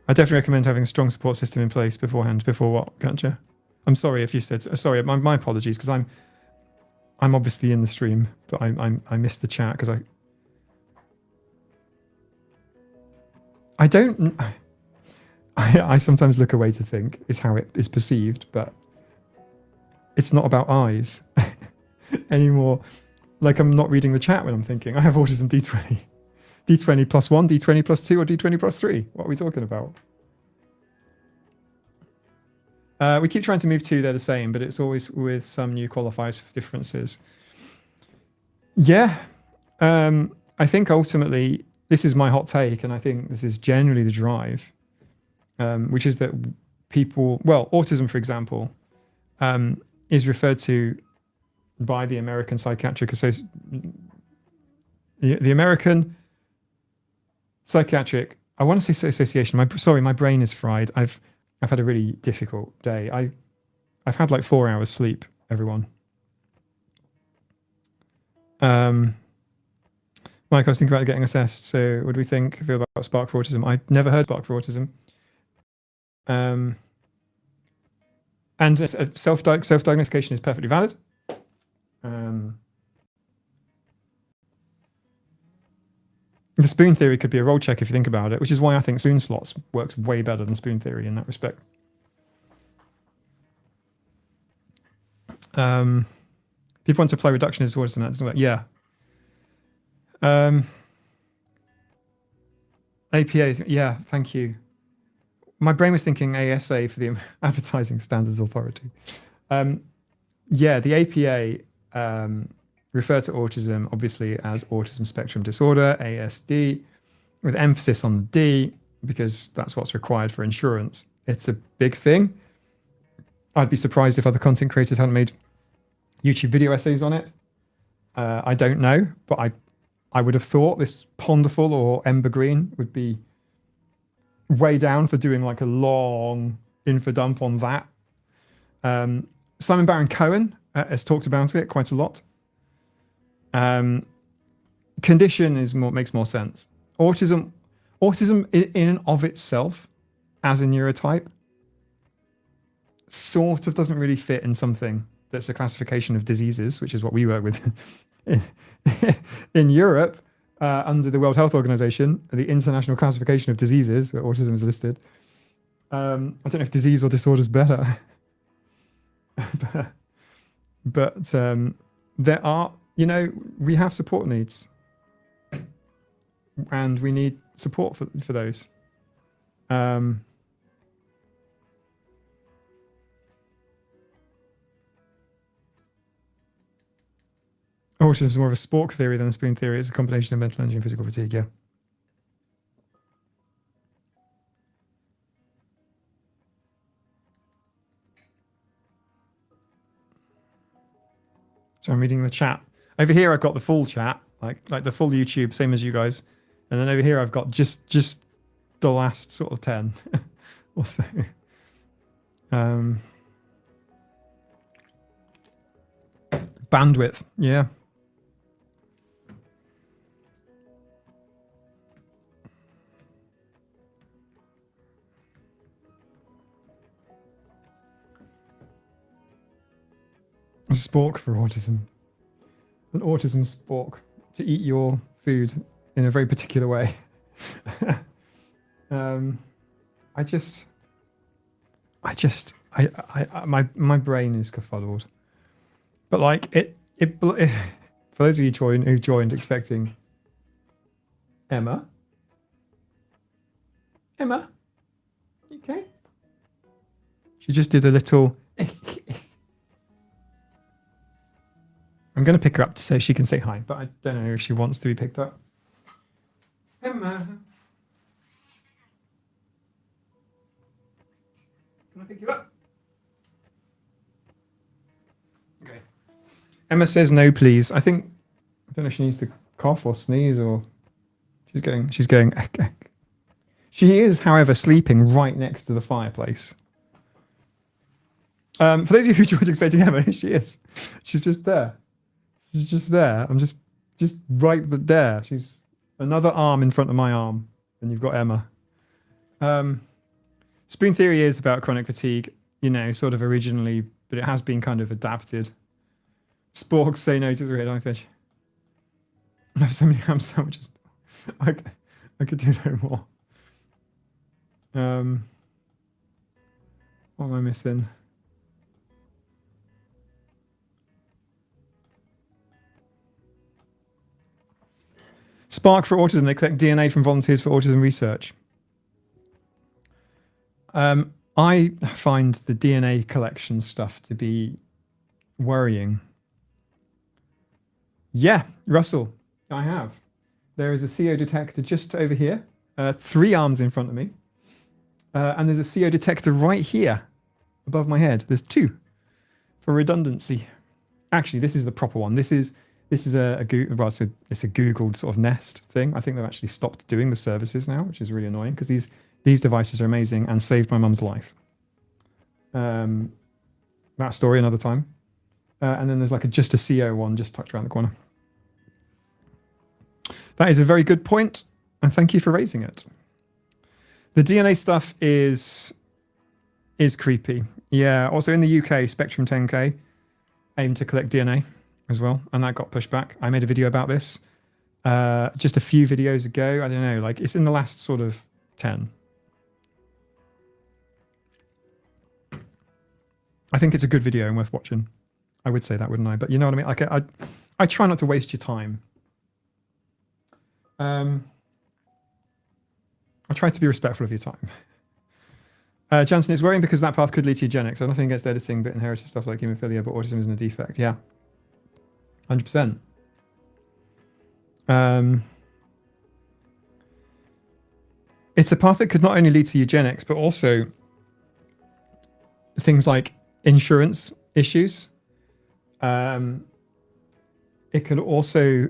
I definitely recommend having a strong support system in place beforehand. Before what? Gotcha. I'm sorry if you said sorry. My apologies, because I'm obviously in the stream, but I missed the chat because I don't. I sometimes look away to think is how it is perceived, but it's not about eyes anymore. Like, I'm not reading the chat when I'm thinking I have autism D20. D20 plus 1, D20 plus 2, or D20 plus 3? What are we talking about? We keep trying to move 2, they're the same, but it's always with some new qualifiers for differences. Yeah. I think ultimately, this is my hot take, and I think this is generally the drive, which is that people, well, autism, for example, is referred to by the American Psychiatric Association. The American Psychiatric, I want to say association. My brain is fried. I've had a really difficult day. I've had like 4 hours sleep, everyone. Mike, I was thinking about getting assessed. So what do we feel about Spark for Autism? I've never heard Spark for Autism. And self-diagnostication is perfectly valid. The spoon theory could be a role check if you think about it, which is why I think spoon slots works way better than spoon theory in that respect. People want to apply reductionist autism. That doesn't work. Yeah. APAs. Yeah, thank you. My brain was thinking ASA for the Advertising Standards Authority. Yeah, the APA refer to autism obviously as autism spectrum disorder, ASD, with emphasis on the D because that's what's required for insurance. It's a big thing. I'd be surprised if other content creators hadn't made YouTube video essays on it. I don't know, but I would have thought this Ponderful or Ember Green would be way down for doing like a long info dump on that. Simon Baron Cohen has talked about it quite a lot. Condition makes more sense. Autism in and of itself as a neurotype sort of doesn't really fit in something that's a classification of diseases, which is what we work with in Europe under the World Health Organization, the International Classification of Diseases, where autism is listed. I don't know if disease or disorder is better, but there are, we have support needs, and we need support for those. Autism is more of a spork theory than a spoon theory. It's a combination of mental energy and physical fatigue, yeah. So I'm reading the chat. Over here I've got the full chat, like the full YouTube, same as you guys. And then over here I've got just the last sort of 10 or so. Bandwidth, yeah. A spork for autism. An autism spork to eat your food in a very particular way. My brain is kerfuddled. But like it for those of you who joined expecting Emma, okay? She just did a little. I'm going to pick her up to say she can say hi, but I don't know if she wants to be picked up. Emma. Can I pick you up? Okay. Emma says no, please. I don't know if she needs to cough or sneeze or she's going. She is, however, sleeping right next to the fireplace. For those of you who joined expecting Emma, she is. She's just there. She's just there. I'm just right there. She's another arm in front of my arm, and you've got Emma. Spoon theory is about chronic fatigue, you know, sort of originally, but it has been kind of adapted. Sporks say no to red eye fish. I have so many ham sandwiches. I could do no more. What am I missing? Spark for Autism. They collect DNA from volunteers for autism research. I find the DNA collection stuff to be worrying. Yeah, Russell, I have. There is a CO detector just over here, 3 arms in front of me. And there's a CO detector right here above my head. There's 2 for redundancy. Actually, this is the proper one. This is a Google, well, it's a Googled sort of Nest thing. I think they've actually stopped doing the services now, which is really annoying because these devices are amazing and saved my mum's life. That story another time. And then there's like just a CO one just tucked around the corner. That is a very good point, and thank you for raising it. The DNA stuff is creepy. Yeah, also in the UK, Spectrum 10K aimed to collect DNA as well, and that got pushed back. I made a video about this just a few videos ago. I don't know, like it's in the last sort of 10. I think it's a good video and worth watching. I would say that, wouldn't I? But you know what I mean? Like I try not to waste your time. I try to be respectful of your time. Jansen is worrying because that path could lead to eugenics. I don't think against editing, but inherited stuff like hemophilia, but autism isn't a defect. Yeah. 100%. It's a path that could not only lead to eugenics, but also things like insurance issues. It could also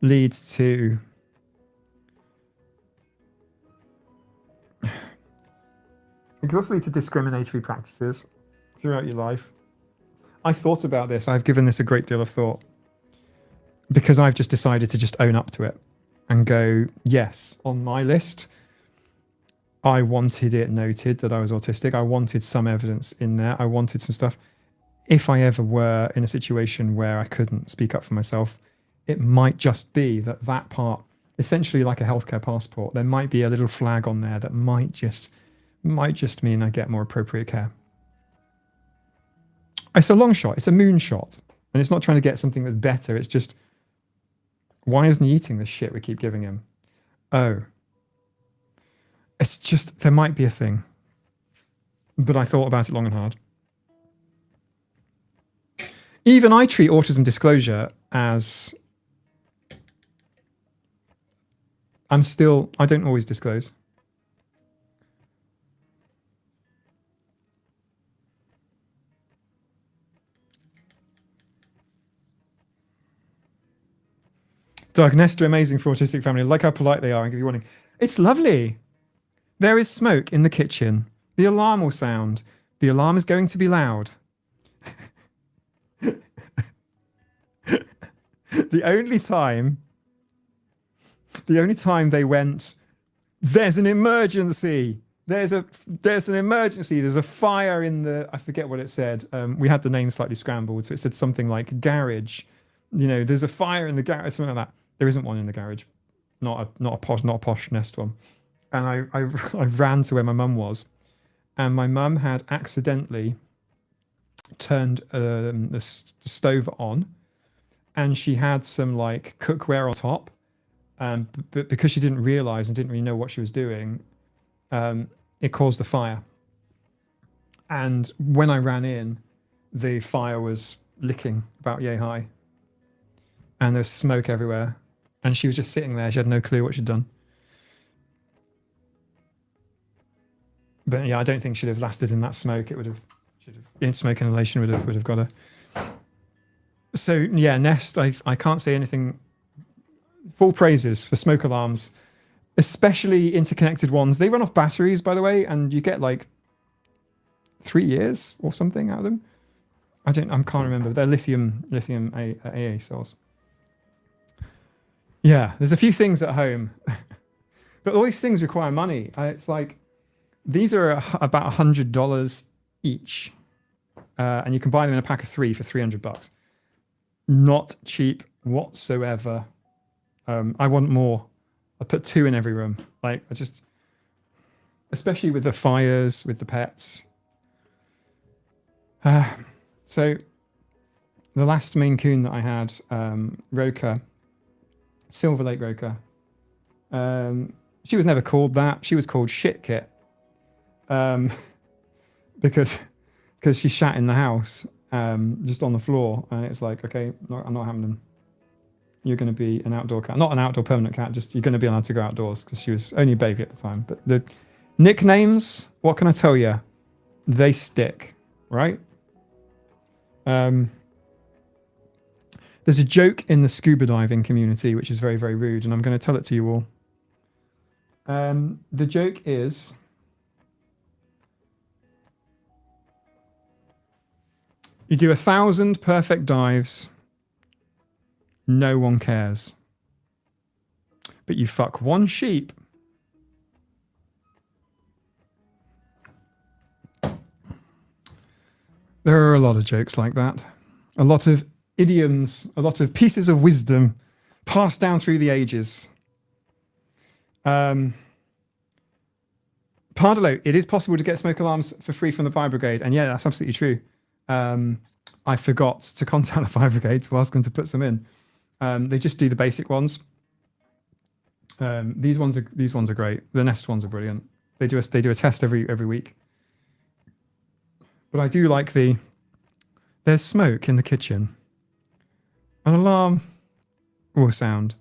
lead to discriminatory practices throughout your life. I thought about this. I've given this a great deal of thought because I've just decided to just own up to it and go, yes, on my list, I wanted it noted that I was autistic. I wanted some evidence in there. I wanted some stuff. If I ever were in a situation where I couldn't speak up for myself, it might just be that part, essentially like a healthcare passport, there might be a little flag on there that might just mean I get more appropriate care. It's a long shot. It's a moonshot. And it's not trying to get something that's better. It's just, why isn't he eating the shit we keep giving him? Oh. It's just, there might be a thing. But I thought about it long and hard. Even I treat autism disclosure as, I don't always disclose. Doug, Nest are amazing for autistic family. I like how polite they are and give you warning. It's lovely. There is smoke in the kitchen. The alarm will sound. The alarm is going to be loud. The only time they went, there's an emergency. There's an emergency. There's a fire in the, I forget what it said. We had the name slightly scrambled. So it said something like garage. You know, there's a fire in the garage, something like that. There isn't one in the garage. Not a posh Nest one. And I ran to where my mum was. And my mum had accidentally turned the stove on. And she had some like cookware on top. But because she didn't realize and didn't really know what she was doing, it caused a fire. And when I ran in, the fire was licking about yay high. And there's smoke everywhere. And she was just sitting there. She had no clue what she'd done. But yeah, I don't think she'd have lasted in that smoke. It would have, in smoke inhalation would have got her. So yeah, Nest, I can't say anything. Full praises for smoke alarms. especially interconnected ones. They run off batteries, by the way, and you get like 3 years or something out of them. I can't remember. They're lithium AA cells. Yeah, there's a few things at home, but all these things require money. It's like these are about $100 each, and you can buy them in a pack of 3 for $300. Not cheap whatsoever. I want more. I put 2 in every room. Like especially with the fires, with the pets. So the last Maine Coon that I had, Roka, Silver Lake Roka. She was never called that. She was called Shit Kit, because she shat in the house, just on the floor, and it's like, okay, I'm not having them. You're going to be an outdoor cat, not an outdoor permanent cat. Just you're going to be allowed to go outdoors, because she was only a baby at the time. But the nicknames, what can I tell you? They stick, right? There's a joke in the scuba diving community which is very, very rude, and I'm going to tell it to you all. The joke is, you do 1,000 perfect dives, no one cares. But you fuck one sheep, there are a lot of jokes like that. A lot of idioms, a lot of pieces of wisdom passed down through the ages. Pardalo, it is possible to get smoke alarms for free from the fire brigade. And yeah, that's absolutely true. I forgot to contact the fire brigade to ask them to put some in. They just do the basic ones. These ones are great. The Nest ones are brilliant. They do a test every week. But I do like there's smoke in the kitchen. An alarm will sound.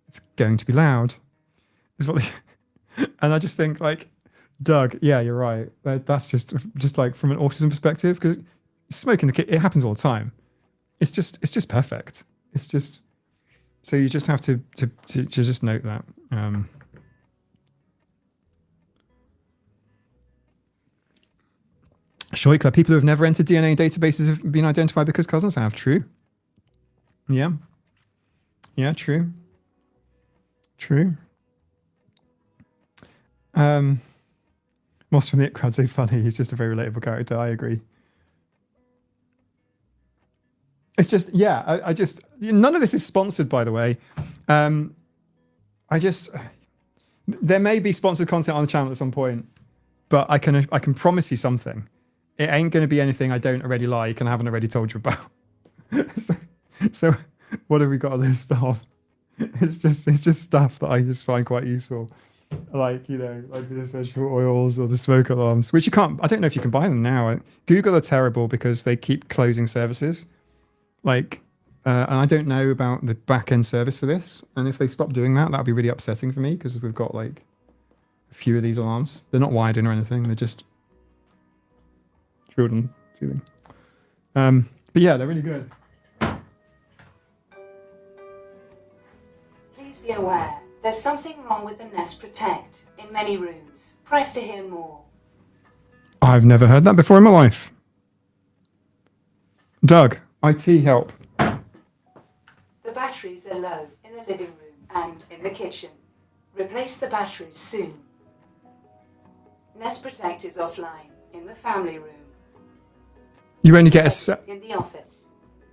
It's going to be loud. Is what and I just think, like, Doug, yeah, you're right. That's just like from an autism perspective, because smoke in the kitchen, it happens all the time. It's just perfect. It's just, so you just have to just note that. Shoikla, people who have never entered DNA databases have been identified because cousins have. True. Yeah. Yeah, true. True. Moss from the It Crowd, so funny. He's just a very relatable character. I agree. It's just, yeah, I just, none of this is sponsored, by the way. There may be sponsored content on the channel at some point, but I can promise you something. It ain't going to be anything I don't already like and haven't already told you about. so what have we got a list of? It's just stuff that I just find quite useful. Like, you know, like the essential oils or the smoke alarms, which you can't, I don't know if you can buy them now. Google are terrible because they keep closing services. Like, and I don't know about the back end service for this. And if they stop doing that, that'd be really upsetting for me, because we've got like a few of these alarms. They're not wired in or anything. They're just drilled on ceiling. But yeah, they're really good. Please be aware, there's something wrong with the Nest Protect in many rooms. Press to hear more. I've never heard that before in my life. Doug, IT help. The batteries are low in the living room and in the kitchen. Replace the batteries soon. Nest Protect is offline in the family room. You only get in the office.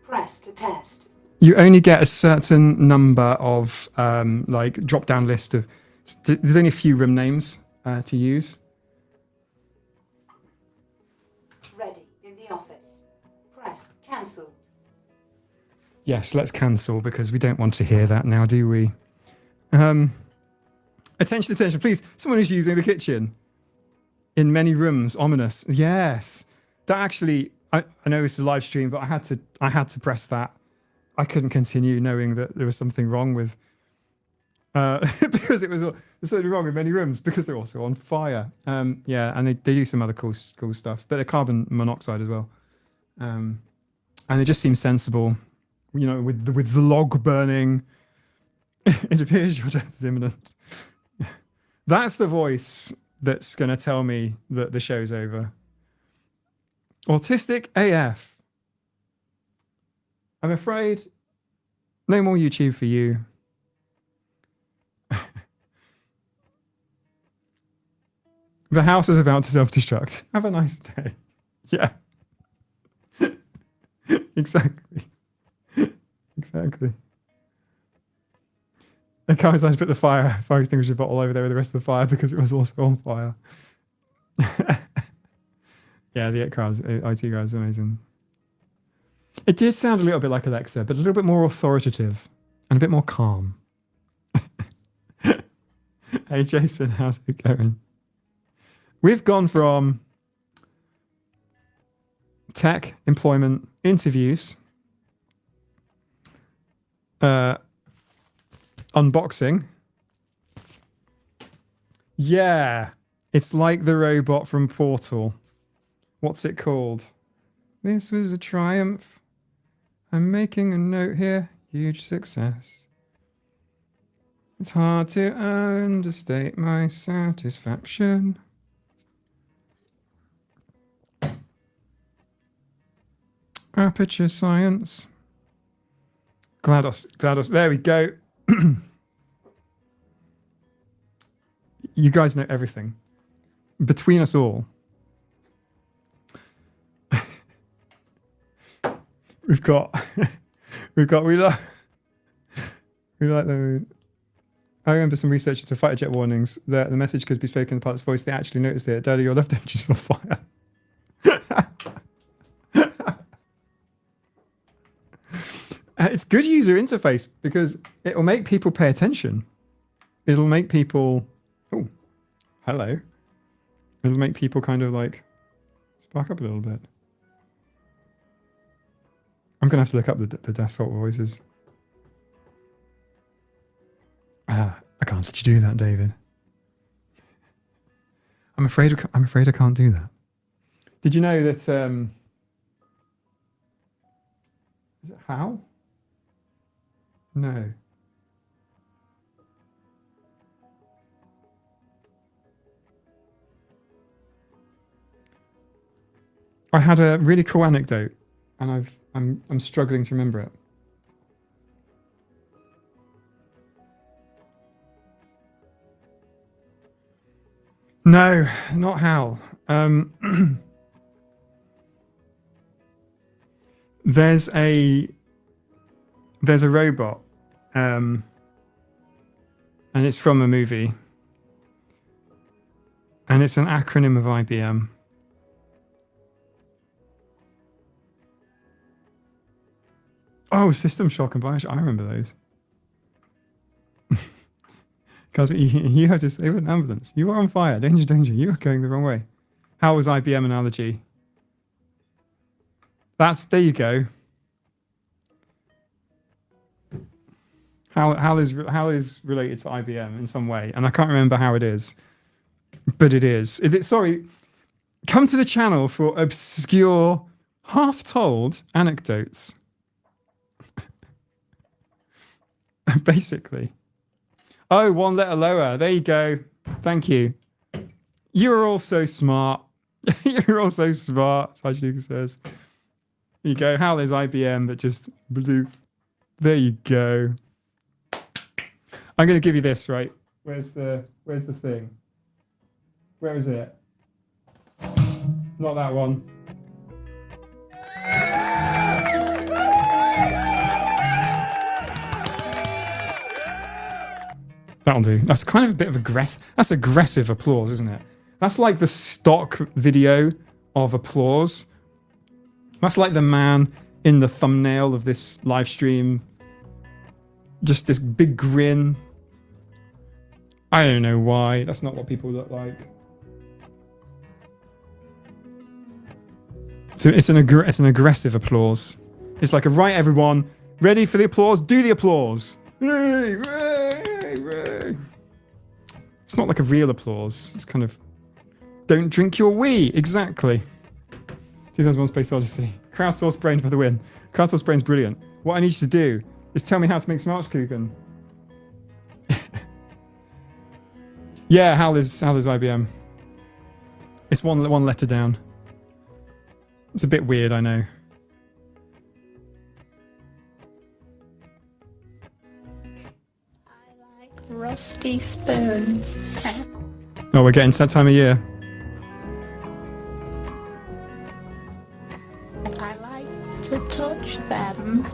Press to test. You only get a certain number of like drop down list of. There's only a few room names to use. Ready in the office. Press cancelled. Yes, let's cancel, because we don't want to hear that now, do we? Attention, please. Someone who's using the kitchen in many rooms. Ominous. Yes, that actually. I know it's a live stream, but I had to press that. I couldn't continue knowing that there was something wrong with, because there's something wrong in many rooms, because they're also on fire. Yeah, and they do some other cool stuff, but they're carbon monoxide as well. And it just seems sensible, you know, with the log burning. It appears your death is imminent. That's the voice that's going to tell me that the show's over. Autistic AF. I'm afraid no more YouTube for you. The house is about to self-destruct. Have a nice day. Yeah. Exactly. Exactly. And Kai decided to put the fire extinguisher bottle over there with the rest of the fire because it was also on fire. Yeah, the IT crowd is amazing. It did sound a little bit like Alexa, but a little bit more authoritative and a bit more calm. Hey Jason, how's it going? We've gone from tech, employment, interviews, unboxing. Yeah, it's like the robot from Portal. What's it called? This was a triumph. I'm making a note here. Huge success. It's hard to understate my satisfaction. Aperture science. GLaDOS. There we go. You guys know everything. Between us all. we like the. I remember some research into fighter jet warnings that the message could be spoken in the pilot's voice. They actually noticed it. Daddy, your left engine's on fire. It's good user interface because it will make people pay attention. It'll make people, oh, hello. It'll make people kind of like spark up a little bit. I'm going to have to look up the desktop voices. I can't let you do that, David. I'm afraid I can't do that. Did you know that, is it how? No. I had a really cool anecdote, and I'm struggling to remember it. No, not Hal. There's a robot, and it's from a movie, and it's an acronym of IBM. Oh, System Shock and Bioshock. I remember those. Because you had to save an ambulance. You were on fire. Danger, danger. You were going the wrong way. How was IBM analogy? There you go. Hal is related to IBM in some way, and I can't remember how it is, but it is. Sorry, come to the channel for obscure, half-told anecdotes. Basically. Oh, one letter lower. There you go. Thank you. You're all so smart. You're all so smart, Sajika says. There you go. Hal is IBM, but just blue. There you go. I'm going to give you this, right? Where's the thing? Where is it? Not that one. That'll do. That's kind of a bit of that's aggressive applause, isn't it? That's like the stock video of applause. That's like the man in the thumbnail of this live stream. Just this big grin. I don't know why. That's not what people look like. So it's an aggressive applause. It's like, right, everyone, ready for the applause? Do the applause. Hooray, hooray, hooray. It's not like a real applause. It's kind of, don't drink your wee. Exactly. 2001 Space Odyssey. Crowdsourced brain for the win. Crowdsourced brain's brilliant. What I need you to do is tell me how to make Smartkuchen. Yeah, Hal is IBM. It's one letter down. It's a bit weird, I know. I like rusty spoons. Oh, we're getting to that time of year. I like to touch them.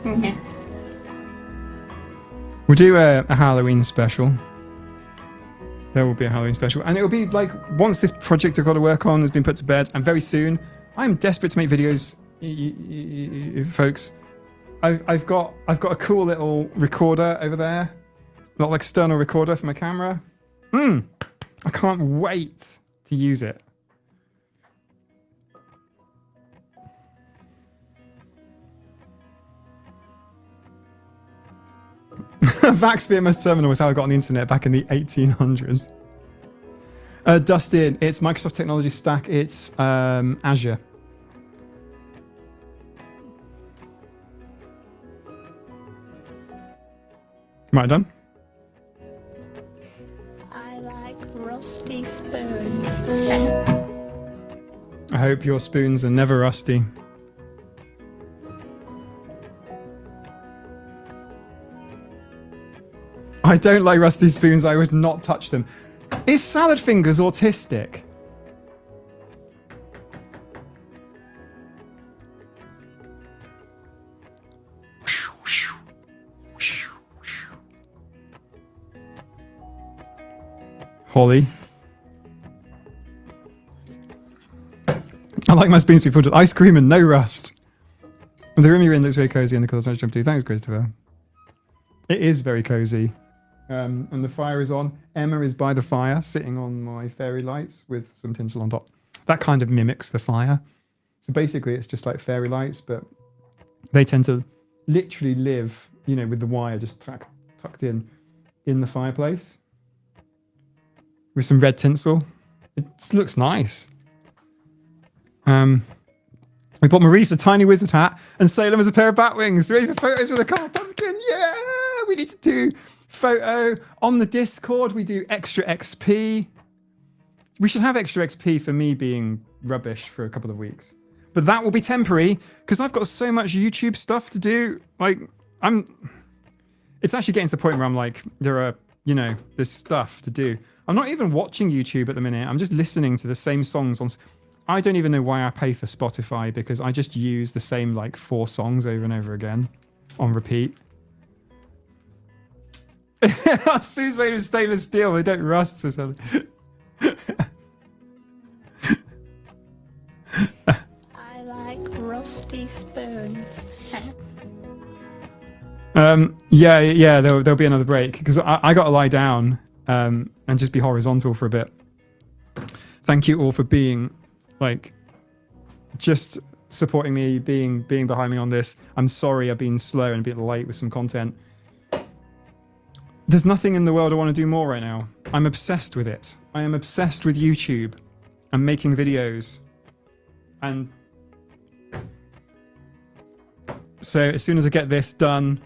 We'll do a Halloween special. There will be a Halloween special. And it'll be like, once this project I've got to work on has been put to bed, and very soon, I'm desperate to make videos, folks. I've got a cool little recorder over there. Little external recorder for my camera. I can't wait to use it. Vax VMS Terminal was how I got on the internet back in the 1800s. Dustin, it's Microsoft Technology Stack. It's Azure. Right, done? I like rusty spoons. I hope your spoons are never rusty. I don't like rusty spoons. I would not touch them. Is Salad Fingers autistic? Holly. I like my spoons to be full of ice cream and no rust. The room you're in looks very cozy and the colours I jump to. Thanks, Christopher. It is very cozy. And the fire is on. Emma is by the fire, sitting on my fairy lights with some tinsel on top. That kind of mimics the fire. So basically, it's just like fairy lights, but they tend to literally live, you know, with the wire just tucked in the fireplace with some red tinsel. It looks nice. We bought Maurice a tiny wizard hat and Salem as a pair of bat wings. Ready for photos with a car pumpkin? Yeah, we need to do photo on the Discord. We do extra XP. We should have extra XP for me being rubbish for a couple of weeks, but that will be temporary because I've got so much YouTube stuff to do. Like it's actually getting to the point where I'm like, there's stuff to do. I'm not even watching YouTube at the minute. I'm just listening to the same songs on. I don't even know why I pay for Spotify because I just use the same like 4 songs over and over again on repeat. Spoons made of stainless steel, they don't rust or something. I like rusty spoons. Yeah, there'll be another break because I got to lie down and just be horizontal for a bit. Thank you all for being like just supporting me, being behind me on this. I'm sorry I've been slow and a bit late with some content. There's nothing in the world I want to do more right now. I'm obsessed with it. I am obsessed with YouTube and making videos. And so as soon as I get this done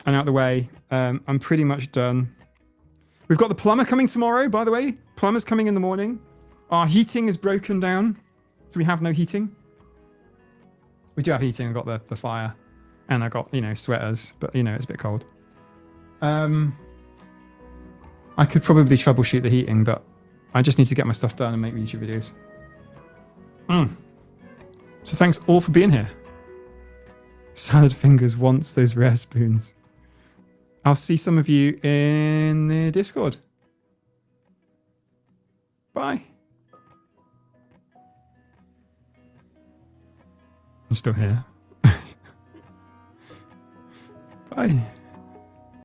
and out the way, I'm pretty much done. We've got the plumber coming tomorrow, by the way. Plumber's coming in the morning. Our heating is broken down, so we have no heating. We do have heating. I've got the fire, and I got sweaters, but it's a bit cold. I could probably troubleshoot the heating, but I just need to get my stuff done and make YouTube videos. So thanks all for being here. Salad Fingers wants those rare spoons. I'll see some of you in the Discord. Bye. I'm still here. Bye.